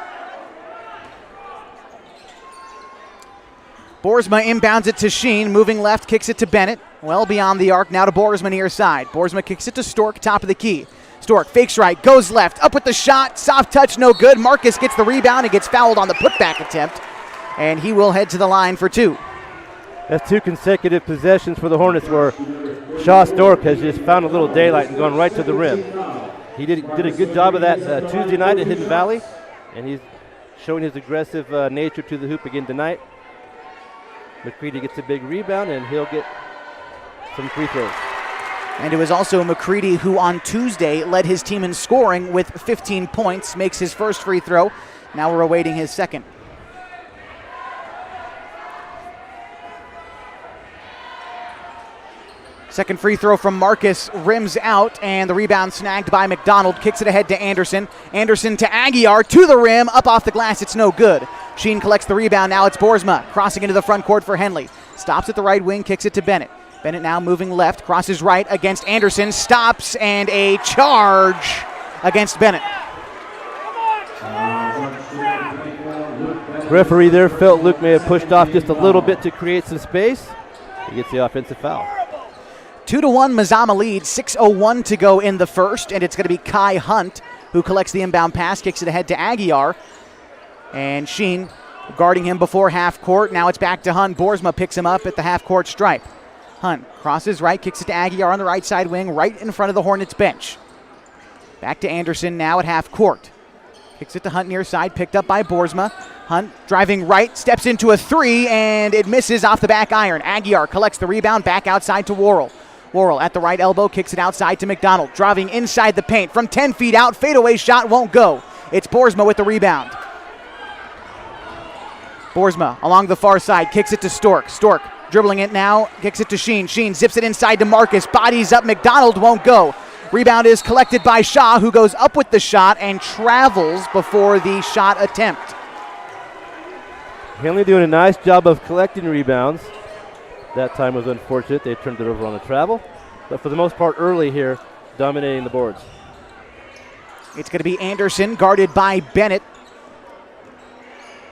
Boersma inbounds it to Sheen, moving left, kicks it to Bennett. Well beyond the arc, now to Boersma near side. Boersma kicks it to Stork, top of the key. Stork fakes right, goes left, up with the shot, soft touch, no good. Marcus gets the rebound and gets fouled on the putback attempt, and he will head to the line for 2. That's 2 consecutive possessions for the Hornets where Shaw Stork has just found a little daylight and gone right to the rim. He did a good job of that Tuesday night at Hidden Valley, and he's showing his aggressive nature to the hoop again tonight. McCready gets a big rebound, and he'll get some free throws. And it was also McCready who on Tuesday led his team in scoring with 15 points, makes his first free throw. Now we're awaiting his second. Second free throw from Marcus rims out, and the rebound snagged by McDonald. Kicks it ahead to Anderson. Anderson to Aguiar, to the rim, up off the glass, it's no good. Sheen collects the rebound, now it's Boersma, crossing into the front court for Henley. Stops at the right wing, kicks it to Bennett. Bennett now moving left, crosses right against Anderson, stops, and a charge against Bennett. Referee there felt Luke may have pushed off just a little bit to create some space. He gets the offensive foul. 2-1 Mazama lead, 6:01 to go in the first, and it's going to be Kai Hunt who collects the inbound pass, kicks it ahead to Aguiar. And Sheen guarding him before half court. Now it's back to Hunt. Boersma picks him up at the half court stripe. Hunt crosses right, kicks it to Aguiar on the right side wing, right in front of the Hornets bench. Back to Anderson now at half court. Kicks it to Hunt near side, picked up by Boersma. Hunt driving right, steps into a 3, and it misses off the back iron. Aguiar collects the rebound back outside to Worrell. Worrell at the right elbow, kicks it outside to McDonald. Driving inside the paint from 10 feet out, fadeaway shot won't go. It's Boersma with the rebound. Boersma along the far side, kicks it to Stork. Stork dribbling it now, kicks it to Sheen. Sheen zips it inside to Marcus, bodies up, McDonald won't go. Rebound is collected by Shaw, who goes up with the shot and travels before the shot attempt. Henley doing a nice job of collecting rebounds. That time was unfortunate. They turned it over on a travel. But for the most part, early here, dominating the boards. It's going to be Anderson, guarded by Bennett.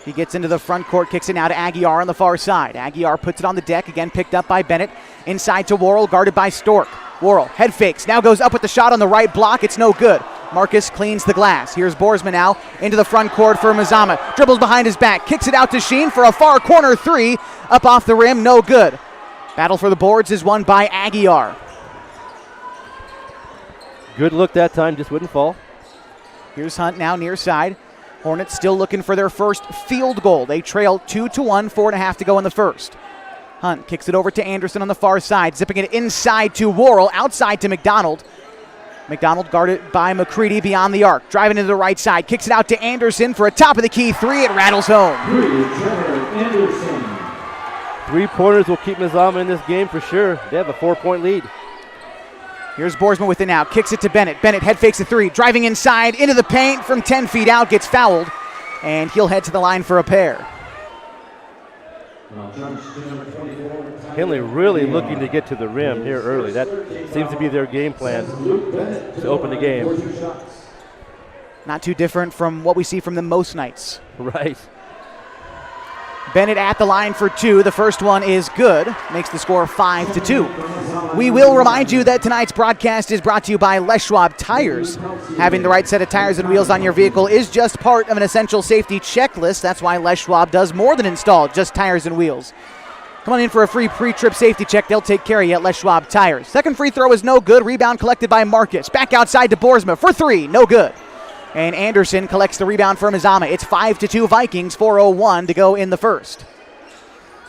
He gets into the front court, kicks it now to Aguiar on the far side. Aguiar puts it on the deck, again picked up by Bennett. Inside to Worrell, guarded by Stork. Worrell, head fakes, now goes up with the shot on the right block. It's no good. Marcus cleans the glass. Here's Boersma now into the front court for Mazama. Dribbles behind his back, kicks it out to Sheen for a far corner 3. Up off the rim, no good. Battle for the boards is won by Aguiar. Good look that time, just wouldn't fall. Here's Hunt now near side. Hornets still looking for their first field goal. They trail 2-1, 4.5 to go in the first. Hunt kicks it over to Anderson on the far side, zipping it inside to Worrell, outside to McDonald. McDonald guarded by McCready beyond the arc. Driving into the right side, kicks it out to Anderson for a top of the key 3. It rattles home. 3 pointers will keep Mazama in this game for sure. They have a 4-point lead. Here's Boersma with it now. Kicks it to Bennett. Bennett head fakes a 3. Driving inside into the paint from 10 feet out. Gets fouled. And he'll head to the line for a pair. Henley really looking to get to the rim here early. That seems to be their game plan to open the game. Not too different from what we see from them most nights. Right. Bennett at the line for 2. The first one is good. Makes the score 5-2. We will remind you that tonight's broadcast is brought to you by Les Schwab Tires. Having the right set of tires and wheels on your vehicle is just part of an essential safety checklist. That's why Les Schwab does more than install just tires and wheels. Come on in for a free pre-trip safety check. They'll take care of you at Les Schwab Tires. Second free throw is no good. Rebound collected by Marcus. Back outside to Boersma for 3. No good. And Anderson collects the rebound for Mazama. It's 5-2 Vikings, 4:01 to go in the first.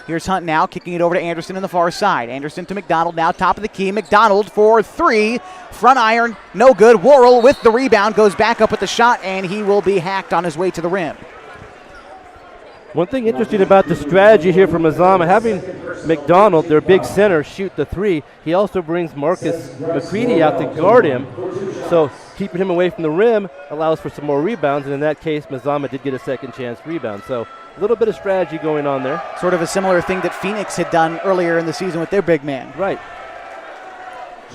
Here's Hunt now, kicking it over to Anderson on the far side. Anderson to McDonald, now top of the key. McDonald for 3. Front iron, no good. Worrell with the rebound, goes back up with the shot, and he will be hacked on his way to the rim. One thing interesting about the strategy here for Mazama, having McDonald, their big center, shoot the 3, he also brings Marcus McCready out to guard him. So keeping him away from the rim allows for some more rebounds, and in that case, Mazama did get a second chance rebound. So a little bit of strategy going on there. Sort of a similar thing that Phoenix had done earlier in the season with their big man. Right.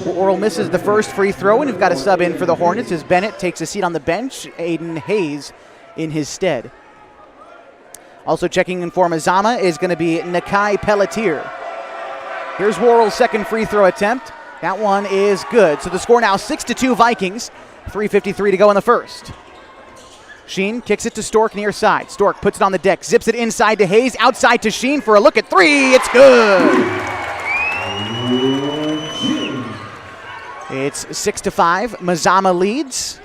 Worrell misses the first free throw, and we've got a sub in for the Hornets as Bennett takes a seat on the bench. Aiden Hayes in his stead. Also checking in for Mazama is going to be Nakai Pelletier. Here's Worrell's second free throw attempt. That one is good. So the score now 6-2 Vikings. 3:53 to go in the first. Sheen kicks it to Stork near side. Stork puts it on the deck, zips it inside to Hayes, outside to Sheen for a look at three. It's good. It's 6-5. Mazama leads.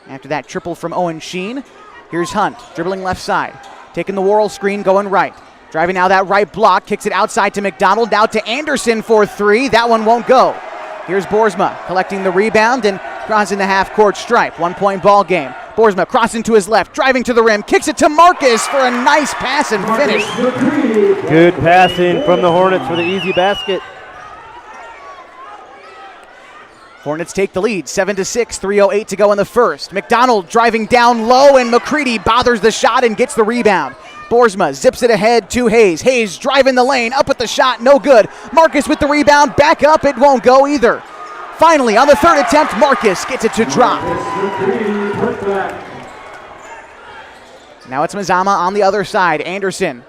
After that triple from Owen Sheen. Here's Hunt, dribbling left side. Taking the Worrell screen, going right. Driving now that right block, kicks it outside to McDonald, now to Anderson for three. That one won't go. Here's Boersma collecting the rebound and crossing the half-court stripe. 1 point ball game. Boersma crossing to his left, driving to the rim, kicks it to Marcus for a nice pass and finish. Good passing from the Hornets for the easy basket. Hornets take the lead, 7-6, 3:08 to go in the first. McDonald driving down low, and McCready bothers the shot and gets the rebound. Boersma zips it ahead to Hayes. Hayes driving the lane, up with the shot, no good. Marcus with the rebound, back up, it won't go either. Finally, on the third attempt, Marcus gets it to drop. Now it's Mazama on the other side. Anderson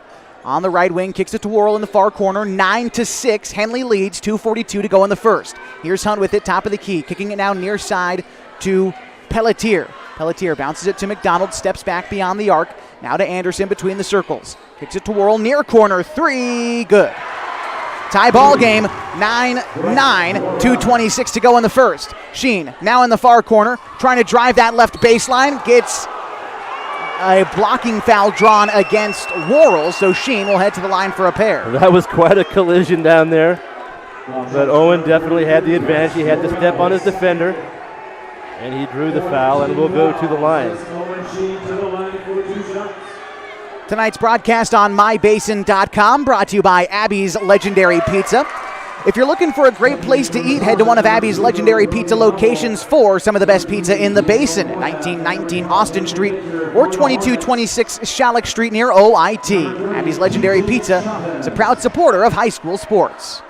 on the right wing, kicks it to Worrell in the far corner. 9-6, Henley leads, 2:42 to go in the first. Here's Hunt with it, top of the key, kicking it now near side to Pelletier. Pelletier bounces it to McDonald, steps back beyond the arc. Now to Anderson between the circles. Kicks it to Worrell, near corner, three, good. Tie ball game, 9-9, 2:26 to go in the first. Sheen now in the far corner, trying to drive that left baseline, gets a blocking foul drawn against Worrell, so Sheen will head to the line for a pair. That was quite a collision down there, but Owen definitely had the advantage. He had to step on his defender, and he drew the foul and will go to the line. Tonight's broadcast on mybasin.com, brought to you by Abby's Legendary Pizza. If you're looking for a great place to eat, head to one of Abby's Legendary Pizza locations for some of the best pizza in the Basin at 1919 Austin Street or 2226 Shalleck Street near OIT. Abby's Legendary Pizza is a proud supporter of high school sports.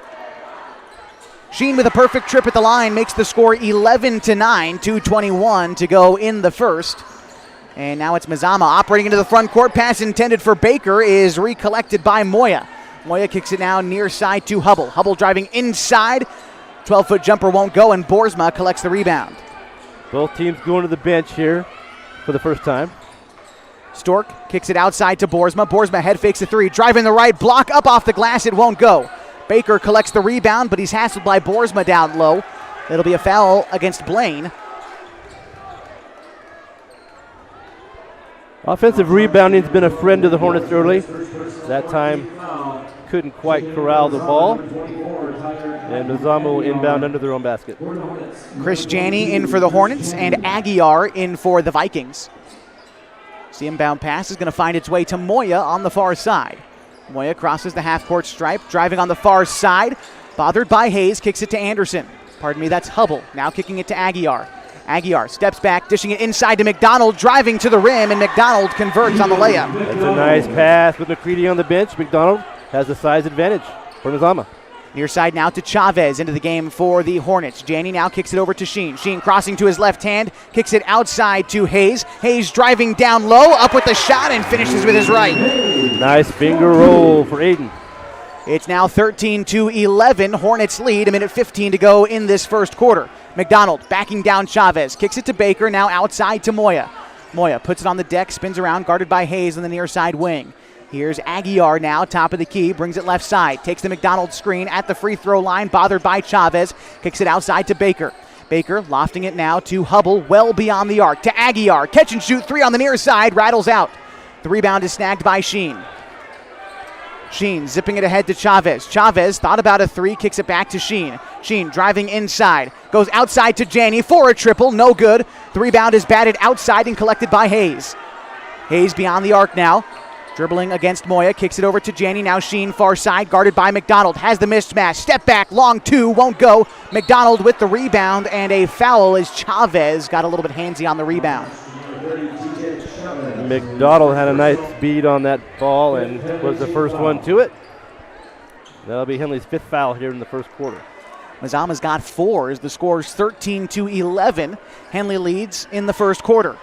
Sheen with a perfect trip at the line makes the score 11-9, 2:21 to go in the first. And now it's Mazama operating into the front court. Pass intended for Baker is recollected by Moya. Moya kicks it now near side to Hubble. Hubble driving inside. 12-foot jumper won't go, and Boersma collects the rebound. Both teams going to the bench here for the first time. Stork kicks it outside to Boersma. Boersma head fakes a three. Driving the right block, up off the glass, it won't go. Baker collects the rebound, but he's hassled by Boersma down low. It'll be a foul against Blaine. Offensive rebounding has been a friend to the Hornets early. That time couldn't quite corral the ball. And Mazama will inbound under their own basket. Chris Janney in for the Hornets and Aguiar in for the Vikings. The inbound pass is going to find its way to Moya on the far side. Moya crosses the half-court stripe, driving on the far side. Bothered by Hayes, kicks it to Anderson. Pardon me, that's Hubble. Now kicking it to Aguiar. Aguiar steps back, dishing it inside to McDonald, driving to the rim, and McDonald converts on the layup. That's a nice pass with McCready on the bench. McDonald has the size advantage for Mazama. Near side now to Chavez into the game for the Hornets. Janney now kicks it over to Sheen. Sheen crossing to his left hand, kicks it outside to Hayes. Hayes driving down low, up with the shot, and finishes with his right. Nice finger roll for Aiden. It's now 13-11, Hornets lead, a minute 15 to go in this first quarter. McDonald backing down Chavez, kicks it to Baker, now outside to Moya. Moya puts it on the deck, spins around, guarded by Hayes on the near side wing. Here's Aguiar now, top of the key, brings it left side, takes the McDonald screen at the free throw line, bothered by Chavez, kicks it outside to Baker. Baker lofting it now to Hubble, well beyond the arc, to Aguiar, catch and shoot three on the near side, rattles out. The rebound is snagged by Sheen. Sheen zipping it ahead to Chavez. Chavez thought about a three, kicks it back to Sheen. Sheen driving inside, goes outside to Janney for a triple, no good. The rebound is batted outside and collected by Hayes. Hayes beyond the arc now, dribbling against Moya, kicks it over to Janney. Now Sheen far side, guarded by McDonald, has the mismatch, step back, long two, won't go. McDonald with the rebound, and a foul as Chavez got a little bit handsy on the rebound. McDonald had a nice beat on that ball and was the first one to it. That'll be Henley's fifth foul here in the first quarter. Mazama's got four as the score's 13-11. Henley leads in the first quarter.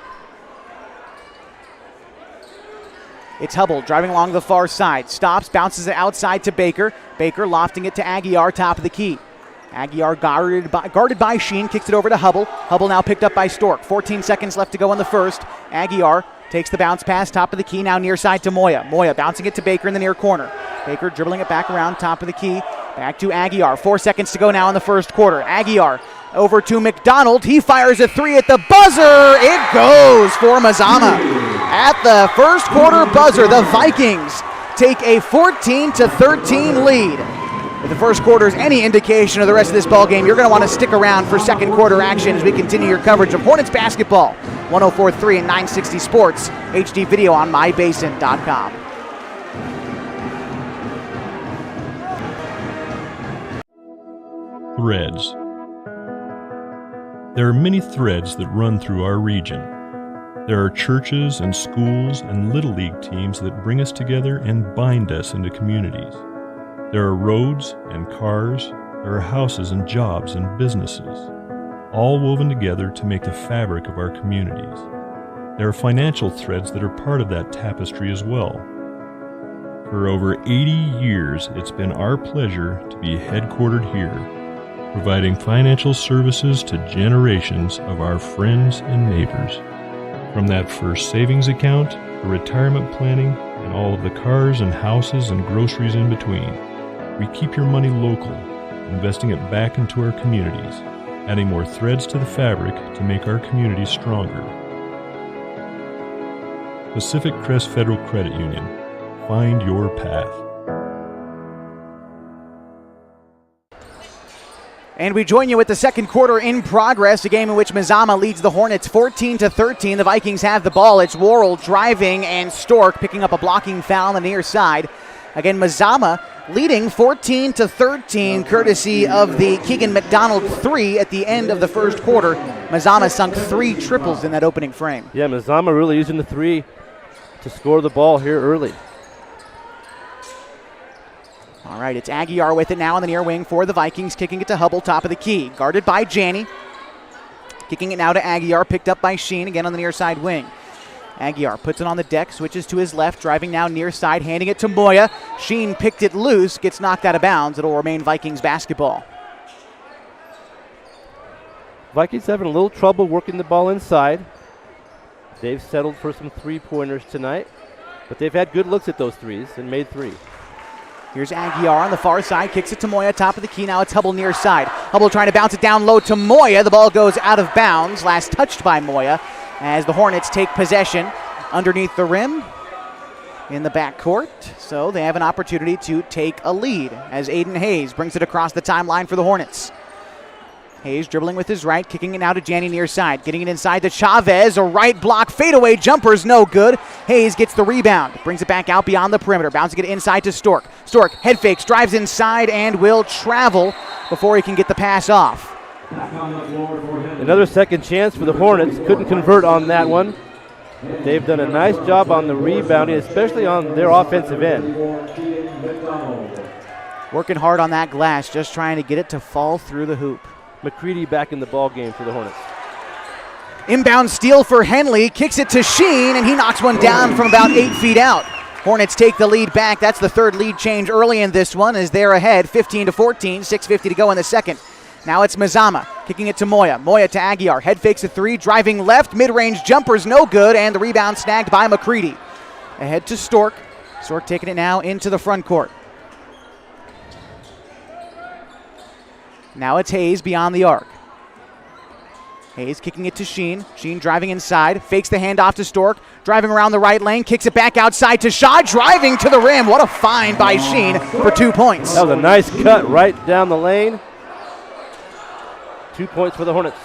It's Hubble driving along the far side. Stops, bounces it outside to Baker. Baker lofting it to Aguiar, top of the key. Aguiar guarded by Sheen, kicks it over to Hubble. Hubble now picked up by Stork. 14 seconds left to go in the first. Aguiar takes the bounce pass, top of the key, now near side to Moya. Moya bouncing it to Baker in the near corner. Baker dribbling it back around, top of the key. Back to Aguiar. 4 seconds to go now in the first quarter. Aguiar over to McDonald. He fires a three at the buzzer. It goes for Mazama. At the first quarter buzzer, the Vikings take a 14-13 lead. If the first quarter is any indication of the rest of this ball game, you're going to want to stick around for second quarter action as we continue your coverage of Hornets basketball. 104.3 and 960 Sports, HD video on mybasin.com. Threads. There are many threads that run through our region. There are churches and schools and little league teams that bring us together and bind us into communities. There are roads and cars, there are houses and jobs and businesses, all woven together to make the fabric of our communities. There are financial threads that are part of that tapestry as well. For over 80 years, it's been our pleasure to be headquartered here, providing financial services to generations of our friends and neighbors. From that first savings account, to retirement planning, and all of the cars and houses and groceries in between, we keep your money local, investing it back into our communities, adding more threads to the fabric to make our communities stronger. Pacific Crest Federal Credit Union. Find your path. And we join you with the second quarter in progress, a game in which Mazama leads the Hornets 14-13. The Vikings have the ball. It's Worrell driving and Stork picking up a blocking foul on the near side. Again, Mazama leading 14-13, courtesy of the Keegan McDonald three at the end of the first quarter. Mazama sunk 3 triples in that opening frame. Yeah, Mazama really using the three to score the ball here early. All right, it's Aguiar with it now on the near wing for the Vikings, kicking it to Hubble, top of the key. Guarded by Janney. Kicking it now to Aguiar, picked up by Sheen, again on the near side wing. Aguiar puts it on the deck, switches to his left, driving now near side, handing it to Moya. Sheen picked it loose, gets knocked out of bounds. It'll remain Vikings basketball. Vikings having a little trouble working the ball inside. They've settled for some three-pointers tonight, but they've had good looks at those threes and made 3. Here's Aguiar on the far side, kicks it to Moya, top of the key. Now it's Hubble near side. Hubble trying to bounce it down low to Moya. The ball goes out of bounds, last touched by Moya, as the Hornets take possession underneath the rim in the backcourt. So they have an opportunity to take a lead as Aiden Hayes brings it across the timeline for the Hornets. Hayes dribbling with his right, kicking it now to Janney near side, getting it inside to Chavez. A right block fadeaway jumper's no good. Hayes gets the rebound, brings it back out beyond the perimeter, bouncing it inside to Stork. Stork head fakes, drives inside, and will travel before he can get the pass off. Another second chance for the Hornets. Couldn't convert on that one. They've done a nice job on the rebounding, especially on their offensive end. Working hard on that glass, just trying to get it to fall through the hoop. McCready back in the ball game for the Hornets. Inbound steal for Henley, kicks it to Sheen, and he knocks one down from about 8 feet out. Hornets take the lead back. That's the third lead change early in this one as they're ahead 15-14, 6:50 to go in the second. Now it's Mazama, kicking it to Moya. Moya to Aguiar, head fakes a 3, driving left, mid-range jumper's no good, and the rebound snagged by McCready. Ahead to Stork. Stork taking it now into the front court. Now it's Hayes beyond the arc. Hayes kicking it to Sheen. Sheen driving inside, fakes the handoff to Stork, driving around the right lane, kicks it back outside to Shaw, driving to the rim. What a find by Sheen for 2 points. That was a nice cut right down the lane. 2 points for the Hornets.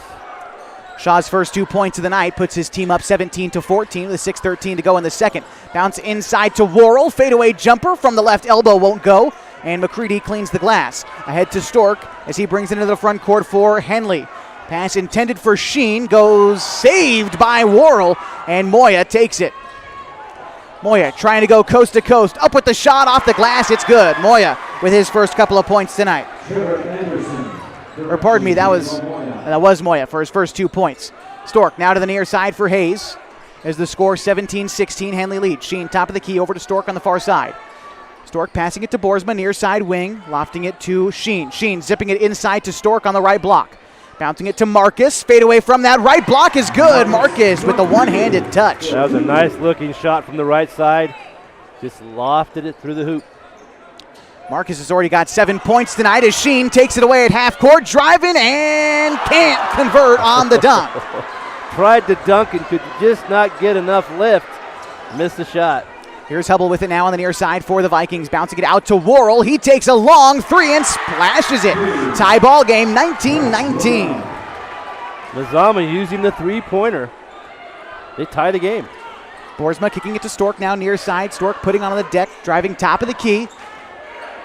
Shaw's first 2 points of the night puts his team up 17-14 with 6:13 to go in the second. Bounce inside to Worrell. Fadeaway jumper from the left elbow won't go. And McCready cleans the glass. Ahead to Stork as he brings it into the front court for Henley. Pass intended for Sheen goes saved by Worrell, and Moya takes it. Moya trying to go coast to coast. Up with the shot off the glass. It's good. Moya with his first couple of points tonight. Or pardon me, that was Moya for his first 2 points. Stork now to the near side for Hayes. As the score 17-16, Henley leads. Sheen top of the key over to Stork on the far side. Stork passing it to Boersma, near side wing, lofting it to Sheen. Sheen zipping it inside to Stork on the right block. Bouncing it to Marcus. Fade away from that. Right block is good. Marcus with the one-handed touch. That was a nice looking shot from the right side. Just lofted it through the hoop. Marcus has already got 7 points tonight as Sheen takes it away at half court, driving and can't convert on the dunk. Tried to dunk and could just not get enough lift. Missed the shot. Here's Hubble with it now on the near side for the Vikings. Bouncing it out to Worrell. He takes a long three and splashes it. Tie ball game, 19-19. MAZAMA using the three-pointer. They tie the game. Boersma kicking it to Stork now near side. Stork putting on the deck, driving top of the key.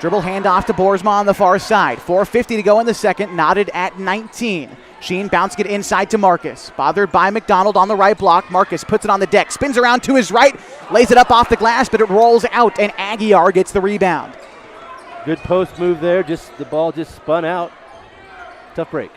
Dribble handoff to Boersma on the far side. 4:50 to go in the second, knotted at 19. Sheen bouncing it inside to Marcus. Bothered by McDonald on the right block. Marcus puts it on the deck, spins around to his right, lays it up off the glass, but it rolls out, and Aguiar gets the rebound. Good post move there. The ball just spun out. Tough break.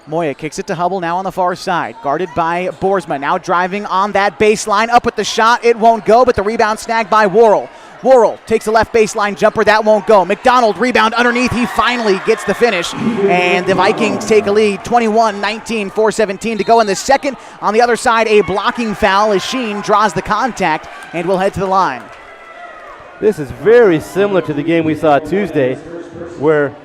Moya kicks it to Hubble now on the far side. Guarded by Boersma. Now driving on that baseline. Up with the shot. It won't go, but the rebound snagged by Worrell. Worrell takes the left baseline jumper. That won't go. McDonald rebound underneath. He finally gets the finish. And the Vikings take a lead. 21-19, 4:17 to go in the second. On the other side, a blocking foul as Sheen draws the contact and will head to the line. This is very similar to the game we saw Tuesday, where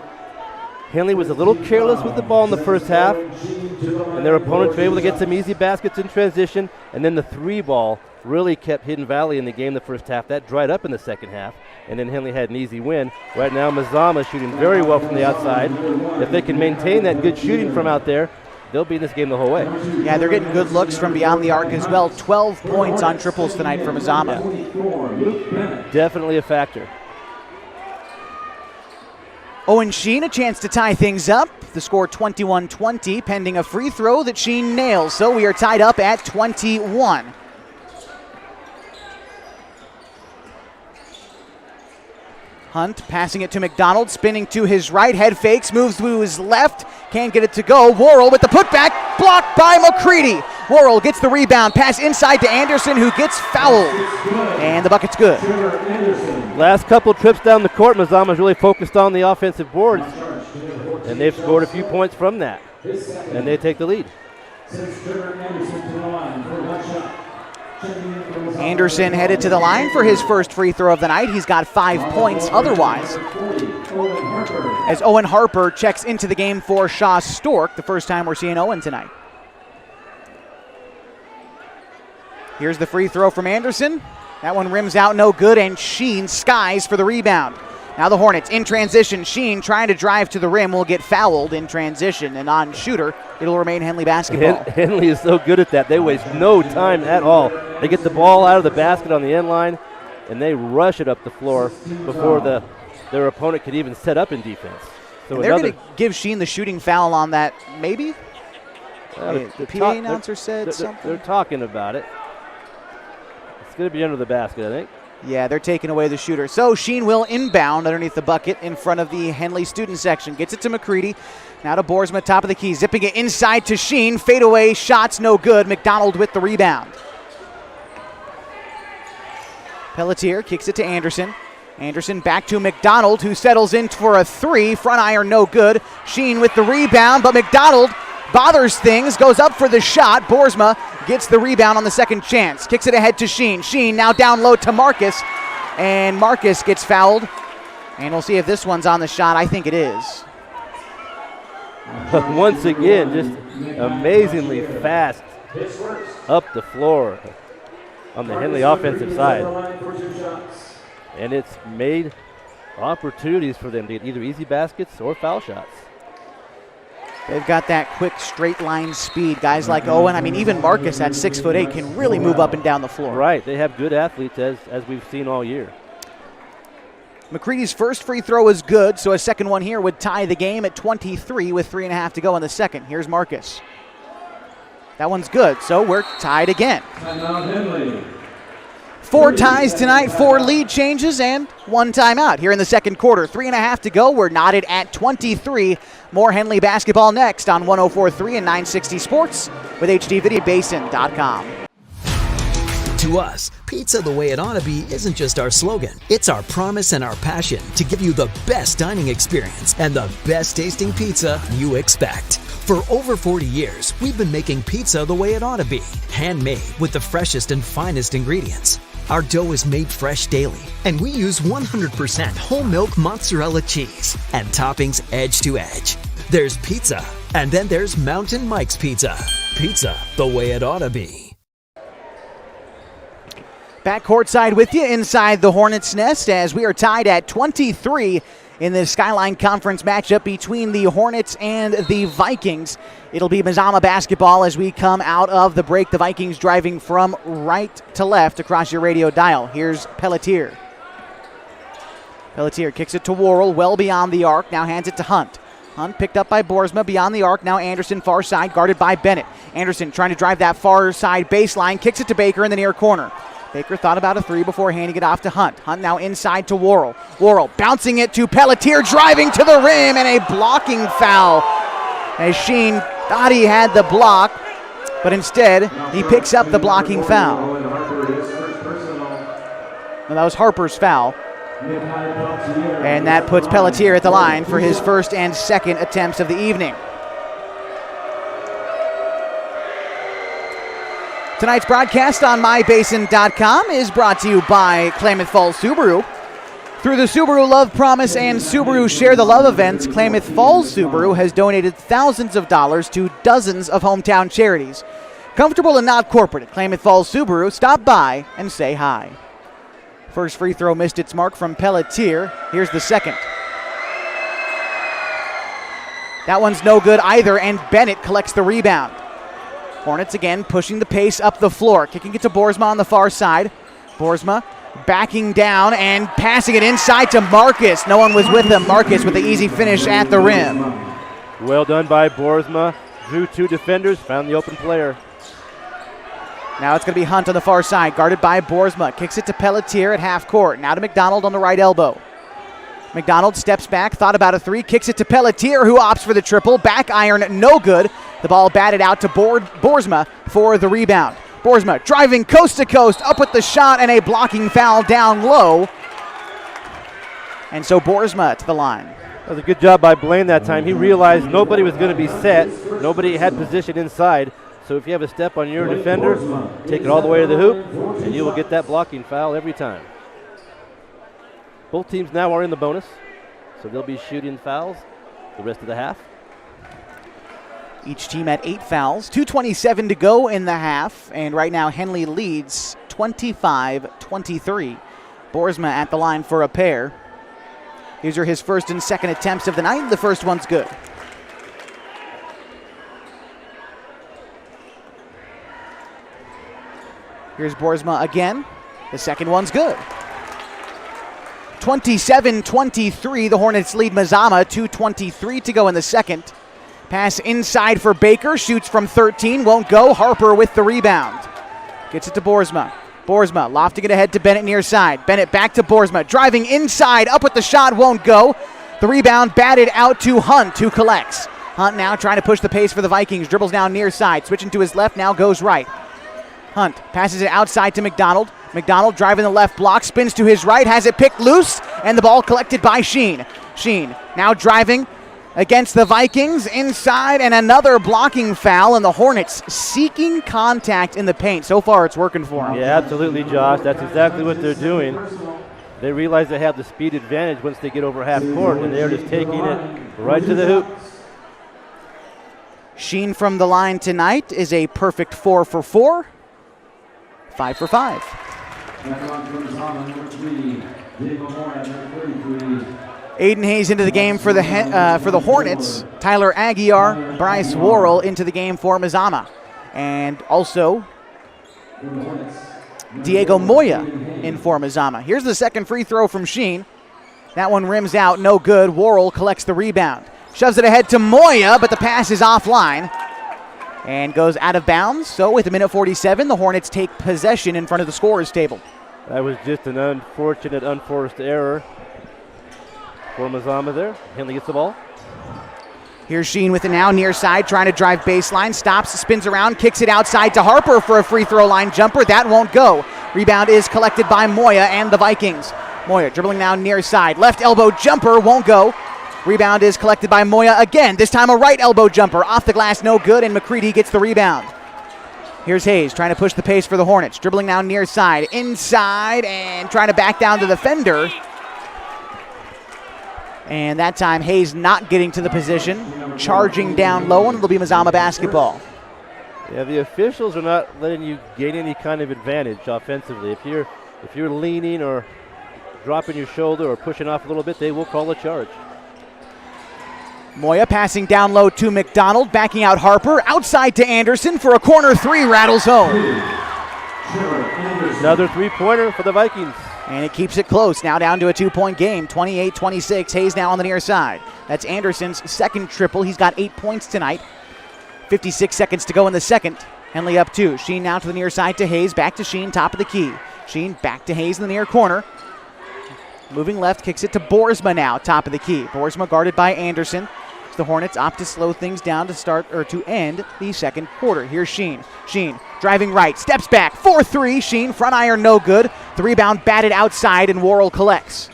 Henley was a little careless with the ball in the first half, and their opponents were able to get some easy baskets in transition, and then the three ball really kept Hidden Valley in the game the first half. That dried up in the second half, and then Henley had an easy win. Right now, MAZAMA is shooting very well from the outside. If they can maintain that good shooting from out there, they'll be in this game the whole way. Yeah, they're getting good looks from beyond the arc as well. 12 points on triples tonight for MAZAMA. Yeah. Definitely a factor. Owen Sheen, a chance to tie things up. The score 21-20, pending a free throw that Sheen nails. So we are tied up at 21. Hunt passing it to McDonald, spinning to his right, head fakes, moves to his left, can't get it to go. Worrell with the putback, blocked by McCready. Worrell gets the rebound, pass inside to Anderson, who gets fouled, and the bucket's good. Last couple trips down the court, MAZAMA's really focused on the offensive boards, and they've scored a few points from that, and they take the lead. Anderson headed to the line for his first free throw of the night. He's got 5 points otherwise. As Owen Harper checks into the game for Shaw Stork, the first time we're seeing Owen tonight. Here's the free throw from Anderson. That one rims out no good, and Sheen skies for the rebound. Now the Hornets in transition. Sheen trying to drive to the rim will get fouled in transition, and on shooter, it'll remain Henley basketball. Henley is so good at that. They waste no time at all. They get the ball out of the basket on the end line, and they rush it up the floor before their opponent could even set up in defense. So they're going to give Sheen the shooting foul on that, maybe? The PA announcer said something. They're talking about it. It's going to be under the basket, I think. Yeah, they're taking away the shooter. So Sheen will inbound underneath the bucket in front of the Henley student section. Gets it to McCready. Now to Boersma, top of the key. Zipping it inside to Sheen. Fadeaway shots no good. McDonald with the rebound. Pelletier kicks it to Anderson. Anderson back to McDonald, who settles in for a three. Front iron no good. Sheen with the rebound, but McDonald bothers things, goes up for the shot. Boersma gets the rebound on the second chance. Kicks it ahead to Sheen. Sheen now down low to Marcus, and Marcus gets fouled. And we'll see if this one's on the shot. I think it is. Once again, just amazingly fast up the floor on the Henley offensive side. And it's made opportunities for them to get either easy baskets or foul shots. They've got that quick straight line speed. Guys like Owen, I mean, even Marcus at 6'8" can really move up and down the floor. Right, they have good athletes as we've seen all year. McCready's first free throw is good, so a second one here would tie the game at 23 with 3.5 to go in the second. Here's Marcus. That one's good, so we're tied again. 4 ties tonight, 4 lead changes, and 1 timeout here in the second quarter. 3.5 to go. We're knotted at 23. More Henley basketball next on 104.3 and 960 Sports with HDVideoBasin.com. To us, pizza the way it ought to be isn't just our slogan. It's our promise and our passion to give you the best dining experience and the best tasting pizza you expect. For over 40 years, we've been making pizza the way it ought to be. Handmade with the freshest and finest ingredients. Our dough is made fresh daily, and we use 100% whole milk mozzarella cheese and toppings edge to edge. There's pizza, and then there's Mountain Mike's Pizza. Pizza the way it ought to be. Back courtside with you inside the Hornets' nest as we are tied at 23 in the Skyline Conference matchup between the Hornets and the Vikings. It'll be Mazama basketball as we come out of the break. The Vikings driving from right to left across your radio dial. Here's Pelletier. Pelletier kicks it to Worrell, well beyond the arc, now hands it to Hunt. Hunt picked up by Boersma, beyond the arc, now Anderson far side, guarded by Bennett. Anderson trying to drive that far side baseline, kicks it to Baker in the near corner. Baker thought about a three before handing it off to Hunt. Hunt now inside to Worrell. Worrell bouncing it to Pelletier, driving to the rim, and a blocking foul. As Sheen thought he had the block, but instead he picks up the blocking foul. Well, that was Harper's foul. And that puts Pelletier at the line for his first and second attempts of the evening. Tonight's broadcast on MyBasin.com is brought to you by Klamath Falls Subaru. Through the Subaru Love Promise and Subaru Share the Love events, Klamath Falls Subaru has donated thousands of dollars to dozens of hometown charities. Comfortable and not corporate at Klamath Falls Subaru, stop by and say hi. First free throw missed its mark from Pelletier. Here's the second. That one's no good either, and Bennett collects the rebound. Hornets again pushing the pace up the floor. Kicking it to Boersma on the far side. Boersma backing down and passing it inside to Marcus. No one was with him. Marcus with the easy finish at the rim. Well done by Boersma. Drew two defenders, found the open player. Now it's going to be Hunt on the far side, guarded by Boersma. Kicks it to Pelletier at half court. Now to McDonald on the right elbow. McDonald steps back, thought about a three, kicks it to Pelletier, who opts for the triple. Back iron, no good. The ball batted out to Boersma for the rebound. Boersma driving coast to coast, up with the shot, and a blocking foul down low. And so Boersma to the line. That was a good job by Blaine that time. He realized nobody was going to be set. Nobody had position inside. So if you have a step on your defender, take it all the way to the hoop, and you will get that blocking foul every time. Both teams now are in the bonus, so they'll be shooting fouls the rest of the half. Each team at 8 fouls, 2:27 to go in the half, and right now Henley leads 25-23. Boersma at the line for a pair. These are his first and second attempts of the night. The first one's good. Here's Boersma again. The second one's good. 27-23, the Hornets lead Mazama. 2:23 to go in the second. Pass inside for Baker, shoots from 13, won't go. Harper with the rebound. Gets it to Boersma. Boersma lofting it ahead to Bennett near side. Bennett back to Boersma, driving inside, up with the shot, won't go. The rebound batted out to Hunt, who collects. Hunt now trying to push the pace for the Vikings, dribbles down near side, switching to his left, now goes right. Hunt passes it outside to McDonald. McDonald driving the left block, spins to his right, has it picked loose, and the ball collected by Sheen. Sheen now driving against the Vikings inside, and another blocking foul, and the Hornets seeking contact in the paint. So far it's working for them. Yeah, absolutely, Josh. That's exactly what they're doing. They realize they have the speed advantage once they get over half court, and they're just taking it right to the hoop. Sheen from the line tonight is a perfect 4 for 4. 5 for 5. Aiden Hayes into the game for the Hornets. Tyler Aguiar, Bryce Worrell into the game for Mazama. And also Diego Moya in for Mazama. Here's the second free throw from Sheen. That one rims out, no good. Worrell collects the rebound. Shoves it ahead to Moya, but the pass is offline and goes out of bounds. So with a minute 47, the Hornets take possession in front of the scorer's table. That was just an unfortunate, unforced error for Mazama there. Henley gets the ball. Here's Sheen with it now, near side, trying to drive baseline. Stops, spins around, kicks it outside to Harper for a free throw line jumper. That won't go. Rebound is collected by Moya and the Vikings. Moya dribbling now near side. Left elbow jumper won't go. Rebound is collected by Moya again. This time a right elbow jumper. Off the glass, no good, and McCready gets the rebound. Here's Hayes trying to push the pace for the Hornets. Dribbling now near side. Inside and trying to back down to the defender. And that time Hayes not getting to the position. Charging down low, and it'll be Mazama basketball. Yeah, the officials are not letting you gain any kind of advantage offensively. If you're leaning or dropping your shoulder or pushing off a little bit, they will call a charge. Moya passing down low to McDonald, backing out Harper, outside to Anderson for a corner three, rattles home. Another three-pointer for the Vikings. And it keeps it close, now down to a 2-point game, 28-26. Hayes now on the near side. That's Anderson's second triple. He's got 8 points tonight. 56 seconds to go in the second. Henley up 2. Sheen now to the near side to Hayes, back to Sheen, top of the key. Sheen back to Hayes in the near corner. Moving left, kicks it to Boersma now, top of the key. Boersma guarded by Anderson. The Hornets opt to slow things down to end the second quarter. Here's Sheen. Sheen driving right, steps back, 4-3. Sheen, front iron, no good. The rebound batted outside, and Worrell collects.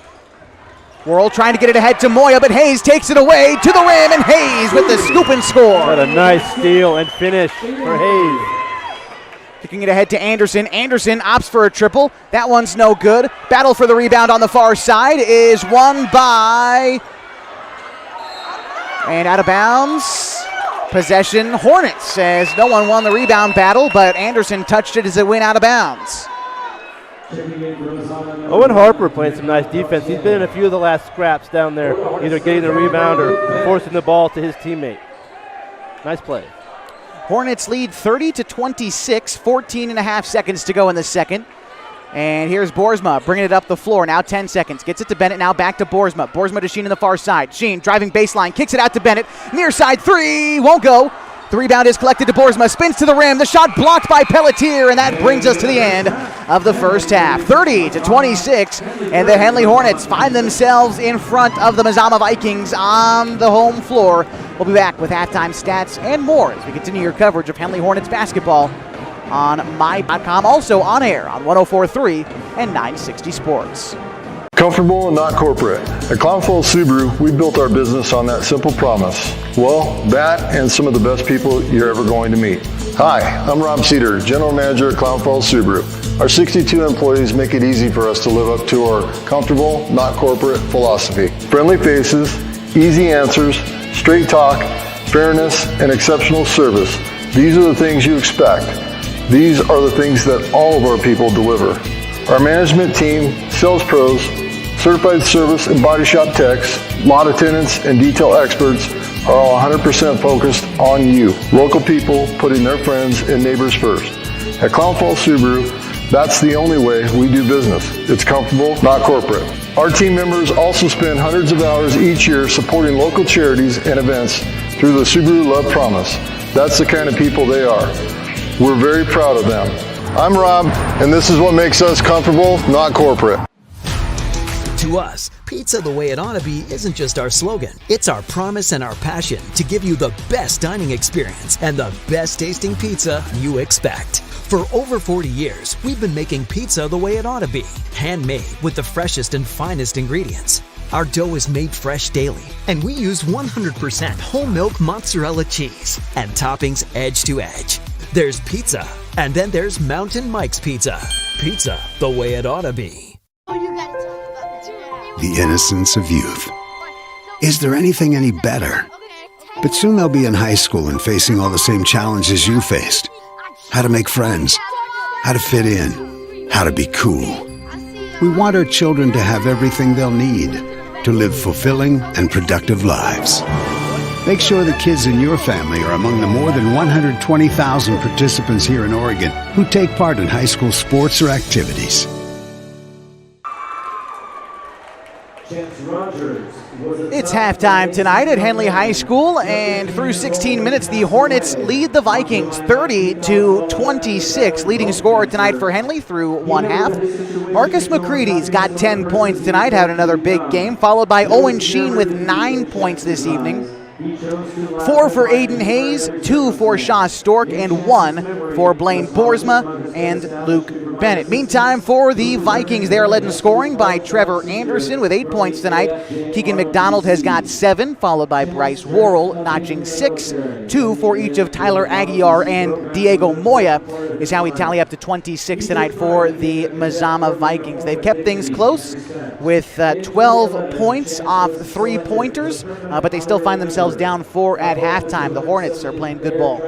Worrell trying to get it ahead to Moya, but Hayes takes it away to the rim, and Hayes with the scoop and score. What a nice steal and finish for Hayes. Kicking it ahead to Anderson. Anderson opts for a triple. That one's no good. Battle for the rebound on the far side is won by... and out of bounds. Possession Hornets, as no one won the rebound battle, but Anderson touched it as it went out of bounds. Owen Harper playing some nice defense. He's been in a few of the last scraps down there, either getting the rebound or forcing the ball to his teammate. Nice play. Hornets lead 30-26, 14 and a half seconds to go in the second. And here's Boersma bringing it up the floor. Now 10 seconds. Gets it to Bennett. Now back to Boersma. Boersma to Sheen on the far side. Sheen driving baseline. Kicks it out to Bennett. Near side three. Won't go. The rebound is collected to Boersma. Spins to the rim. The shot blocked by Pelletier. And that brings us to the end of the first half. 30-26. And the Henley Hornets find themselves in front of the Mazama Vikings on the home floor. We'll be back with halftime stats and more as we continue your coverage of Henley Hornets basketball on my.com, also on air on 104.3 and 960 Sports. Comfortable and not corporate. At Clownfall Subaru, we built our business on that simple promise. Well, that and some of the best people you're ever going to meet. Hi, I'm Rob Cedar, General Manager at Clownfall Subaru. Our 62 employees make it easy for us to live up to our comfortable, not corporate philosophy. Friendly faces, easy answers, straight talk, fairness, and exceptional service. These are the things you expect. These are the things that all of our people deliver. Our management team, sales pros, certified service and body shop techs, lot attendants, and detail experts are all 100% focused on you. Local people putting their friends and neighbors first. At Clownfall Subaru, that's the only way we do business. It's comfortable, not corporate. Our team members also spend hundreds of hours each year supporting local charities and events through the Subaru Love Promise. That's the kind of people they are. We're very proud of them. I'm Rob, and this is what makes us comfortable, not corporate. To us, pizza the way it ought to be isn't just our slogan. It's our promise and our passion to give you the best dining experience and the best tasting pizza you expect. For over 40 years, we've been making pizza the way it ought to be. Handmade with the freshest and finest ingredients. Our dough is made fresh daily, and we use 100% whole milk mozzarella cheese and toppings edge to edge. There's pizza, and then there's Mountain Mike's Pizza. Pizza the way it ought to be. The innocence of youth. Is there anything any better? But soon they'll be in high school and facing all the same challenges you faced. How to make friends, how to fit in, how to be cool. We want our children to have everything they'll need to live fulfilling and productive lives. Make sure the kids in your family are among the more than 120,000 participants here in Oregon who take part in high school sports or activities. It's halftime tonight at Henley High School, and through 16 minutes, the Hornets lead the Vikings 30-26. Leading scorer tonight for Henley through one half. Marcus McCready's got 10 points tonight, had another big game, followed by Owen Sheen with 9 points this evening. 4 for Aiden Hayes, 2 for Shaw Stork, and 1 for Blaine Boersma and Luke Bennett. Meantime, for the Vikings, they are led in scoring by Trevor Anderson with 8 points tonight. Keegan McDonald has got 7, followed by Bryce Worrell, notching 6. 2 for each of Tyler Aguiar and Diego Moya is how we tally up to 26 tonight for the MAZAMA Vikings. They've kept things close with 12 points off 3-pointers, but they still find themselves down 4 at halftime. The Hornets are playing good ball.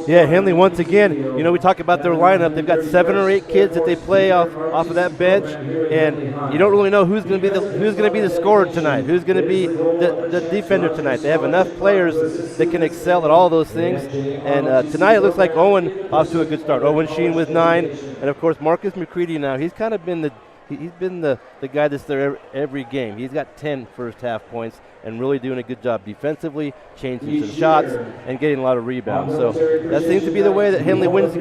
Yeah, Henley once again, we talk about their lineup. They've got 7 or 8 kids that they play off of that bench, and you don't really know who's going to be the scorer tonight, who's going to be the defender tonight. They have enough players that can excel at all those things, and tonight it looks like Owen off to a good start. Owen Sheen with 9, and of course Marcus McCready now. He's kind of been the guy that's there every game. He's got 10 first half points and really doing a good job defensively, changing some shots, and getting a lot of rebounds. So that seems to be the way that Henley wins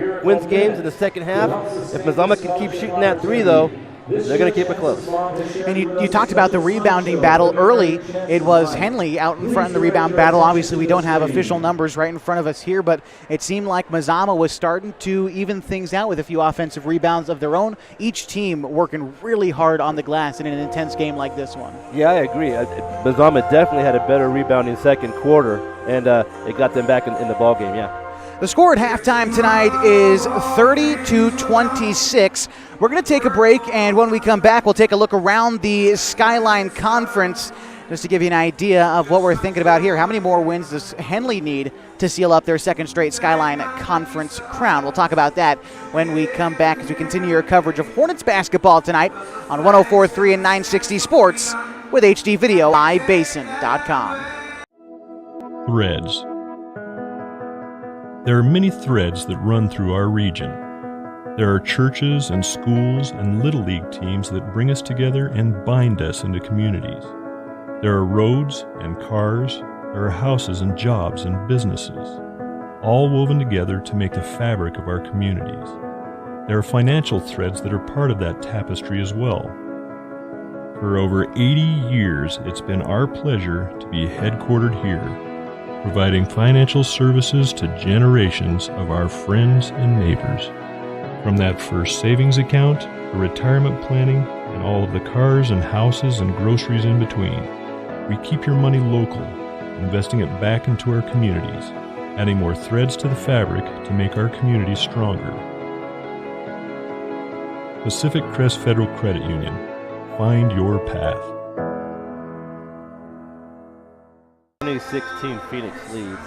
games in the second half. If Mazama can keep shooting that 3, though, they're going to keep it close. And you talked about the rebounding battle early. It was Henley out in front in the rebound battle. Obviously, we don't have official numbers right in front of us here, but it seemed like Mazama was starting to even things out with a few offensive rebounds of their own. Each team working really hard on the glass in an intense game like this one. Yeah, I agree. Mazama definitely had a better rebounding second quarter, and it got them back in the ball game, yeah. The score at halftime tonight is 30-26. We're going to take a break, and when we come back, we'll take a look around the Skyline Conference just to give you an idea of what we're thinking about here. How many more wins does Henley need to seal up their second straight Skyline Conference crown? We'll talk about that when we come back as we continue your coverage of Hornets basketball tonight on 104.3 and 960 Sports with HD Video, mybasin.com. Threads. There are many threads that run through our region. There are churches and schools and little league teams that bring us together and bind us into communities. There are roads and cars, there are houses and jobs and businesses, all woven together to make the fabric of our communities. There are financial threads that are part of that tapestry as well. For over 80 years, it's been our pleasure to be headquartered here, providing financial services to generations of our friends and neighbors. From that first savings account, to retirement planning, and all of the cars and houses and groceries in between, we keep your money local, investing it back into our communities, adding more threads to the fabric to make our communities stronger. Pacific Crest Federal Credit Union. Find your path. 2016 Phoenix leads.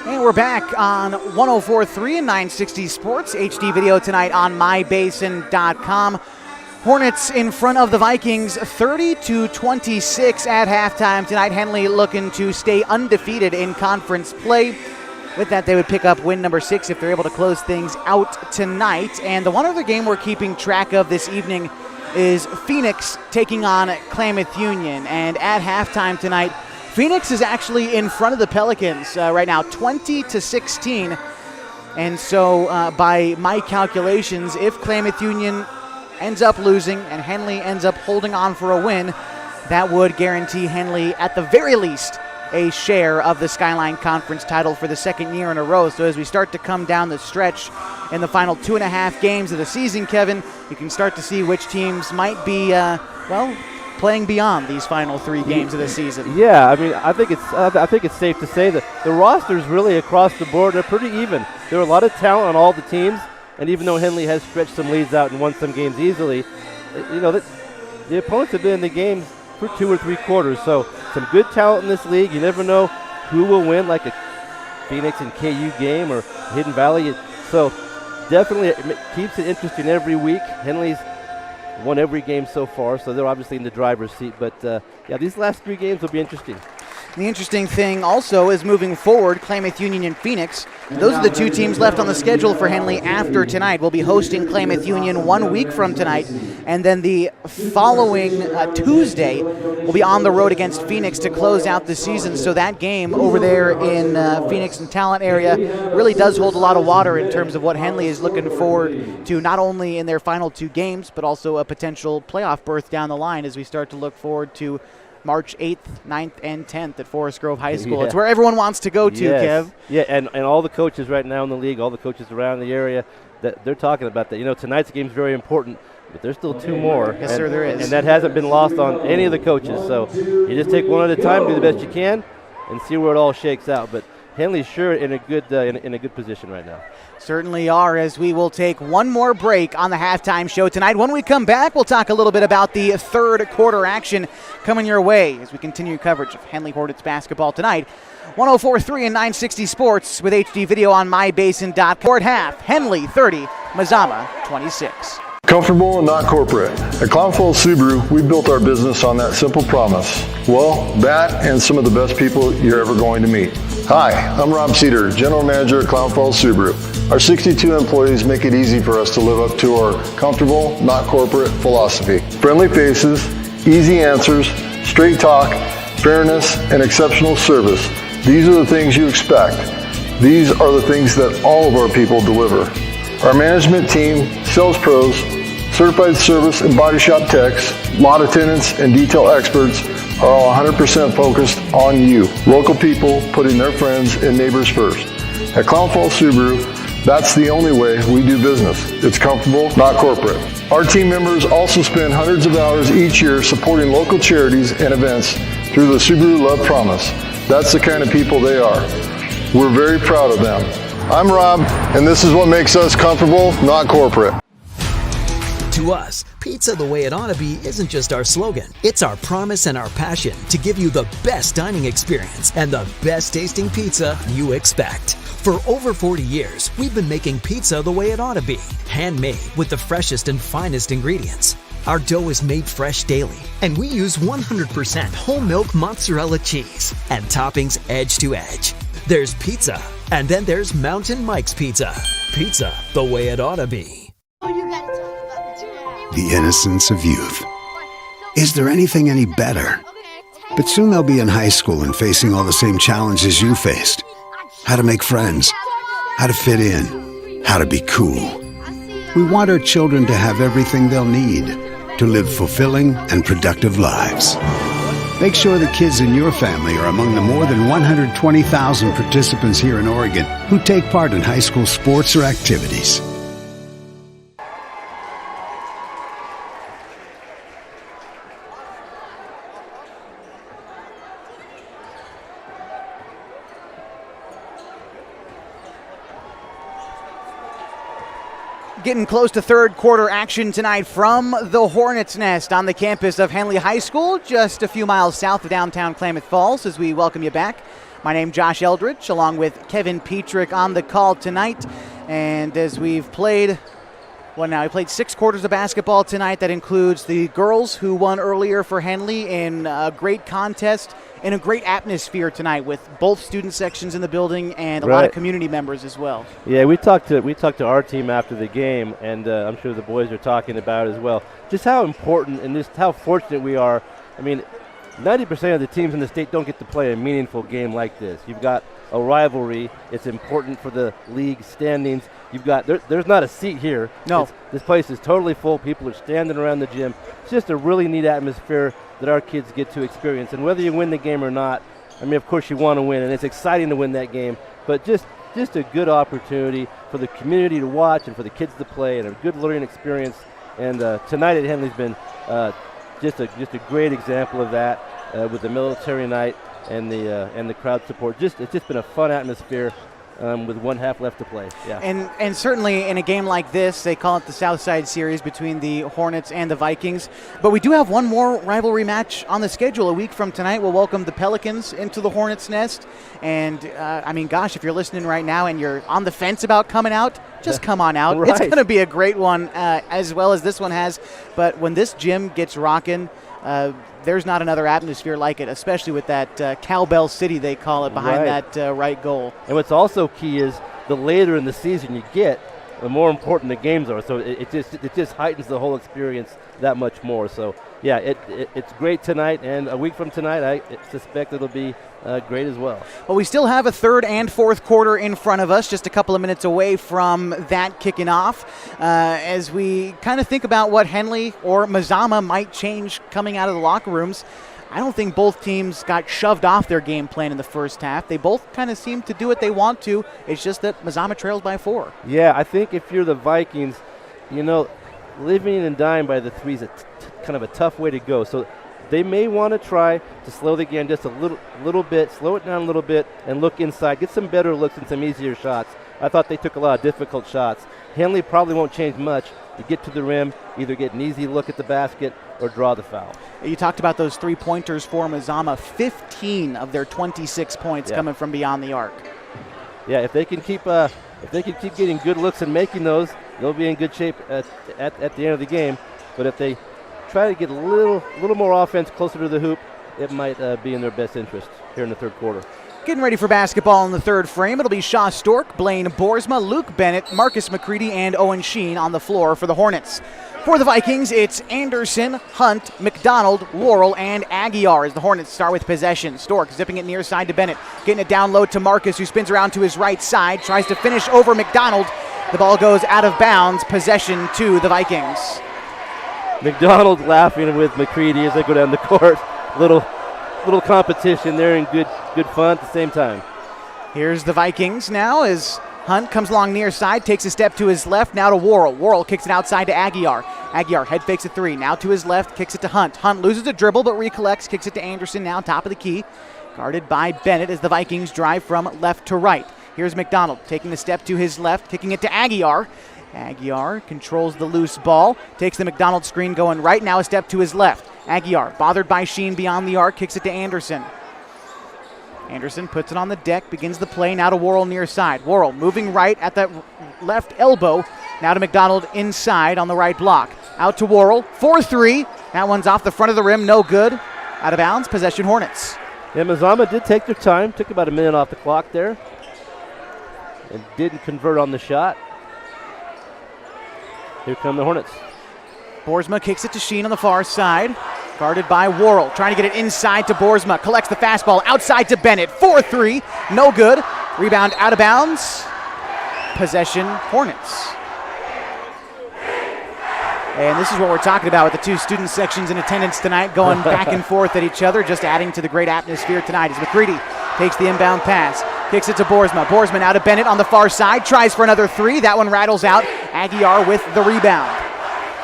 And we're back on 104.3 and 960 Sports. HD Video tonight on mybasin.com. Hornets in front of the Vikings 30-26 at halftime tonight. Henley looking to stay undefeated in conference play. With that, they would pick up win number 6 if they're able to close things out tonight. And the one other game we're keeping track of this evening is Phoenix taking on Klamath Union. And at halftime tonight, Phoenix is actually in front of the Pelicans right now, 20-16. And so by my calculations, if Klamath Union ends up losing and Henley ends up holding on for a win, that would guarantee Henley, at the very least, a share of the Skyline Conference title for the second year in a row. So as we start to come down the stretch in the final 2.5 games of the season, Kevin, you can start to see which teams might be, playing beyond these final 3 games of the season. Yeah, I mean, I think it's safe to say that the rosters really across the board are pretty even. There are a lot of talent on all the teams, and even though Henley has stretched some leads out and won some games easily, the opponents have been in the games for 2 or 3 quarters. So some good talent in this league. You never know who will win, like a Phoenix and KU game or Hidden Valley. So definitely it keeps it interesting every week. Henley's won every game so far, so they're obviously in the driver's seat. But, these last 3 games will be interesting. The interesting thing also is moving forward, Klamath Union and Phoenix. Those are the 2 teams left on the schedule for Henley after tonight. We'll be hosting Klamath Union 1 week from tonight, and then the following Tuesday, we'll be on the road against Phoenix to close out the season. So that game over there in Phoenix and Talent area really does hold a lot of water in terms of what Henley is looking forward to, not only in their final 2 games, but also a potential playoff berth down the line as we start to look forward to March 8th, 9th, and 10th at Forest Grove High School. It's where everyone wants to go to, Kev. Yeah, and all the coaches right now in the league, all the coaches around the area, that they're talking about that. You know, tonight's game's very important, but there's still 2 more. Yes, sir, there is. And that hasn't been lost on any of the coaches. So you just take one at a time, do the best you can, and see where it all shakes out. But Henley's sure in a good in a good position right now. Certainly are, as we will take one more break on the halftime show tonight. When we come back, we'll talk a little bit about the third quarter action coming your way as we continue coverage of Henley Hornets basketball tonight. 104.3 and 960 Sports with HD video on mybasin.com. Fourth half, Henley 30, Mazama 26. Comfortable and not corporate. At Clown Falls Subaru, we built our business on that simple promise. Well, that and some of the best people you're ever going to meet. Hi, I'm Rob Cedar, General Manager at Clown Falls Subaru. Our 62 employees make it easy for us to live up to our comfortable, not corporate philosophy. Friendly faces, easy answers, straight talk, fairness, and exceptional service. These are the things you expect. These are the things that all of our people deliver. Our management team, sales pros, certified service and body shop techs, lot attendants, and detail experts are all 100% focused on you. Local people putting their friends and neighbors first. At Clown Falls Subaru, that's the only way we do business. It's comfortable, not corporate. Our team members also spend hundreds of hours each year supporting local charities and events through the Subaru Love Promise. That's the kind of people they are. We're very proud of them. I'm Rob, and this is what makes us comfortable, not corporate. To us, pizza the way it ought to be isn't just our slogan. It's our promise and our passion to give you the best dining experience and the best tasting pizza you expect. For over 40 years, we've been making pizza the way it ought to be. Handmade with the freshest and finest ingredients. Our dough is made fresh daily, and we use 100% whole milk mozzarella cheese and toppings edge to edge. There's pizza, and then there's Mountain Mike's Pizza. Pizza the way it ought to be. The innocence of youth. Is there anything any better? But soon they'll be in high school and facing all the same challenges you faced. How to make friends, how to fit in, how to be cool. We want our children to have everything they'll need to live fulfilling and productive lives. Make sure the kids in your family are among the more than 120,000 participants here in Oregon who take part in high school sports or activities. Getting close to third quarter action tonight from the Hornets' Nest on the campus of Henley High School, just a few miles south of downtown Klamath Falls, as we welcome you back. My name's Josh Eldridge, along with Kevin Petrick on the call tonight. And as we've played, we played 6 quarters of basketball tonight. That includes the girls who won earlier for Henley in a great contest and a great atmosphere tonight with both student sections in the building and a lot of community members as well. Yeah, we talked to our team after the game, and I'm sure the boys are talking about it as well. Just how important and just how fortunate we are. I mean, 90% of the teams in the state don't get to play a meaningful game like this. You've got a rivalry. It's important for the league standings. You've got there's not a seat here. No. This place is totally full. People are standing around the gym. It's just a really neat atmosphere that our kids get to experience. And whether you win the game or not, I mean, of course you want to win, and it's exciting to win that game. But just a good opportunity for the community to watch and for the kids to play, and a good learning experience. And tonight at Henley's been just a great example of that with the military night and the crowd support. It's just been a fun atmosphere with 1 half left to play. Yeah. And certainly in a game like this, they call it the Southside Series between the Hornets and the Vikings. But we do have one more rivalry match on the schedule. A week from tonight, we'll welcome the Pelicans into the Hornets' Nest. And I mean, gosh, if you're listening right now and you're on the fence about coming out, just come on out. Right. It's going to be a great one, as well as this one has. But when this gym gets rocking, there's not another atmosphere like it, especially with that cowbell city, they call it, behind that right goal. And what's also key is the later in the season you get, the more important the games are. So it just heightens the whole experience that much more. So yeah, it's great tonight, and a week from tonight, I suspect it'll be great as well. Well, we still have a third and fourth quarter in front of us, just a couple of minutes away from that kicking off, as we kind of think about what Henley or Mazama might change coming out of the locker rooms. I don't think both teams got shoved off their game plan in the first half. They both kind of seem to do what they want to. It's just that Mazama trails by 4. Yeah, I think if you're the Vikings, living and dying by the 3 is kind of a tough way to go. So they may want to try to slow the game just a little bit, slow it down a little bit, and look inside, get some better looks and some easier shots. I thought they took a lot of difficult shots. Henley probably won't change much. You get to the rim, either get an easy look at the basket or draw the foul. You talked about those 3-pointers for Mazama. 15 of their 26 points coming from beyond the arc. Yeah, if they can keep getting good looks and making those, they'll be in good shape at the end of the game. But if they try to get a little more offense closer to the hoop, it might be in their best interest here in the third quarter. Getting ready for basketball in the third frame. It'll be Shaw Stork, Blaine Boersma, Luke Bennett, Marcus McCready, and Owen Sheen on the floor for the Hornets. For the Vikings, it's Anderson, Hunt, McDonald, Worrell, and Aguiar as the Hornets start with possession. Stork zipping it near side to Bennett, getting it down low to Marcus, who spins around to his right side, tries to finish over McDonald. The ball goes out of bounds. Possession to the Vikings. McDonald laughing with McCready as they go down the court. Little competition there and good fun at the same time. Here's the Vikings now as Hunt comes along near side, takes a step to his left, now to Worrell. Worrell kicks it outside to Aguiar. Aguiar head fakes a 3, now to his left, kicks it to Hunt. Hunt loses a dribble but recollects, kicks it to Anderson, now top of the key. Guarded by Bennett as the Vikings drive from left to right. Here's McDonald taking a step to his left, kicking it to Aguiar. Aguiar controls the loose ball, takes the McDonald screen going right, now a step to his left. Aguiar, bothered by Sheen beyond the arc, kicks it to Anderson. Anderson puts it on the deck, begins the play, now to Worrell near side. Worrell moving right at that left elbow, now to McDonald inside on the right block. Out to Worrell, 4-3. That one's off the front of the rim, no good. Out of bounds, possession Hornets. Yeah, Mazama did take their time, took about a minute off the clock there, and didn't convert on the shot. Here come the Hornets. Boersma kicks it to Sheen on the far side. Guarded by Worrell, trying to get it inside to Boersma. Collects the fastball outside to Bennett. 4-3, no good. Rebound out of bounds. Possession Hornets. And this is what we're talking about with the two student sections in attendance tonight, going back and forth at each other, just adding to the great atmosphere tonight as McCready takes the inbound pass. Kicks it to Boersma. Boersma out to Bennett on the far side. Tries for another 3. That one rattles out. Aguiar with the rebound.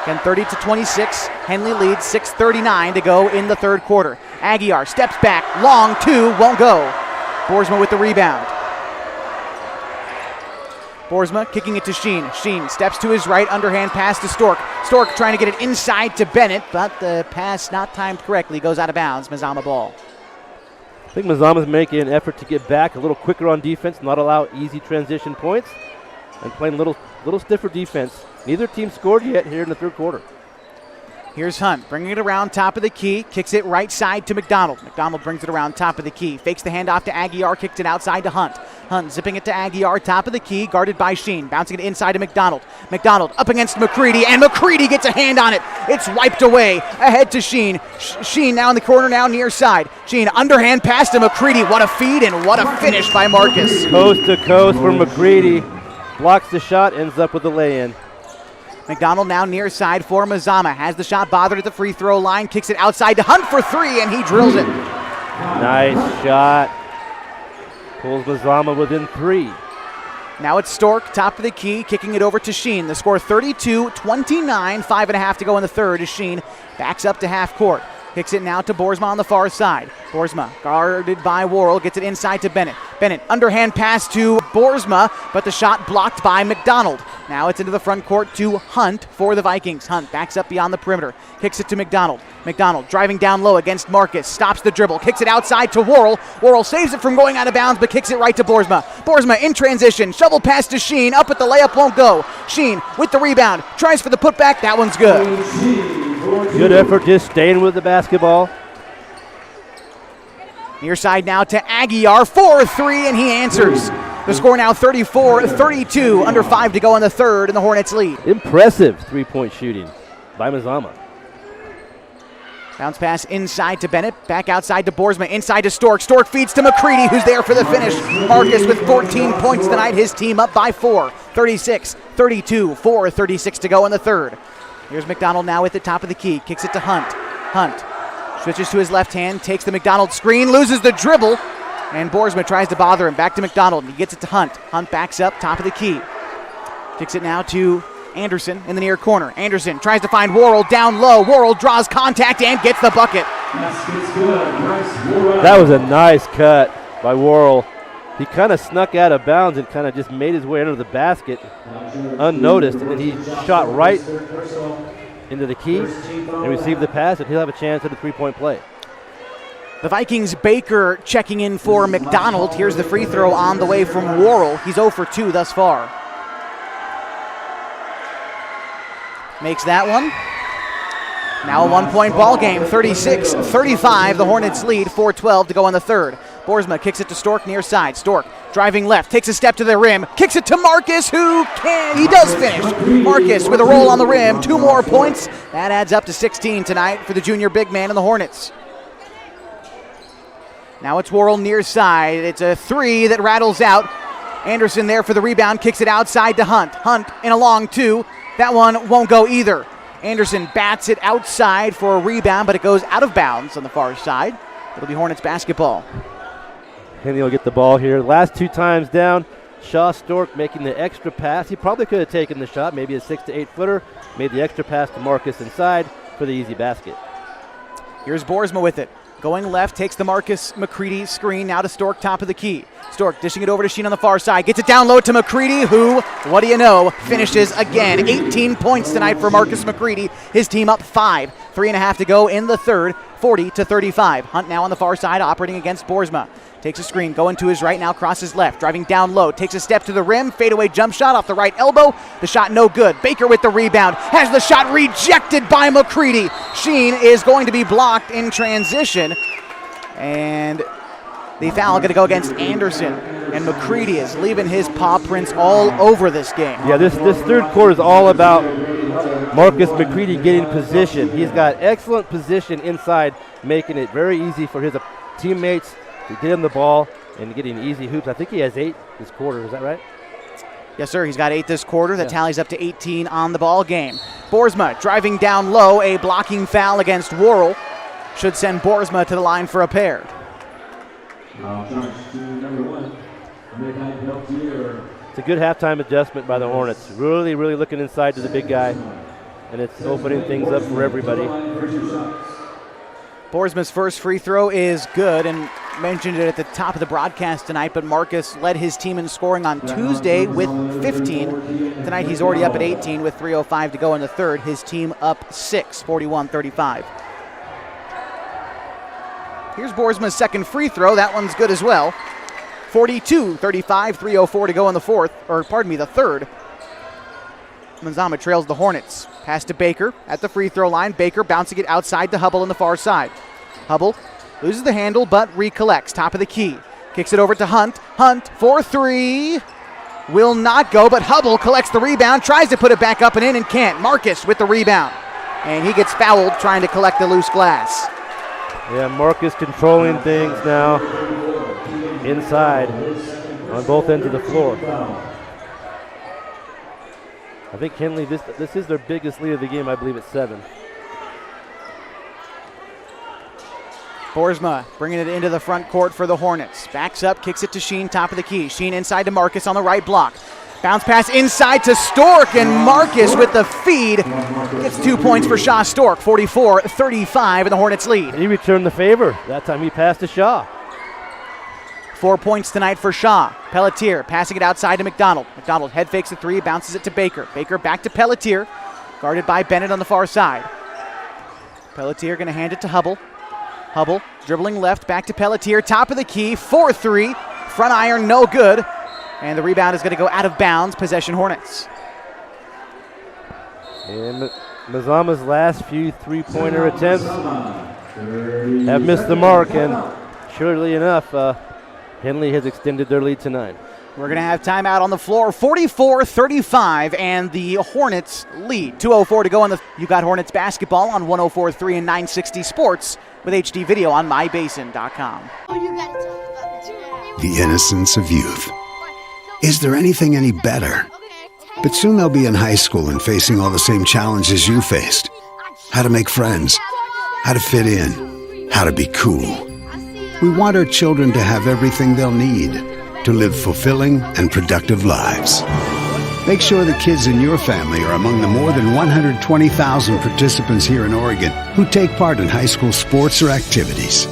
Again, 30-26. Henley leads, 6:39 to go in the third quarter. Aguiar steps back. Long 2. Won't go. Boersma with the rebound. Boersma kicking it to Sheen. Sheen steps to his right. Underhand pass to Stork. Stork trying to get it inside to Bennett, but the pass not timed correctly. Goes out of bounds. Mazama ball. I think Mazama's making an effort to get back a little quicker on defense, not allow easy transition points, and playing a little stiffer defense. Neither team scored yet here in the third quarter. Here's Hunt, bringing it around top of the key, kicks it right side to McDonald. McDonald brings it around top of the key, fakes the handoff to Aguiar, kicks it outside to Hunt. Hunt zipping it to Aguiar, top of the key, guarded by Sheen, bouncing it inside to McDonald. McDonald up against McCready, and McCready gets a hand on it. It's wiped away, ahead to Sheen. Sheen now in the corner, now near side. Sheen underhand pass to McCready. What a feed and what a finish by Marcus. Coast to coast for McCready. Blocks the shot, ends up with a lay-in. McDonald now near side for Mazama. Has the shot bothered at the free throw line. Kicks it outside to Hunt for 3, and he drills it. Nice shot. Pulls Mazama within 3. Now it's Stork, top of the key, kicking it over to Sheen. The score 32-29, 5.5 to go in the third as Sheen backs up to half court. Kicks it now to Boersma on the far side. Boersma guarded by Worrell, gets it inside to Bennett. Bennett underhand pass to Boersma, but the shot blocked by McDonald. Now it's into the front court to Hunt for the Vikings. Hunt backs up beyond the perimeter, kicks it to McDonald. McDonald driving down low against Marcus, stops the dribble, kicks it outside to Worrell. Worrell saves it from going out of bounds, but kicks it right to Boersma. Boersma in transition, shovel pass to Sheen, up at the layup, won't go. Sheen with the rebound, tries for the putback, that one's good. Good effort, just staying with the basketball. Near side now to Aguiar, 4-3, and he answers. The score now 34-32, under 5 to go in the third, and the Hornets lead. Impressive three-point shooting by Mazama. Bounce pass inside to Bennett, back outside to Boersma, inside to Stork. Stork feeds to McCready, who's there for the finish. Marcus with 14 points tonight, his team up by 4, 36-32, 4:36 to go in the third. Here's McDonald now at the top of the key, kicks it to Hunt. Hunt Switches to his left hand, takes the McDonald screen, loses the dribble, and Boersma tries to bother him. Back to McDonald, and he gets it to Hunt. Hunt backs up, top of the key. Kicks it now to Anderson in the near corner. Anderson tries to find Worrell down low. Worrell draws contact and gets the bucket. That was a nice cut by Worrell. He kind of snuck out of bounds and kind of just made his way under the basket unnoticed, and then he shot right into the key and received the pass, and he'll have a chance at a three-point play. The Vikings' Baker checking in for McDonald. Here's the free throw on the way from Worrell. He's 0 for 2 thus far. Makes that one. Now a one-point ball game, 36-35. The Hornets lead, 4:12 to go in the third. Boersma kicks it to Stork near side. Stork driving left, takes a step to the rim, kicks it to Marcus, who can. He does finish. Marcus with a roll on the rim, 2 more points. That adds up to 16 tonight for the junior big man in the Hornets. Now it's Worrell near side. It's a 3 that rattles out. Anderson there for the rebound, kicks it outside to Hunt. Hunt in a long 2. That one won't go either. Anderson bats it outside for a rebound, but it goes out of bounds on the far side. It'll be Hornets basketball. Henley will get the ball here. Last 2 times down, Shaw Stork making the extra pass. He probably could have taken the shot, maybe a 6 to 8 footer. Made the extra pass to Marcus inside for the easy basket. Here's Boersma with it. Going left, takes the Marcus McCready screen, now to Stork, top of the key. Stork dishing it over to Sheen on the far side, gets it down low to McCready, who, what do you know, finishes again. 18 points tonight for Marcus McCready. His team up 5, 3.5 to go in the third, 40-35. Hunt now on the far side, operating against Boersma. Takes a screen, going to his right, now crosses left, driving down low, takes a step to the rim, fadeaway jump shot off the right elbow. The shot no good. Baker with the rebound, has the shot rejected by McCready. Sheen is going to be blocked in transition, and the foul going to go against Anderson. And McCready is leaving his paw prints all over this game. Yeah, this third quarter is all about Marcus McCready getting position. He's got excellent position inside, making it very easy for his teammates to get him the ball and getting easy hoops. I think he has 8 this quarter. Is that right? Yes, sir. He's got 8 this quarter. That tallies up to 18 on the ball game. Boersma driving down low. A blocking foul against Worrell should send Boersma to the line for a pair. It's a good halftime adjustment by the Hornets. Really, really looking inside to the big guy, and it's opening things up for everybody. Boersma's first free throw is good, and mentioned it at the top of the broadcast tonight, but Marcus led his team in scoring on Tuesday with 15. Tonight he's already up at 18 with 3:05 to go in the third. His team up 6, 41-35. Here's Boersma's second free throw. That one's good as well. 42-35, 3:04 to go in the the third. MAZAMA trails the Hornets. Pass to Baker at the free throw line. Baker bouncing it outside to Hubble on the far side. Hubble loses the handle but recollects. Top of the key. Kicks it over to Hunt. Hunt for 3. Will not go, but Hubble collects the rebound. Tries to put it back up and in and can't. Marcus with the rebound. And he gets fouled trying to collect the loose glass. Yeah, Marcus controlling things now inside on both ends of the floor. I think Henley, this is their biggest lead of the game. I believe it's 7. Boersma bringing it into the front court for the Hornets. Backs up, kicks it to Sheen, top of the key. Sheen inside to Marcus on the right block. Bounce pass inside to Stork, and Marcus with the feed gets 2 points for Shaw Stork, 44-35 in the Hornets lead. He returned the favor. That time he passed to Shaw. 4 points tonight for Shaw. Pelletier passing it outside to McDonald. McDonald head fakes the 3, bounces it to Baker. Baker back to Pelletier, guarded by Bennett on the far side. Pelletier going to hand it to Hubble. Hubble dribbling left, back to Pelletier, top of the key, 4-3. Front iron, no good. And the rebound is going to go out of bounds. Possession Hornets. And MAZAMA's last few three-pointer attempts have missed the mark, and surely enough, Henley has extended their lead to 9. We're going to have timeout on the floor, 44-35, and the Hornets lead. 2:04 to go on the. You got Hornets basketball on 104.3 and 960 Sports with HD video on mybasin.com. The innocence of youth. Is there anything any better? But soon they'll be in high school and facing all the same challenges you faced. How to make friends, how to fit in, how to be cool. We want our children to have everything they'll need to live fulfilling and productive lives. Make sure the kids in your family are among the more than 120,000 participants here in Oregon who take part in high school sports or activities.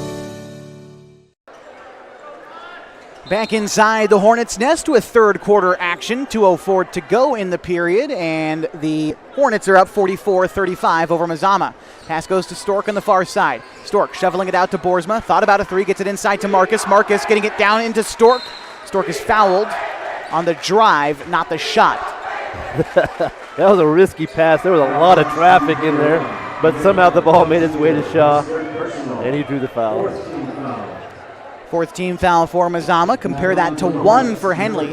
Back inside the Hornets' nest with third quarter action. 2:04 to go in the period, and the Hornets are up 44-35 over Mazama. Pass goes to Stork on the far side. Stork shoveling it out to Boersma. Thought about a three, gets it inside to Marcus. Marcus getting it down into Stork. Stork is fouled on the drive, not the shot. That was a risky pass. There was a lot of traffic in there, but somehow the ball made its way to Shaw, and he drew the foul. Fourth team foul for Mazama. Compare that to 1 for Henley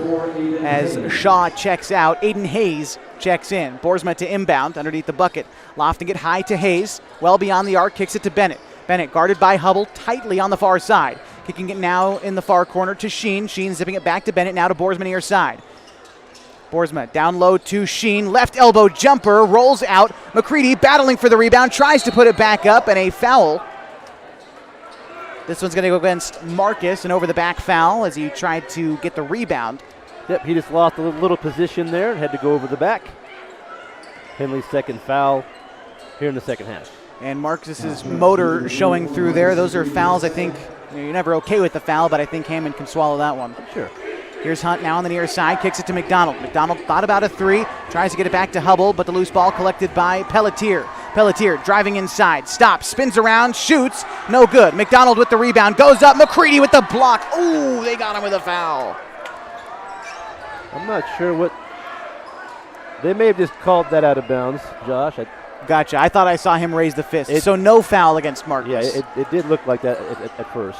as Shaw checks out. Aiden Hayes checks in. Boersma to inbound underneath the bucket. Lofting it high to Hayes. Well beyond the arc, kicks it to Bennett. Bennett guarded by Hubble tightly on the far side. Kicking it now in the far corner to Sheen. Sheen zipping it back to Bennett, now to Boersma near side. Boersma down low to Sheen. Left elbow jumper, rolls out. McCready battling for the rebound, tries to put it back up, and a foul. This one's going to go against Marcus, an over-the-back foul as he tried to get the rebound. Yep, he just lost a little position there and had to go over the back. Henley's second foul here in the second half. And Marcus's motor showing through there. Those are fouls, I think. You're never okay with the foul, but I think Hammond can swallow that one. Sure. Here's Hunt now on the near side, kicks it to McDonald. McDonald thought about a three, tries to get it back to Hubble, but the loose ball collected by Pelletier. Pelletier driving inside, stops, spins around, shoots, no good. McDonald with the rebound, goes up, McCready with the block. Ooh, they got him with a foul. I'm not sure what, they may have just called that out of bounds, Josh. Gotcha, I thought I saw him raise the fist, so no foul against Marcus. Yeah, it did look like that at first.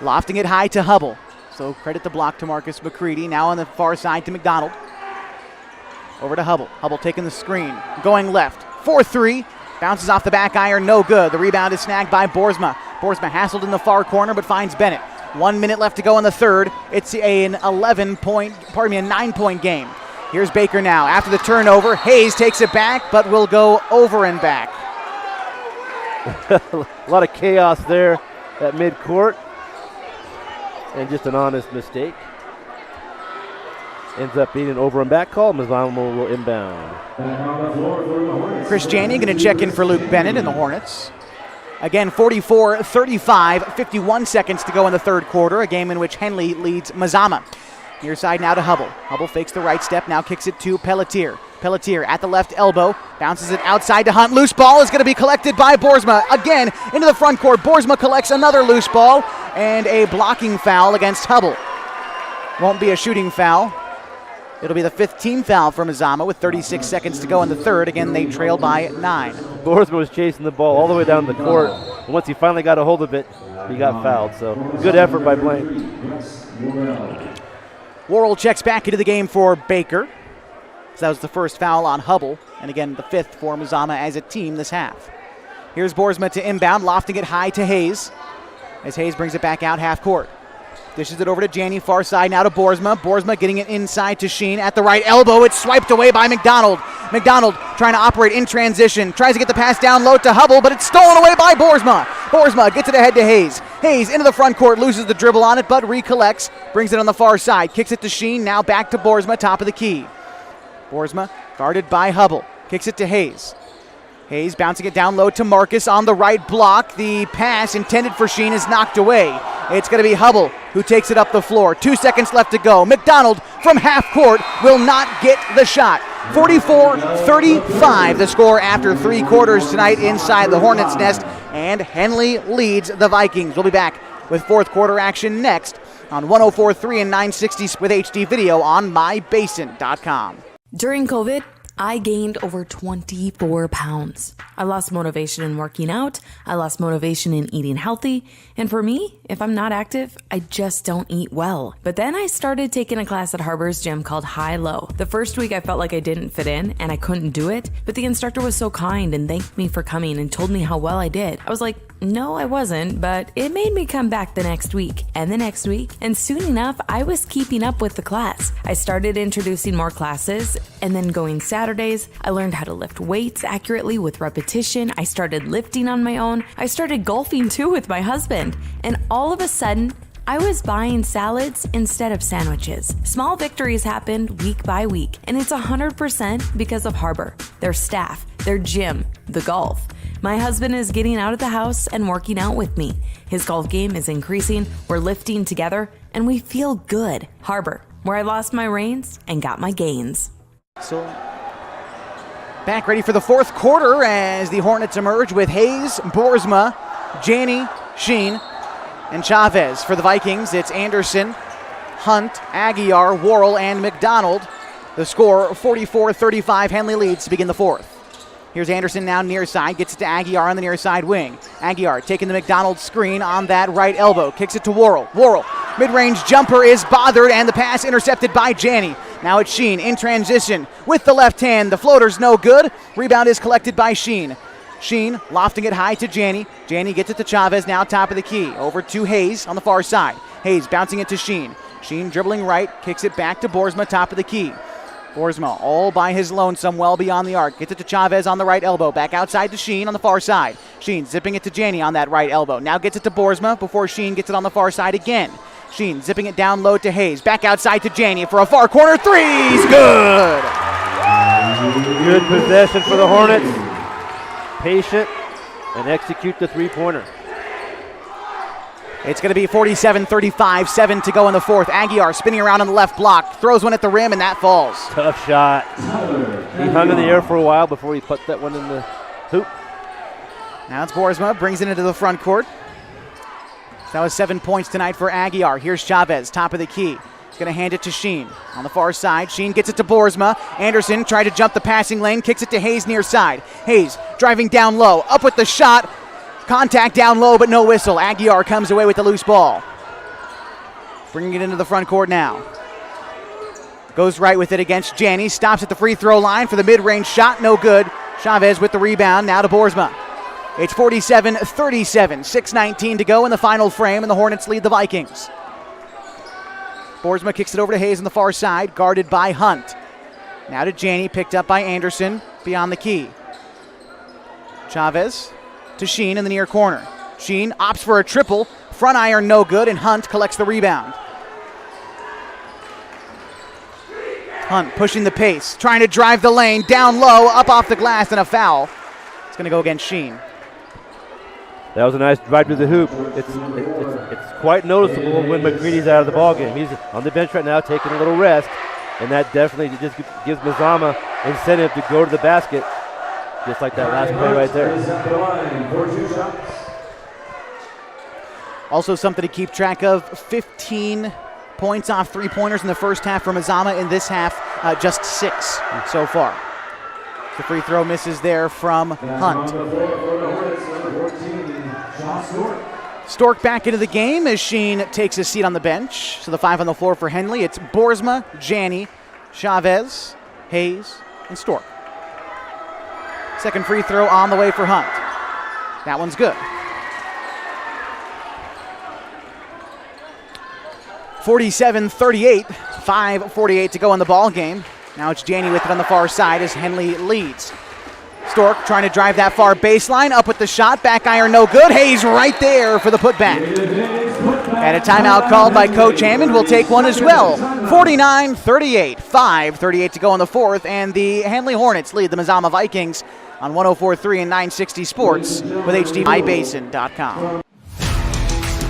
Lofting it high to Hubble. So credit the block to Marcus McCready. Now on the far side to McDonald. Over to Hubble. Hubble taking the screen. Going left. 4-3. Bounces off the back iron. No good. The rebound is snagged by Boersma. Boersma hassled in the far corner but finds Bennett. 1 minute left to go in the third. It's a 9-point game. Here's Baker now. After the turnover, Hayes takes it back but will go over and back. A lot of chaos there at midcourt. And just an honest mistake. Ends up being an over and back call. Mazama will inbound. Chris Janney going to check in for Luke Bennett in the Hornets. Again, 44-35, 51 seconds to go in the third quarter, a game in which Henley leads Mazama. Near side now to Hubble. Hubble fakes the right step, now kicks it to Pelletier. Pelletier at the left elbow, bounces it outside to Hunt. Loose ball is going to be collected by Boersma. Again, into the front court. Boersma collects another loose ball and a blocking foul against Hubble. Won't be a shooting foul. It'll be the fifth team foul for Mazama with 36 seconds to go in the third. Again, they trail by 9. Boersma was chasing the ball all the way down the court. And once he finally got a hold of it, he got fouled. So good effort by Blaine. Worrell checks back into the game for Baker. So that was the first foul on Hubble, and again the fifth for Mazama as a team this half. Here's Boersma to inbound, lofting it high to Hayes, as Hayes brings it back out half court. Dishes it over to Janney, far side now to Boersma. Boersma getting it inside to Sheen at the right elbow. It's swiped away by McDonald. McDonald trying to operate in transition, tries to get the pass down low to Hubble, but it's stolen away by Boersma. Boersma gets it ahead to Hayes. Hayes into the front court, loses the dribble on it, but recollects, brings it on the far side, kicks it to Sheen, now back to Boersma, top of the key. Boersma guarded by Hubble, kicks it to Hayes. Hayes bouncing it down low to Marcus on the right block. The pass intended for Sheen is knocked away. It's going to be Hubble who takes it up the floor. 2 seconds left to go. McDonald from half court will not get the shot. 44-35 the score after 3 quarters tonight inside the Hornets' nest, and Henley leads the Vikings. We'll be back with fourth quarter action next on 104.3 and 960 with HD video on mybasin.com. During COVID, I gained over 24 pounds. I lost motivation in working out. I lost motivation in eating healthy. And for me, if I'm not active, I just don't eat well. But then I started taking a class at Harbor's gym called High Low. The first week I felt like I didn't fit in and I couldn't do it, but the instructor was so kind and thanked me for coming and told me how well I did. I was like, No, I wasn't, but it made me come back the next week, and the next week, and soon enough, I was keeping up with the class. I started introducing more classes, and then going Saturdays, I learned how to lift weights accurately with repetition. I started lifting on my own. I started golfing too with my husband, and all of a sudden, I was buying salads instead of sandwiches. Small victories happened week by week, and it's 100% because of Harbor, their staff, their gym, the golf. My husband is getting out of the house and working out with me. His golf game is increasing, we're lifting together, and we feel good. Harbor, where I lost my reins and got my gains. So back ready for the fourth quarter as the Hornets emerge with Hayes, Boersma, Janney, Sheen, and Chavez. For the Vikings, it's Anderson, Hunt, Aguiar, Worrell, and McDonald. The score, 44-35. Henley leads to begin the fourth. Here's Anderson now near side, gets it to Aguiar on the near side wing. Aguiar taking the McDonald screen on that right elbow, kicks it to Worrell. Worrell, mid-range jumper is bothered, and the pass intercepted by Janney. Now it's Sheen in transition with the left hand. The floater's no good. Rebound is collected by Sheen. Sheen lofting it high to Janney. Janney gets it to Chavez, now top of the key. Over to Hayes on the far side. Hayes bouncing it to Sheen. Sheen dribbling right, kicks it back to Boersma, top of the key. Boersma all by his lonesome, well beyond the arc. Gets it to Chavez on the right elbow. Back outside to Sheen on the far side. Sheen zipping it to Janney on that right elbow. Now gets it to Boersma before Sheen gets it on the far side again. Sheen zipping it down low to Hayes. Back outside to Janney for a far corner threes. Good! Good possession for the Hornets. Patient and execute the three-pointer. It's going to be 47-35, 7 to go in the fourth. Aguiar spinning around on the left block, throws one at the rim, and that falls. Tough shot. He hung in the air for a while before he put that one in the hoop. Now it's Boersma, brings it into the front court. That was 7 points tonight for Aguiar. Here's Chavez, top of the key. He's going to hand it to Sheen. On the far side, Sheen gets it to Boersma. Anderson tried to jump the passing lane, kicks it to Hayes near side. Hayes driving down low, up with the shot. Contact down low, but no whistle. Aguiar comes away with the loose ball. Bringing it into the front court now. Goes right with it against Janney. Stops at the free throw line for the mid-range shot. No good. Chavez with the rebound. Now to Boersma. It's 47-37. 6:19 to go in the final frame, and the Hornets lead the Vikings. Boersma kicks it over to Hayes on the far side, guarded by Hunt. Now to Janney, picked up by Anderson beyond the key. Chavez to Sheen in the near corner. Sheen opts for a triple. Front iron no good, and Hunt collects the rebound. Hunt pushing the pace, trying to drive the lane, down low, up off the glass, and a foul. It's going to go against Sheen. That was a nice drive to the hoop. It's quite noticeable when McCready's out of the ballgame. He's on the bench right now taking a little rest, and that definitely just gives Mazama incentive to go to the basket. Just like that last play right there. Also something to keep track of, 15 points off three-pointers in the first half for Mazama. In this half, just 6 so far. The free throw misses there from Hunt. Stork back into the game as Sheen takes his seat on the bench. So the 5 on the floor for Henley. It's Boersma, Janney, Chavez, Hayes, and Stork. Second free throw on the way for Hunt. That one's good. 47-38, 5:48 to go in the ball game. Now it's Janney with it on the far side as Henley leads. Stork trying to drive that far baseline, up with the shot, back iron no good. Hayes right there for the putback. And a timeout called by Coach Hammond. We'll take one as well. 49-38, 5:38 to go in the fourth, and the Henley Hornets lead the Mazama Vikings on 104.3 and 960 Sports with HDMyBasin.com.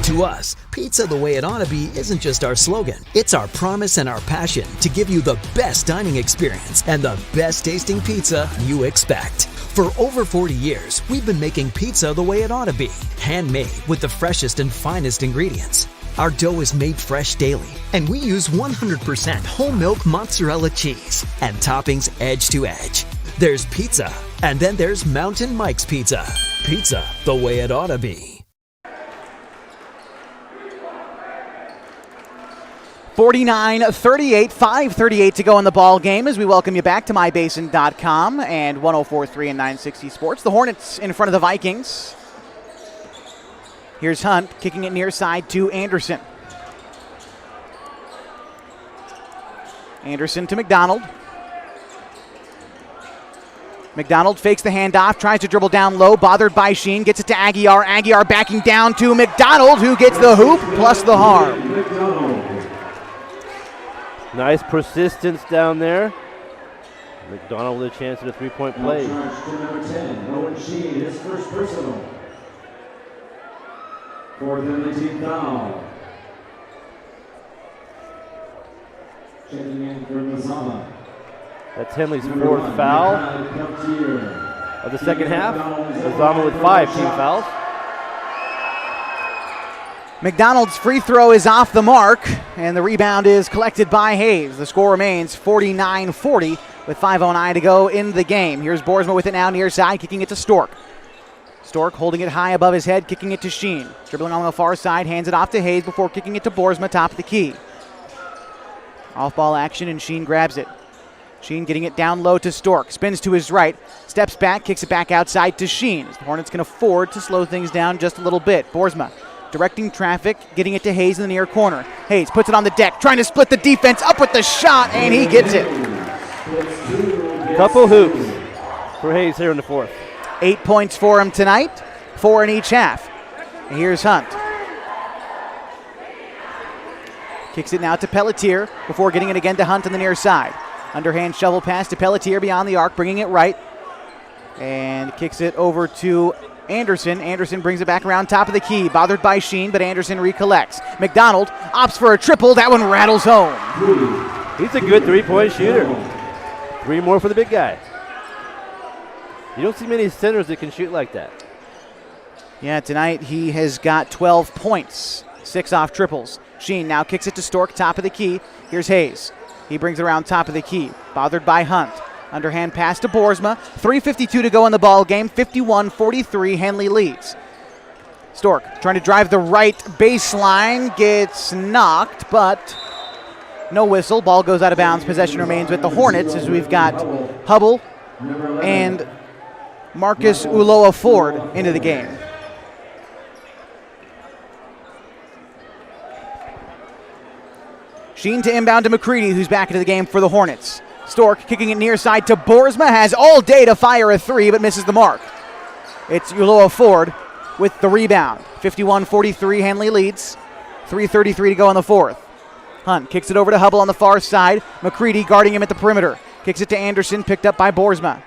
To us, pizza the way it ought to be isn't just our slogan. It's our promise and our passion to give you the best dining experience and the best tasting pizza you expect. For over 40 years, we've been making pizza the way it ought to be. Handmade with the freshest and finest ingredients. Our dough is made fresh daily, and we use 100% whole milk mozzarella cheese and toppings edge to edge. There's pizza, and then there's Mountain Mike's Pizza. Pizza the way it ought to be. 49-38, 5:38 to go in the ball game as we welcome you back to MyBasin.com and 104.3 and 960 Sports. The Hornets in front of the Vikings. Here's Hunt kicking it near side to Anderson. Anderson to McDonald. McDonald fakes the handoff, tries to dribble down low, bothered by Sheen, gets it to Aguiar. Aguiar backing down to McDonald, who gets the hoop plus the harm. Nice persistence down there. McDonald with a chance at a three-point play. Number 10, Owen Sheen, his first personal. Fourth and the team foul. Checking in for Mazama. That's Henley's fourth foul of the second half. Mazama with 5 team fouls. McDonald's free throw is off the mark, and the rebound is collected by Hayes. The score remains 49-40 with 5:09 to go in the game. Here's Boersma with it now near side, kicking it to Stork. Stork holding it high above his head, kicking it to Sheen. Dribbling on the far side, hands it off to Hayes before kicking it to Boersma, top of the key. Off-ball action, and Sheen grabs it. Sheen getting it down low to Stork. Spins to his right, steps back, kicks it back outside to Sheen. The Hornets can afford to slow things down just a little bit. Boersma directing traffic, getting it to Hayes in the near corner. Hayes puts it on the deck, trying to split the defense, up with the shot, and he gets it. Couple hoops for Hayes here in the fourth. 8 points for him tonight, 4 in each half. And here's Hunt. Kicks it now to Pelletier before getting it again to Hunt on the near side. Underhand shovel pass to Pelletier beyond the arc, bringing it right. And kicks it over to Anderson. Anderson brings it back around top of the key. Bothered by Sheen, but Anderson recollects. McDonald opts for a triple. That one rattles home. He's a good three-point shooter. 3 more for the big guy. You don't see many centers that can shoot like that. Yeah, tonight he has got 12 points, 6 off triples. Sheen now kicks it to Stork, top of the key. Here's Hayes. He brings it around top of the key. Bothered by Hunt. Underhand pass to Boersma. 3:52 to go in the ball game. 51-43, Henley leads. Stork trying to drive the right baseline. Gets knocked, but no whistle. Ball goes out of bounds. Possession remains with the Hornets as we've got Hubble and Marcus Uloa Ford into the game. Sheen to inbound to McCready, who's back into the game for the Hornets. Stork kicking it near side to Boersma, has all day to fire a 3, but misses the mark. It's Uloa Ford with the rebound. 51-43, Henley leads. 3:33 to go in the fourth. Hunt kicks it over to Hubble on the far side. McCready guarding him at the perimeter. Kicks it to Anderson, picked up by Boersma.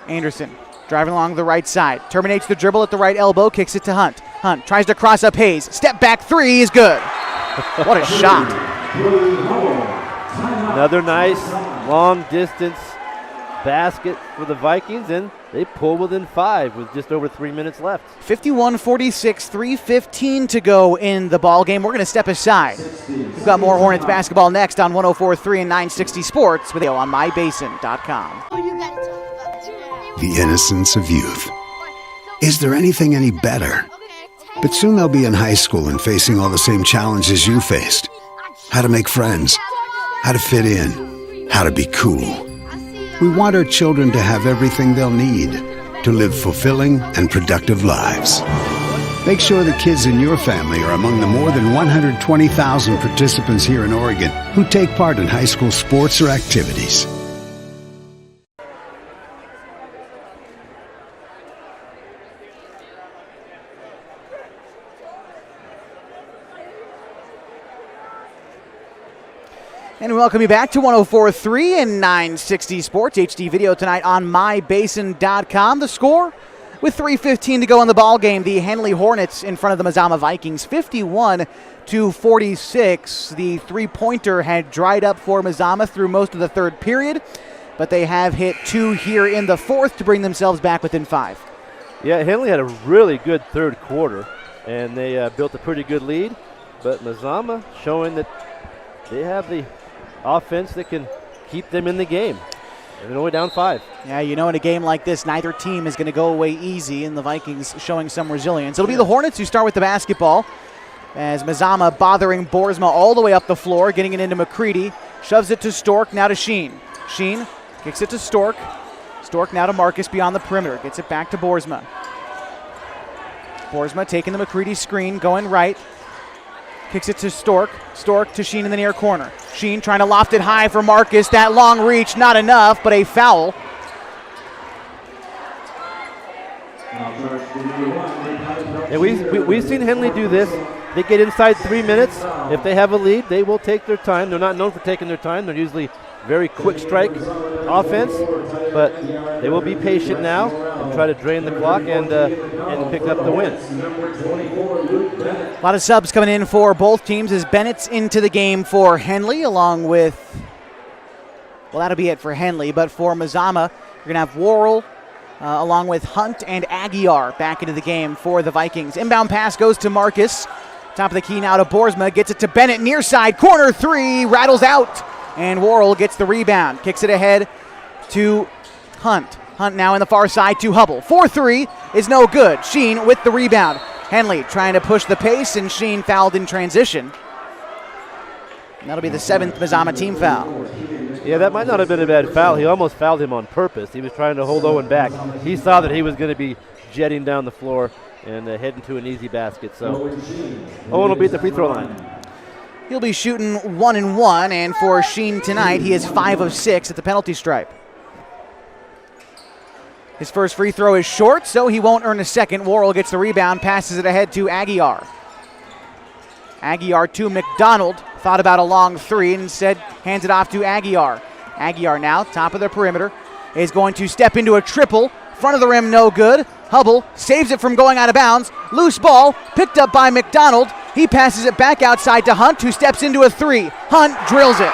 Anderson driving along the right side. Terminates the dribble at the right elbow, kicks it to Hunt. Hunt tries to cross up Hayes. Step back 3 is good. What a shot. Another nice long distance basket for the Vikings, and they pull within 5 with just over 3 minutes left. 51-46, 3:15 to go in the ball game. We're going to step aside. We've got more Hornets basketball next on 104.3 and 960 Sports with on mybasin.com. The innocence of youth. Is there anything any better? But soon they'll be in high school and facing all the same challenges you faced. How to make friends, how to fit in, how to be cool. We want our children to have everything they'll need to live fulfilling and productive lives. Make sure the kids in your family are among the more than 120,000 participants here in Oregon who take part in high school sports or activities. And we welcome you back to 104.3 and 960 Sports. HD video tonight on mybasin.com. The score with 3:15 to go in the ball game. The Henley Hornets in front of the Mazama Vikings, 51-46. The three-pointer had dried up for Mazama through most of the third period, but they have hit 2 here in the fourth to bring themselves back within 5. Yeah, Henley had a really good third quarter, and they built a pretty good lead, but Mazama showing that they have the offense that can keep them in the game. And they're only down 5. Yeah, you know, in a game like this, neither team is going to go away easy, and the Vikings showing some resilience. It'll be the Hornets who start with the basketball, as Mazama bothering Boersma all the way up the floor, getting it into McCready, shoves it to Stork, now to Sheen. Sheen kicks it to Stork. Stork now to Marcus beyond the perimeter, gets it back to Boersma. Boersma taking the McCready screen, going right. Kicks it to Stork. Stork to Sheen in the near corner. Sheen trying to loft it high for Marcus. That long reach, not enough, but a foul. Yeah, we've seen Henley do this. They get inside 3 minutes. If they have a lead, they will take their time. They're not known for taking their time. They're usually very quick strike offense, but they will be patient now and try to drain the clock and pick up the win. A lot of subs coming in for both teams as Bennett's into the game for Henley, along with, well, that'll be it for Henley, but for Mazama, you're going to have Worrell, along with Hunt and Aguiar back into the game for the Vikings. Inbound pass goes to Marcus. Top of the key now to Boersma. Gets it to Bennett, near side, corner three, rattles out. And Worrell gets the rebound. Kicks it ahead to Hunt. Hunt now in the far side to Hubble. 4-3 is no good. Sheen with the rebound. Henley trying to push the pace, and Sheen fouled in transition. And that'll be the 7th Mazama team foul. Yeah, that might not have been a bad foul. He almost fouled him on purpose. He was trying to hold Owen back. He saw that he was going to be jetting down the floor and heading to an easy basket. So Owen will be at the free throw line. He'll be shooting 1-1, and for Sheen tonight, he is 5 of 6 at the penalty stripe. His first free throw is short, so he won't earn a second. Worrell gets the rebound, passes it ahead to Aguiar. Aguiar to McDonald. Thought about a long three and instead hands it off to Aguiar. Aguiar now, top of the perimeter, is going to step into a triple. Front of the rim, no good. Hubble saves it from going out of bounds. Loose ball, picked up by McDonald. He passes it back outside to Hunt, who steps into a three. Hunt drills it.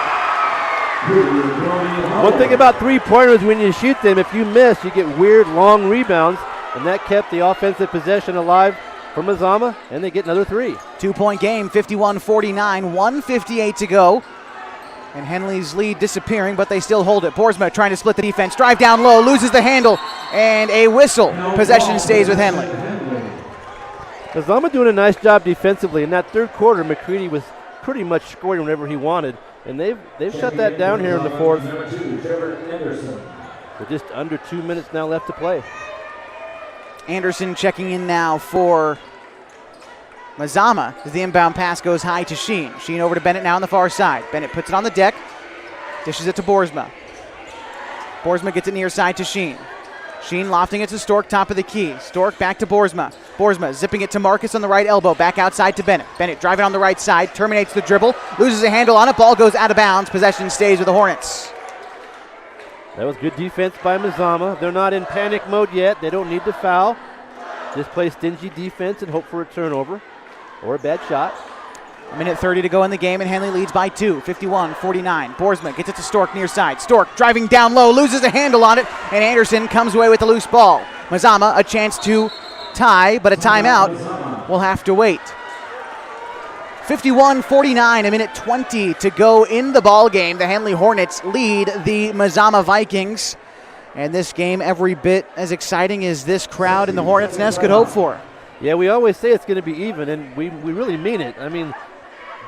One thing about three-pointers, when you shoot them, if you miss, you get weird long rebounds, and that kept the offensive possession alive for Mazama, and they get another three. 2-point game, 51-49, 1:58 to go. And Henley's lead disappearing, but they still hold it. Boersma trying to split the defense. Drive down low, loses the handle, and a whistle. Possession stays with Henley. Mazama doing a nice job defensively. In that third quarter, McCready was pretty much scoring whenever he wanted, and they've shut that down here in the fourth. With just under 2 minutes now left to play. Anderson checking in now for Mazama as the inbound pass goes high to Sheen. Sheen over to Bennett now on the far side. Bennett puts it on the deck, dishes it to Boersma. Boersma gets it near side to Sheen. Sheen lofting it to Stork, top of the key. Stork back to Boersma. Boersma zipping it to Marcus on the right elbow, back outside to Bennett. Bennett driving on the right side, terminates the dribble, loses a handle on it, ball goes out of bounds. Possession stays with the Hornets. That was good defense by Mazama. They're not in panic mode yet. They don't need to foul. Just play stingy defense and hope for a turnover or a bad shot. A minute 30 to go in the game, and Henley leads by 2, 51-49. Boersma gets it to Stork near side. Stork driving down low, loses a handle on it, and Anderson comes away with the loose ball. Mazama a chance to tie, but a timeout will have to wait. 51-49, a minute 20 to go in the ball game. The Henley Hornets lead the Mazama Vikings. And this game every bit as exciting as this crowd in the Hornets' Nest could hope for. Yeah, we always say it's going to be even, and we really mean it. I mean,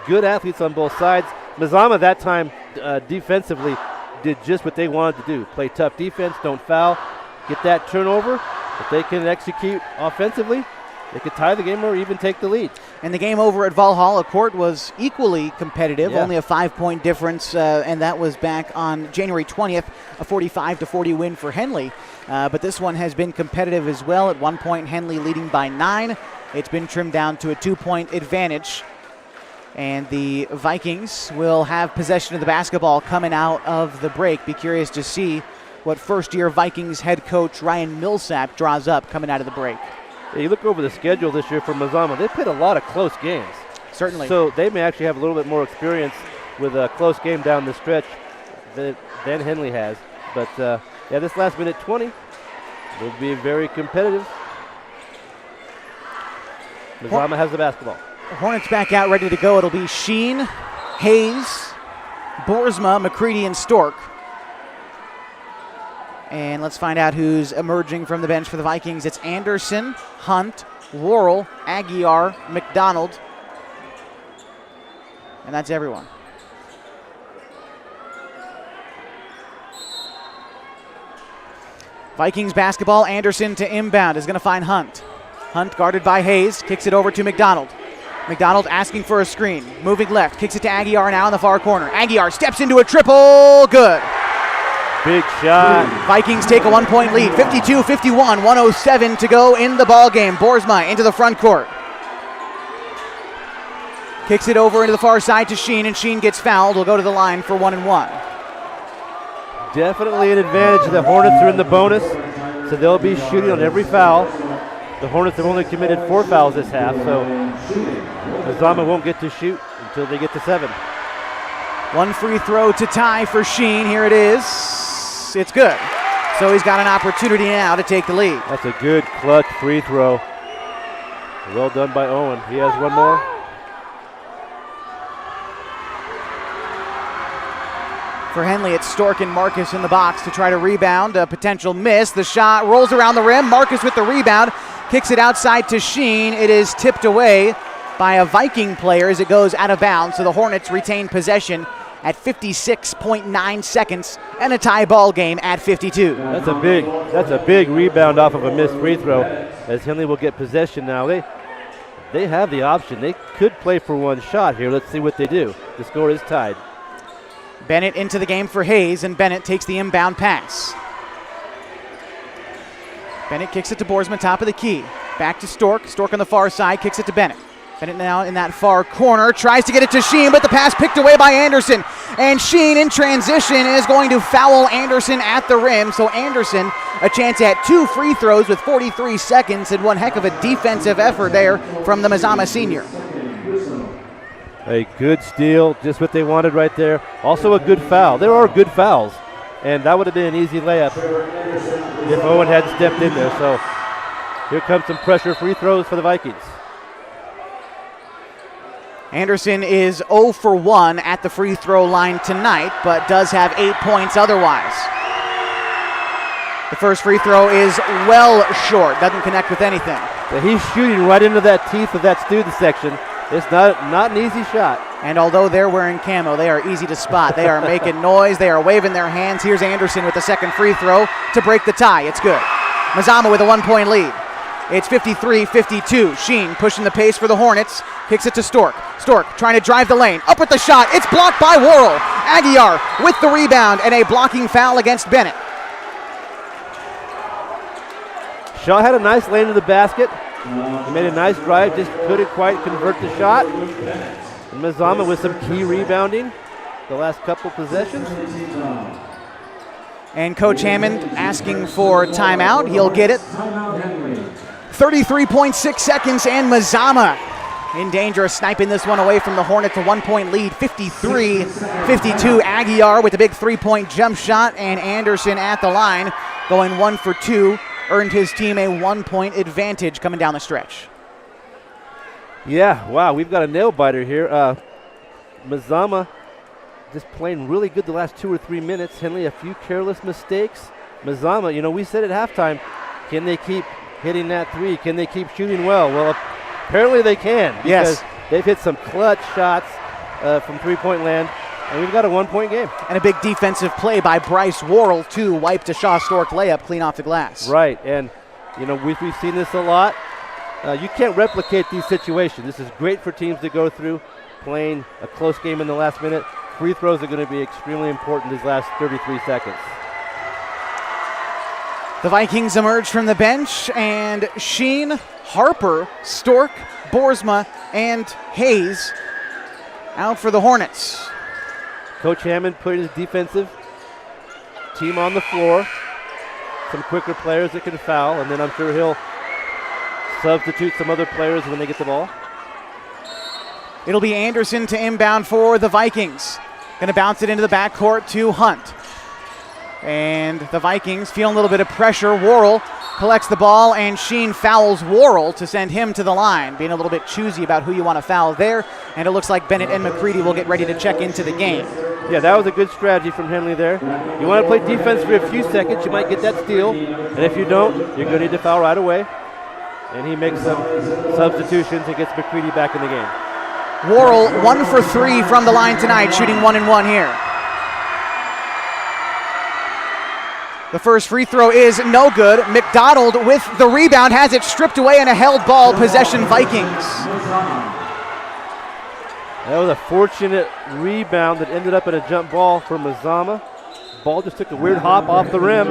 good athletes on both sides. Mazama that time defensively did just what they wanted to do. Play tough defense, don't foul, get that turnover. If they can execute offensively, they could tie the game or even take the lead. And the game over at Valhalla Court was equally competitive, only a 5-point difference, and that was back on January 20th, a 45-40 win for Henley. But this one has been competitive as well. At one point, Henley leading by 9. It's been trimmed down to a 2-point advantage. And the Vikings will have possession of the basketball coming out of the break. Be curious to see what first-year Vikings head coach Ryan Millsap draws up coming out of the break. Yeah, you look over the schedule this year for Mazama, they played a lot of close games. Certainly. So they may actually have a little bit more experience with a close game down the stretch than Henley has. But, yeah, this last minute 20 will be very competitive. Mazama has the basketball. Hornets back out, ready to go. It'll be Sheen, Hayes, Boersma, McCready, and Stork. And let's find out who's emerging from the bench for the Vikings. It's Anderson, Hunt, Worrell, Aguiar, McDonald. And that's everyone. Vikings basketball. Anderson to inbound is going to find Hunt. Hunt guarded by Hayes, kicks it over to McDonald. McDonald asking for a screen, moving left, kicks it to Aguiar now in the far corner. Aguiar steps into a triple, good. Big shot. Vikings take a 1-point lead, 52-51, 1:07 to go in the ball game. Boersma into the front court. Kicks it over into the far side to Sheen, and Sheen gets fouled. Will go to the line for 1-1. Definitely an advantage. The Hornets are in the bonus, so they'll be shooting on every foul. The Hornets have only committed 4 fouls this half, so MAZAMA won't get to shoot until they get to 7. One free throw to tie for Sheen. Here it is. It's good. So he's got an opportunity now to take the lead. That's a good clutch free throw. Well done by Owen. He has one more. For Henley, it's Stork and Marcus in the box to try to rebound. A potential miss. The shot rolls around the rim. Marcus with the rebound. Kicks it outside to Sheen. It is tipped away by a Viking player as it goes out of bounds. So the Hornets retain possession at 56.9 seconds and a tie ball game at 52. That's a big rebound off of a missed free throw, as Henley will get possession now. They have the option. They could play for one shot here. Let's see what they do. The score is tied. Bennett into the game for Hayes, and Bennett takes the inbound pass. Bennett kicks it to Boersma, top of the key. Back to Stork. Stork on the far side, kicks it to Bennett. Bennett now in that far corner, tries to get it to Sheen, but the pass picked away by Anderson. And Sheen in transition is going to foul Anderson at the rim. So Anderson, a chance at 2 free throws with 43 seconds, and one heck of a defensive effort there from the MAZAMA senior. A good steal, just what they wanted right there. Also a good foul. There are good fouls, and that would have been an easy layup if Owen hadn't stepped in there. So here comes some pressure free throws for the Vikings. Anderson is 0 for 1 at the free throw line tonight, but does have 8 points otherwise. The first free throw is well short, doesn't connect with anything. He's shooting right into that teeth of that student section. It's not an easy shot. And although they're wearing camo, they are easy to spot. They are making noise. They are waving their hands. Here's Anderson with the second free throw to break the tie. It's good. MAZAMA with a 1-point lead. It's 53-52. Sheen pushing the pace for the Hornets. Kicks it to Stork. Stork trying to drive the lane. Up with the shot. It's blocked by Worrell. Aguiar with the rebound and a blocking foul against Bennett. Shaw had a nice lane to the basket. He made a nice drive, just couldn't quite convert the shot. And MAZAMA with some key rebounding the last couple possessions. And Coach Hammond asking for timeout. He'll get it. 33.6 seconds, and MAZAMA in danger of sniping this one away from the Hornets. A 1-point lead, 53-52. Aguiar with a big 3-point jump shot, and Anderson at the line going 1 for 2. Earned his team a 1-point advantage coming down the stretch. Yeah, wow, we've got a nail-biter here. MAZAMA just playing really good the last 2 or 3 minutes. Henley, a few careless mistakes. MAZAMA, we said at halftime, can they keep hitting that 3? Can they keep shooting well? Well, apparently they can. Because they've hit some clutch shots from three-point land. And we've got a 1-point game. And a big defensive play by Bryce Worrell, too. Wiped a Shaw Stork layup clean off the glass. Right, and we've seen this a lot. You can't replicate these situations. This is great for teams to go through, playing a close game in the last minute. Free throws are going to be extremely important these last 33 seconds. The Vikings emerge from the bench, and Sheen, Harper, Stork, Boersma, and Hayes out for the Hornets. Coach Hammond put his defensive team on the floor. Some quicker players that can foul, and then I'm sure he'll substitute some other players when they get the ball. It'll be Anderson to inbound for the Vikings. Going to bounce it into the backcourt to Hunt. And the Vikings feeling a little bit of pressure. Worrell collects the ball, and Sheen fouls Worrell to send him to the line, being a little bit choosy about who you want to foul there. And it looks like Bennett and McCready will get ready to check into the game. Yeah, that was a good strategy from Henley there. You want to play defense for a few seconds, you might get that steal. And if you don't, you're going to need to foul right away. And he makes some substitutions and gets McCready back in the game. Worrell 1 for 3 from the line tonight, shooting 1-1 here. The first free throw is no good. McDonald with the rebound has it stripped away and a held ball. Possession Vikings. That was a fortunate rebound that ended up in a jump ball for Mazama. Ball just took a weird hop off the rim.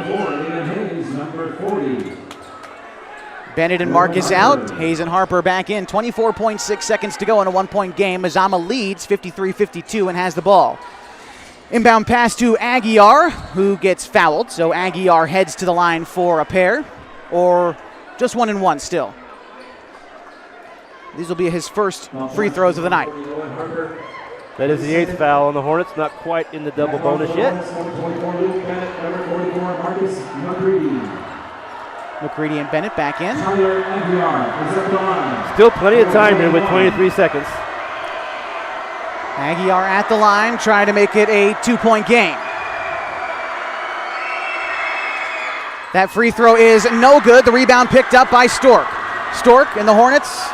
Bennett and Marcus out. Hayes and Harper back in. 24.6 seconds to go in a 1-point game. Mazama leads 53-52 and has the ball. Inbound pass to Aguiar, who gets fouled. So Aguiar heads to the line for a pair, or just 1-1 still. These will be his first free throws of the night. That is the 8th foul on the Hornets, not quite in the double bonus yet. McCready and Bennett back in. Still plenty of time here with 23 seconds. Aguiar at the line, trying to make it a 2-point game. That free throw is no good. The rebound picked up by Stork. Stork and the Hornets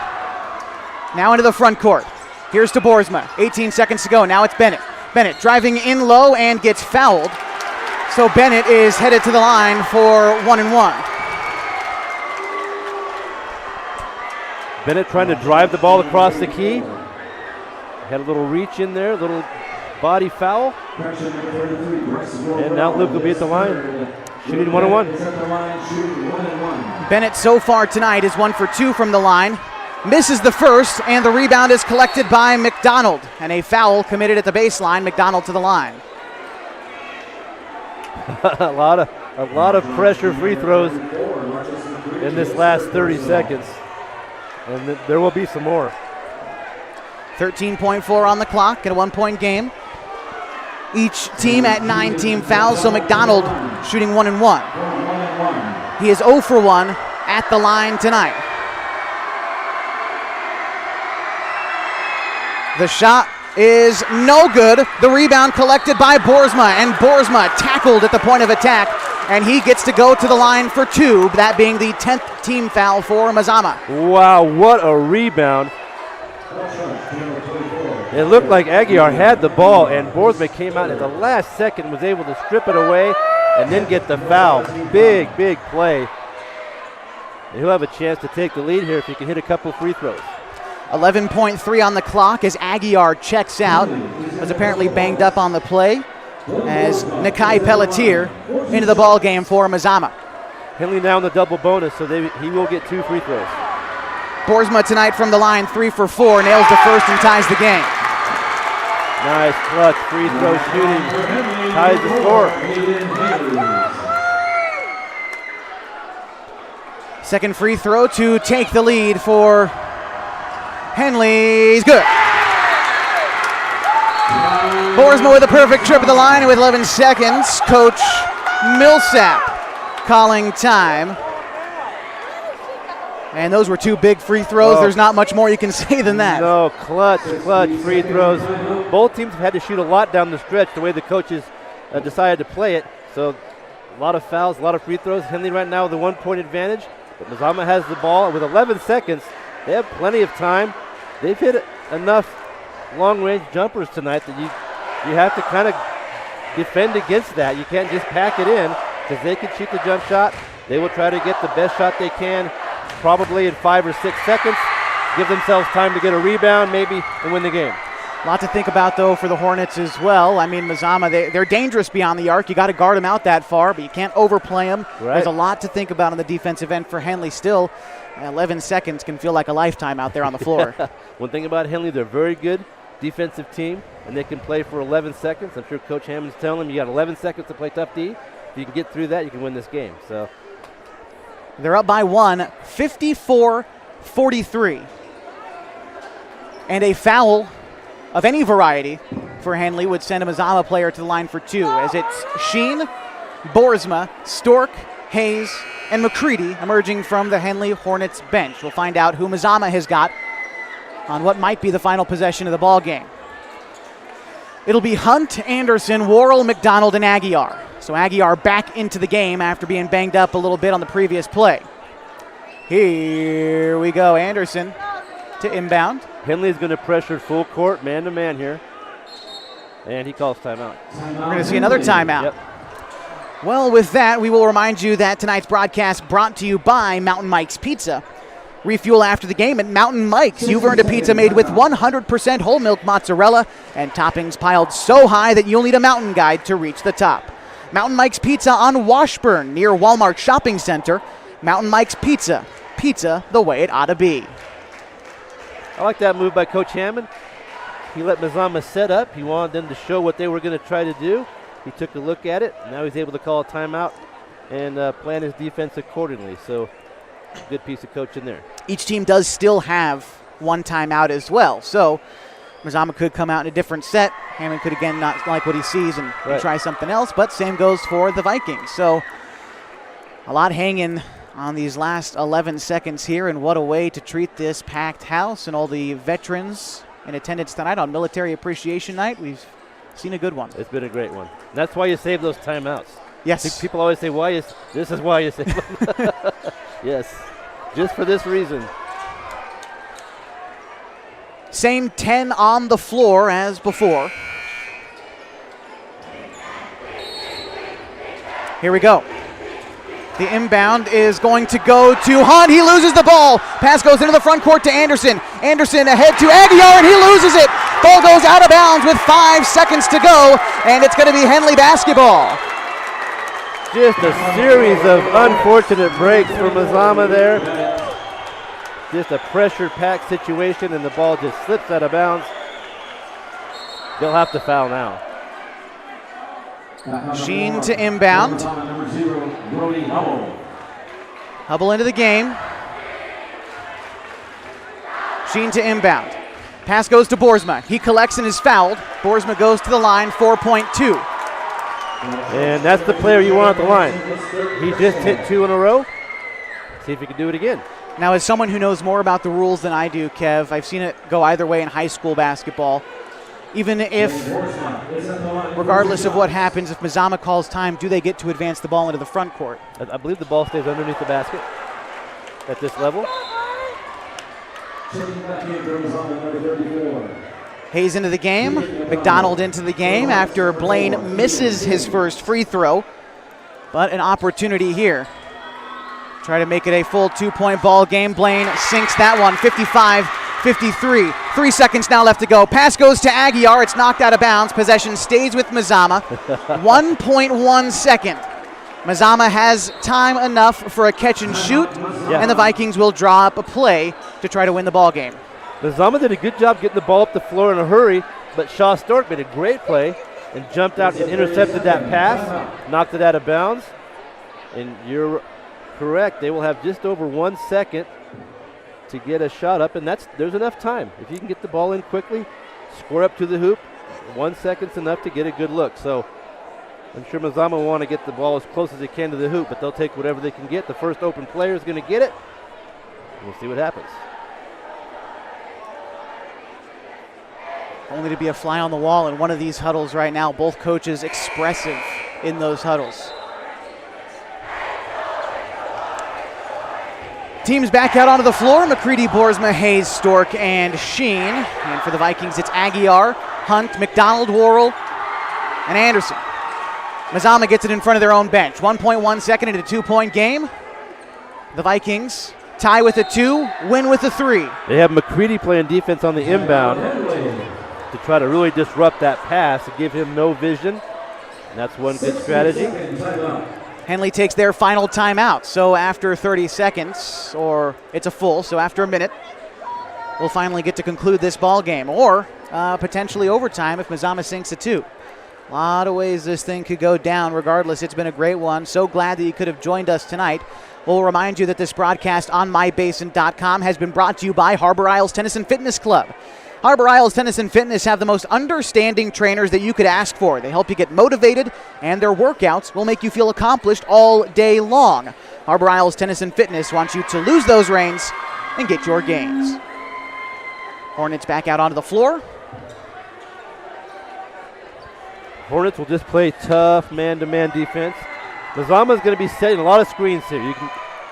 now into the front court. Here's to Boersma. 18 seconds to go. Now it's Bennett. Bennett driving in low and gets fouled. So Bennett is headed to the line for 1-1. Bennett trying to drive the ball across the key. Had a little reach in there, little body foul. And now Luke will be at the line, shooting 1-1. Bennett so far tonight is 1 for 2 from the line. Misses the first, and the rebound is collected by McDonald. And a foul committed at the baseline. McDonald to the line. a lot of pressure free throws in this last 30 seconds. And there will be some more. 13.4 on the clock in a 1-point game. Each team at 9 team fouls, so McDonald shooting 1-1. He is 0 for 1 at the line tonight. The shot is no good. The rebound collected by Boersma, and Boersma tackled at the point of attack, and he gets to go to the line for 2, that being the 10th team foul for Mazama. Wow, what a rebound. It looked like Aguiar had the ball, and Boersma came out at the last second, was able to strip it away and then get the foul. Big play. And he'll have a chance to take the lead here if he can hit a couple free throws. 11.3 on the clock as Aguiar checks out. Was apparently banged up on the play as Nakai Pelletier into the ball game for Mazama. Henley now in the double bonus, so he will get 2 free throws. Boersma tonight from the line, 3 for 4, nails the first and ties the game. Nice clutch free throw shooting, ties the score. Second free throw to take the lead for Henley. He's good. Boersma with a perfect trip of the line, and with 11 seconds, Coach Millsap calling time. And those were 2 big free throws. There's not much more you can say than that. No, clutch free throws. Both teams have had to shoot a lot down the stretch the way the coaches decided to play it. So a lot of fouls, a lot of free throws. Henley right now with a 1-point advantage. But Mazama has the ball. With 11 seconds, they have plenty of time. They've hit enough long-range jumpers tonight that you have to kind of defend against that. You can't just pack it in because they can shoot the jump shot. They will try to get the best shot they can, probably in 5 or 6 seconds, give themselves time to get a rebound maybe and win the game. A lot to think about, though, for the Hornets as well. I mean, Mazama, they're dangerous beyond the arc. You got to guard them out that far, but you can't overplay them. Right. There's a lot to think about on the defensive end for Henley still. 11 seconds can feel like a lifetime out there on the floor. One thing about Henley, they're a very good defensive team, and they can play for 11 seconds. I'm sure Coach Hammond's telling them you got 11 seconds to play tough D. If you can get through that, you can win this game. So they're up by 1, 54-43. And a foul of any variety for Henley would send a Mazama player to the line for 2, as it's Sheen, Boersma, Stork, Hayes, and McCready emerging from the Henley Hornets bench. We'll find out who Mazama has got on what might be the final possession of the ball game. It'll be Hunt, Anderson, Worrell, McDonald, and Aguiar. So Aguiar back into the game after being banged up a little bit on the previous play. Here we go, Anderson to inbound. Henley's going to pressure full court, man-to-man here. And he calls timeout. We're going to see another timeout. Yep. Well, with that, we will remind you that tonight's broadcast brought to you by Mountain Mike's Pizza. Refuel after the game at Mountain Mike's. You've earned a pizza made with 100% whole milk mozzarella and toppings piled so high that you'll need a mountain guide to reach the top. Mountain Mike's Pizza on Washburn near Walmart Shopping Center. Mountain Mike's Pizza. Pizza the way it ought to be. I like that move by Coach Hammond. He let Mazama set up. He wanted them to show what they were going to try to do. He took a look at it. Now he's able to call a timeout and plan his defense accordingly. So, good piece of coaching there. Each team does still have one timeout as well. So, Mazama could come out in a different set. Hammond could, again, not like what he sees and try something else. But same goes for the Vikings. So, a lot hanging on these last 11 seconds here. And what a way to treat this packed house and all the veterans in attendance tonight on Military Appreciation Night. We've seen a good one. It's been a great one. That's why you save those timeouts. Yes. People always say, this is why you save them. Yes, just for this reason. Same 10 on the floor as before. Here we go. The inbound is going to go to Hunt. He loses the ball. Pass goes into the front court to Anderson. Anderson ahead to Aguiar, and he loses it. Ball goes out of bounds with 5 seconds to go, and it's going to be Henley basketball. Just a series of unfortunate breaks for Mazama there. Just a pressure-packed situation, and the ball just slips out of bounds. They'll have to foul now. Sheen to inbound. Hubble into the game. Sheen to inbound. Pass goes to Boersma. He collects and is fouled. Boersma goes to the line, 4.2. And that's the player you want at the line. He just hit 2 in a row. See if he can do it again. Now, as someone who knows more about the rules than I do, Kev, I've seen it go either way in high school basketball. Even if, regardless of what happens, if Mazama calls time, do they get to advance the ball into the front court? I believe the ball stays underneath the basket at this level. Hayes into the game. McDonald into the game after Blaine misses his first free throw. But an opportunity here. Try to make it a full 2-point ball game. Blaine sinks that one, 55-53. 3 seconds now left to go. Pass goes to Aguiar. It's knocked out of bounds. Possession stays with Mazama. 1.1 second. Mazama has time enough for a catch and shoot, and the Vikings will draw up a play to try to win the ball game. Mazama did a good job getting the ball up the floor in a hurry, but Shaw Stork made a great play and jumped out and intercepted that pass, knocked it out of bounds. And you're correct, they will have just over 1 second to get a shot up, and there's enough time. If you can get the ball in quickly, score up to the hoop, 1 second's enough to get a good look. So I'm sure Mazama will want to get the ball as close as they can to the hoop, but they'll take whatever they can get. The first open player is going to get it. We'll see what happens. Only to be a fly on the wall in one of these huddles right now. Both coaches expressive in those huddles. Teams back out onto the floor. McCready, Boersma, Hayes, Stork, and Sheen. And for the Vikings, it's Aguiar, Hunt, McDonald, Worrell, and Anderson. Mazama gets it in front of their own bench. 1.1 second into a 2-point game. The Vikings tie with a 2, win with a 3. They have McCready playing defense on the inbound to try to really disrupt that pass and give him no vision. And that's one good strategy. Henley takes their final timeout. So after 30 seconds, or it's a full, so after a minute, we'll finally get to conclude this ball game, or potentially overtime if Mazama sinks a 2. A lot of ways this thing could go down. Regardless, it's been a great one. So glad that you could have joined us tonight. We'll remind you that this broadcast on mybasin.com has been brought to you by Harbor Isles Tennis and Fitness Club. Harbor Isles Tennis and Fitness have the most understanding trainers that you could ask for. They help you get motivated, and their workouts will make you feel accomplished all day long. Harbor Isles Tennis and Fitness wants you to lose those reins and get your gains. Hornets back out onto the floor. Hornets will just play tough man-to-man defense. Mazama's going to be setting a lot of screens here.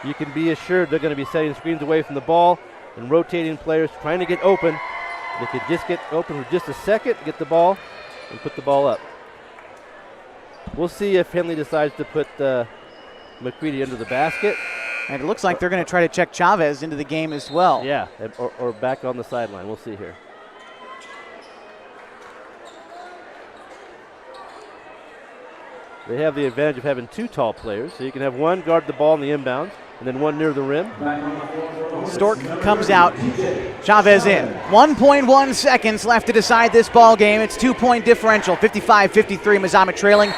You can be assured they're going to be setting screens away from the ball and rotating players, trying to get open. They could just get open for just a second, get the ball, and put the ball up. We'll see if Henley decides to put McCready under the basket. And it looks like they're going to try to check Chavez into the game as well. Yeah, or back on the sideline. We'll see here. They have the advantage of having 2 tall players, so you can have one guard the ball in the inbounds and then one near the rim. Stork comes out, Chavez in. 1.1 seconds left to decide this ball game. It's 2-point differential, 55-53, Mazama trailing.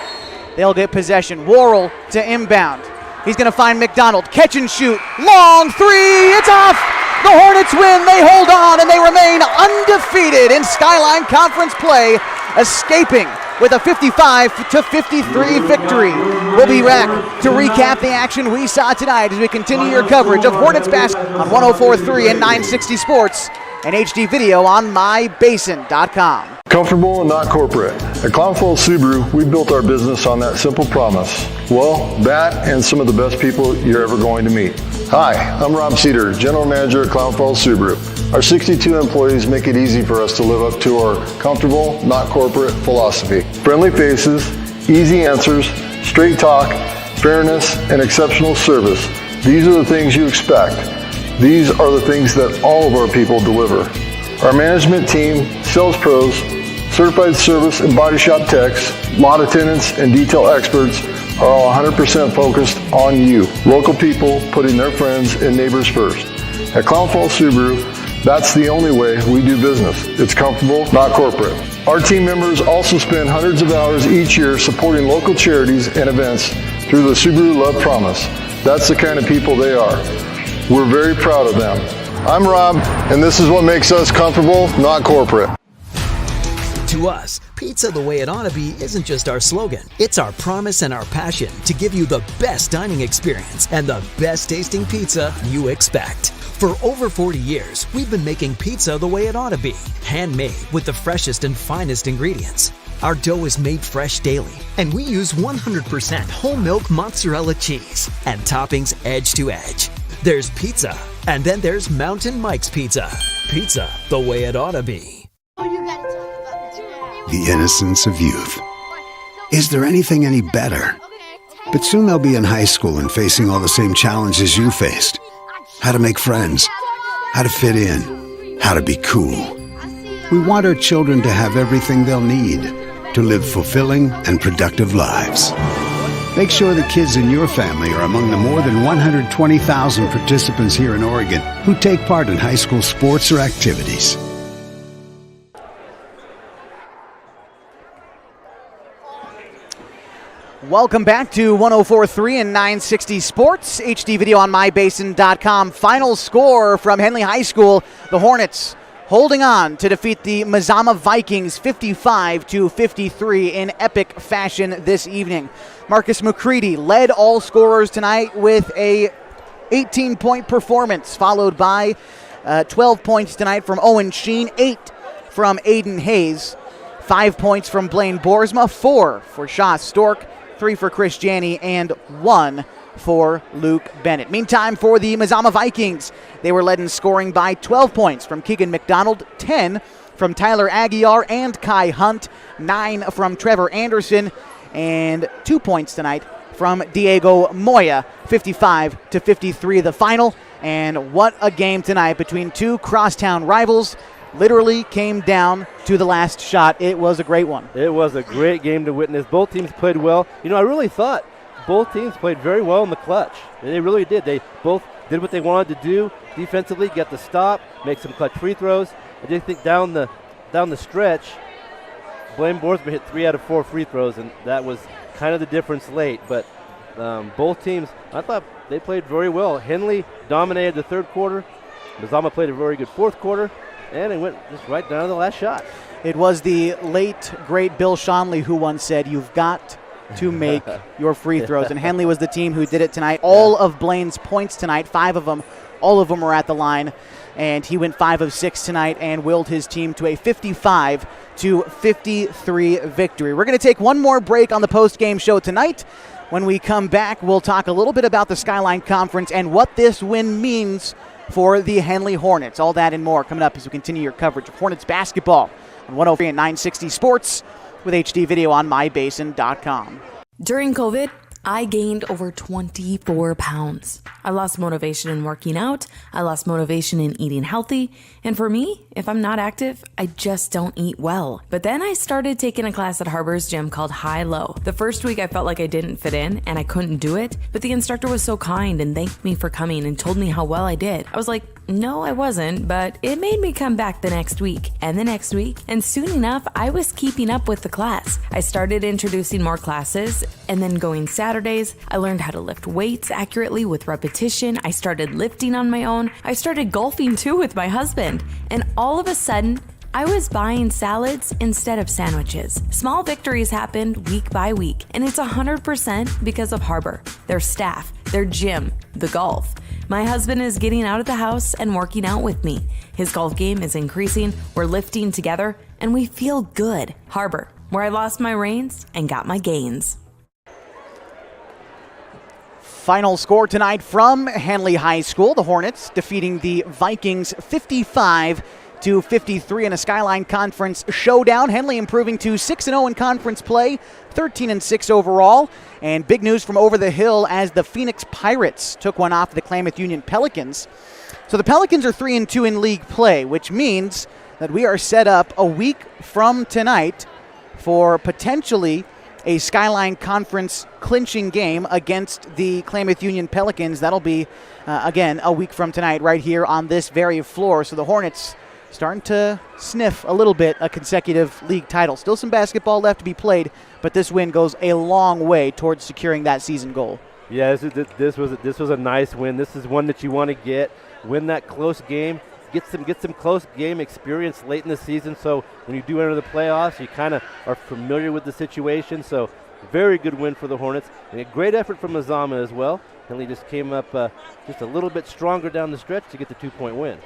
They'll get possession. Worrell to inbound. He's going to find McDonald. Catch and shoot. Long three. It's off. The Hornets win. They hold on and they remain undefeated in Skyline Conference play, escaping with a 55-53 victory. We'll be back to recap the action we saw tonight as we continue your coverage of Hornets basketball on 104.3 and 960 Sports and HD video on mybasin.com. Comfortable and not corporate. At Clown Falls Subaru, we built our business on that simple promise. Well, that and some of the best people you're ever going to meet. Hi, I'm Rob Cedar, General Manager at Clown Falls Subaru. Our 62 employees make it easy for us to live up to our comfortable, not corporate philosophy. Friendly faces, easy answers, straight talk, fairness, and exceptional service. These are the things you expect. These are the things that all of our people deliver. Our management team, sales pros, certified service and body shop techs, lot attendants, and detail experts are all 100% focused on you. Local people putting their friends and neighbors first. At Clown Falls Subaru, that's the only way we do business. It's comfortable, not corporate. Our team members also spend hundreds of hours each year supporting local charities and events through the Subaru Love Promise. That's the kind of people they are. We're very proud of them. I'm Rob, and this is what makes us comfortable, not corporate. To us, pizza the way it ought to be isn't just our slogan. It's our promise and our passion to give you the best dining experience and the best tasting pizza you expect. For over 40 years, we've been making pizza the way it ought to be. Handmade with the freshest and finest ingredients. Our dough is made fresh daily, and we use 100% whole milk mozzarella cheese and toppings edge to edge. There's pizza, and then there's Mountain Mike's Pizza. Pizza the way it ought to be. The innocence of youth. Is there anything any better? But soon they'll be in high school and facing all the same challenges you faced. How to make friends, how to fit in, how to be cool. We want our children to have everything they'll need to live fulfilling and productive lives. Make sure the kids in your family are among the more than 120,000 participants here in Oregon who take part in high school sports or activities. Welcome back to 104.3 and 960 Sports, HD video on mybasin.com. Final score from Henley High School, the Hornets holding on to defeat the Mazama Vikings 55-53 in epic fashion this evening. Marcus McCready led all scorers tonight with a 18-point performance, followed by 12 points tonight from Owen Sheen, 8 from Aiden Hayes, 5 points from Blaine Boersma, 4 for Shaw Stork, 3 for Chris Janney, and 1 for Luke Bennett. Meantime, for the Mazama Vikings, they were led in scoring by 12 points from Keegan McDonald, 10 from Tyler Aguiar and Kai Hunt, 9 from Trevor Anderson, and 2 points tonight from Diego Moya. 55-53 the final, and what a game tonight between two crosstown rivals. Literally came down to the last shot. It was a great one. It was a great game to witness. Both teams played well. You know, I really thought both teams played very well in the clutch. And they really did. They both did what they wanted to do defensively, get the stop, make some clutch free throws. I did think down the stretch, Blaine Boersma hit 3 out of 4 free throws, and that was kind of the difference late. But both teams, I thought they played very well. Henley dominated the third quarter. Mazama played a very good fourth quarter. And it went just right down to the last shot. It was the late, great Bill Schonley who once said, you've got to make your free throws. And Henley was the team who did it tonight. All of Blaine's points tonight, 5 of them, all of them were at the line. And he went 5 of 6 tonight and willed his team to a 55-53 victory. We're going to take one more break on the post-game show tonight. When we come back, we'll talk a little bit about the Skyline Conference and what this win means for the Henley Hornets. All that and more coming up as we continue your coverage of Hornets basketball on 103 and 960 Sports with HD video on mybasin.com. During COVID, I gained over 24 pounds. I lost motivation in working out. I lost motivation in eating healthy. And for me, if I'm not active, I just don't eat well. But then I started taking a class at Harbor's gym called High Low. The first week I felt like I didn't fit in and I couldn't do it, but the instructor was so kind and thanked me for coming and told me how well I did. I was like, no, I wasn't, but it made me come back the next week and the next week. And soon enough, I was keeping up with the class. I started introducing more classes and then going Saturdays. I learned how to lift weights accurately with repetition. I started lifting on my own. I started golfing too with my husband. And all of a sudden, I was buying salads instead of sandwiches. Small victories happened week by week, and it's 100% because of Harbor, their staff, their gym, the golf. My husband is getting out of the house and working out with me. His golf game is increasing, we're lifting together, and we feel good. Harbor, where I lost my reins and got my gains. Final score tonight from Henley High School. The Hornets defeating the Vikings 55-53 in a Skyline Conference showdown. Henley improving to 6-0 in conference play, 13-6 overall. And big news from over the hill as the Phoenix Pirates took one off the Klamath Union Pelicans. So the Pelicans are 3-2 in league play, which means that we are set up a week from tonight for potentially a Skyline Conference clinching game against the Klamath Union Pelicans. That'll be, again, a week from tonight right here on this very floor. So the Hornets starting to sniff a little bit a consecutive league title. Still some basketball left to be played, but this win goes a long way towards securing that season goal. Yeah, this was a nice win. This is one that you want to get. Win that close game. Get some close game experience late in the season, so when you do enter the playoffs, you kind of are familiar with the situation. So very good win for the Hornets, and a great effort from MAZAMA as well. Henley just came up just a little bit stronger down the stretch to get the 2-point win.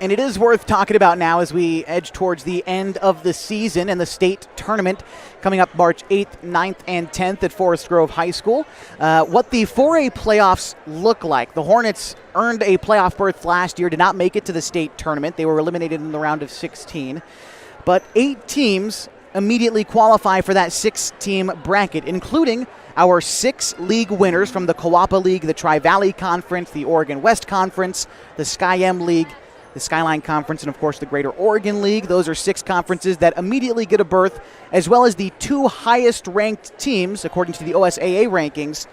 And it is worth talking about now as we edge towards the end of the season and the state tournament coming up March 8th, 9th, and 10th at Forest Grove High School. What the 4A playoffs look like. The Hornets earned a playoff berth last year, did not make it to the state tournament. They were eliminated in the round of 16. But 8 teams immediately qualify for that 6-team bracket, including our 6 league winners from the Kawapa League, the Tri-Valley Conference, the Oregon West Conference, the Sky-M League, the Skyline Conference, and of course the Greater Oregon League. Those are 6 conferences that immediately get a berth, as well as the 2 highest ranked teams, according to the OSAA rankings,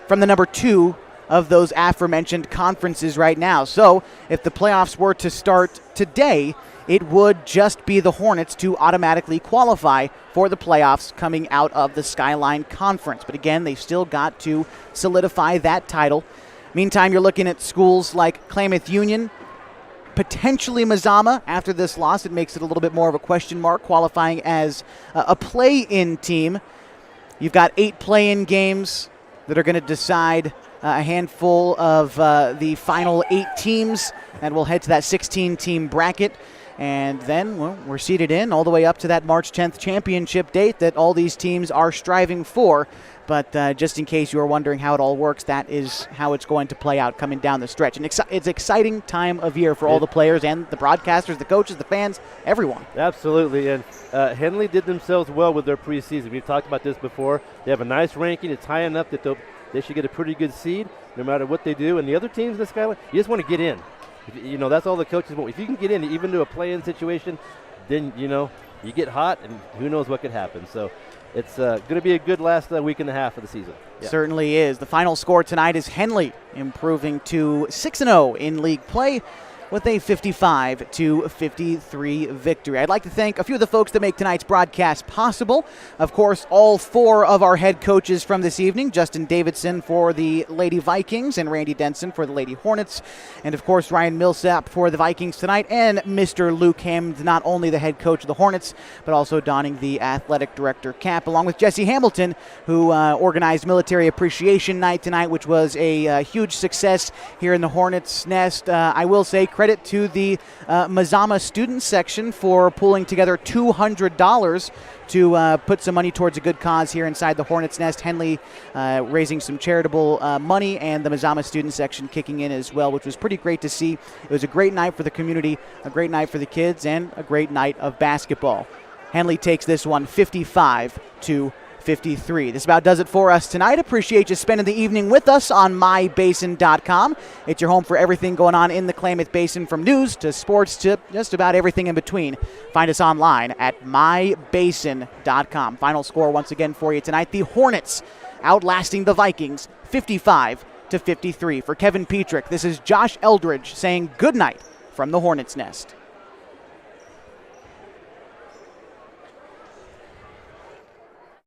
from the number 2 of those aforementioned conferences right now. So if the playoffs were to start today, it would just be the Hornets to automatically qualify for the playoffs coming out of the Skyline Conference. But again, they've still got to solidify that title. Meantime, you're looking at schools like Klamath Union, potentially MAZAMA. After this loss, it makes it a little bit more of a question mark, qualifying as a play-in team. You've got 8 play-in games that are going to decide a handful of the final 8 teams, and we'll head to that 16-team bracket. And then, well, we're seeded in all the way up to that March 10th championship date that all these teams are striving for. But just in case you are wondering how it all works, that is how it's going to play out coming down the stretch. And it's an exciting time of year for all the players and the broadcasters, the coaches, the fans, everyone. Absolutely. And Henley did themselves well with their preseason. We've talked about this before. They have a nice ranking. It's high enough that they should get a pretty good seed no matter what they do. And the other teams in the Skyline, you just want to get in. You know, that's all the coaches want. If you can get in, even to a play-in situation, then, you know, you get hot and who knows what could happen. So it's going to be a good last week and a half of the season. Yeah. Certainly is. The final score tonight is Henley improving to 6-0 in league play with a 55-53 victory. I'd like to thank a few of the folks that make tonight's broadcast possible. Of course, all 4 of our head coaches from this evening, Justin Davidson for the Lady Vikings and Randy Denson for the Lady Hornets, and of course Ryan Millsap for the Vikings tonight, and Mr. Luke Hammond, not only the head coach of the Hornets, but also donning the athletic director cap, along with Jesse Hamilton, who organized Military Appreciation Night tonight, which was a huge success here in the Hornets' nest. I will say credit to the MAZAMA student section for pulling together $200 to put some money towards a good cause here inside the Hornets' nest. Henley raising some charitable money, and the MAZAMA student section kicking in as well, which was pretty great to see. It was a great night for the community, a great night for the kids, and a great night of basketball. Henley takes this one 55-53. 53. This about does it for us tonight. Appreciate you spending the evening with us on mybasin.com. It's your home for everything going on in the Klamath Basin, from news to sports to just about everything in between. Find us online at mybasin.com. Final score once again for you tonight: the Hornets outlasting the Vikings 55-53. For Kevin Petrick, this is Josh Eldridge saying good night from the Hornets' Nest.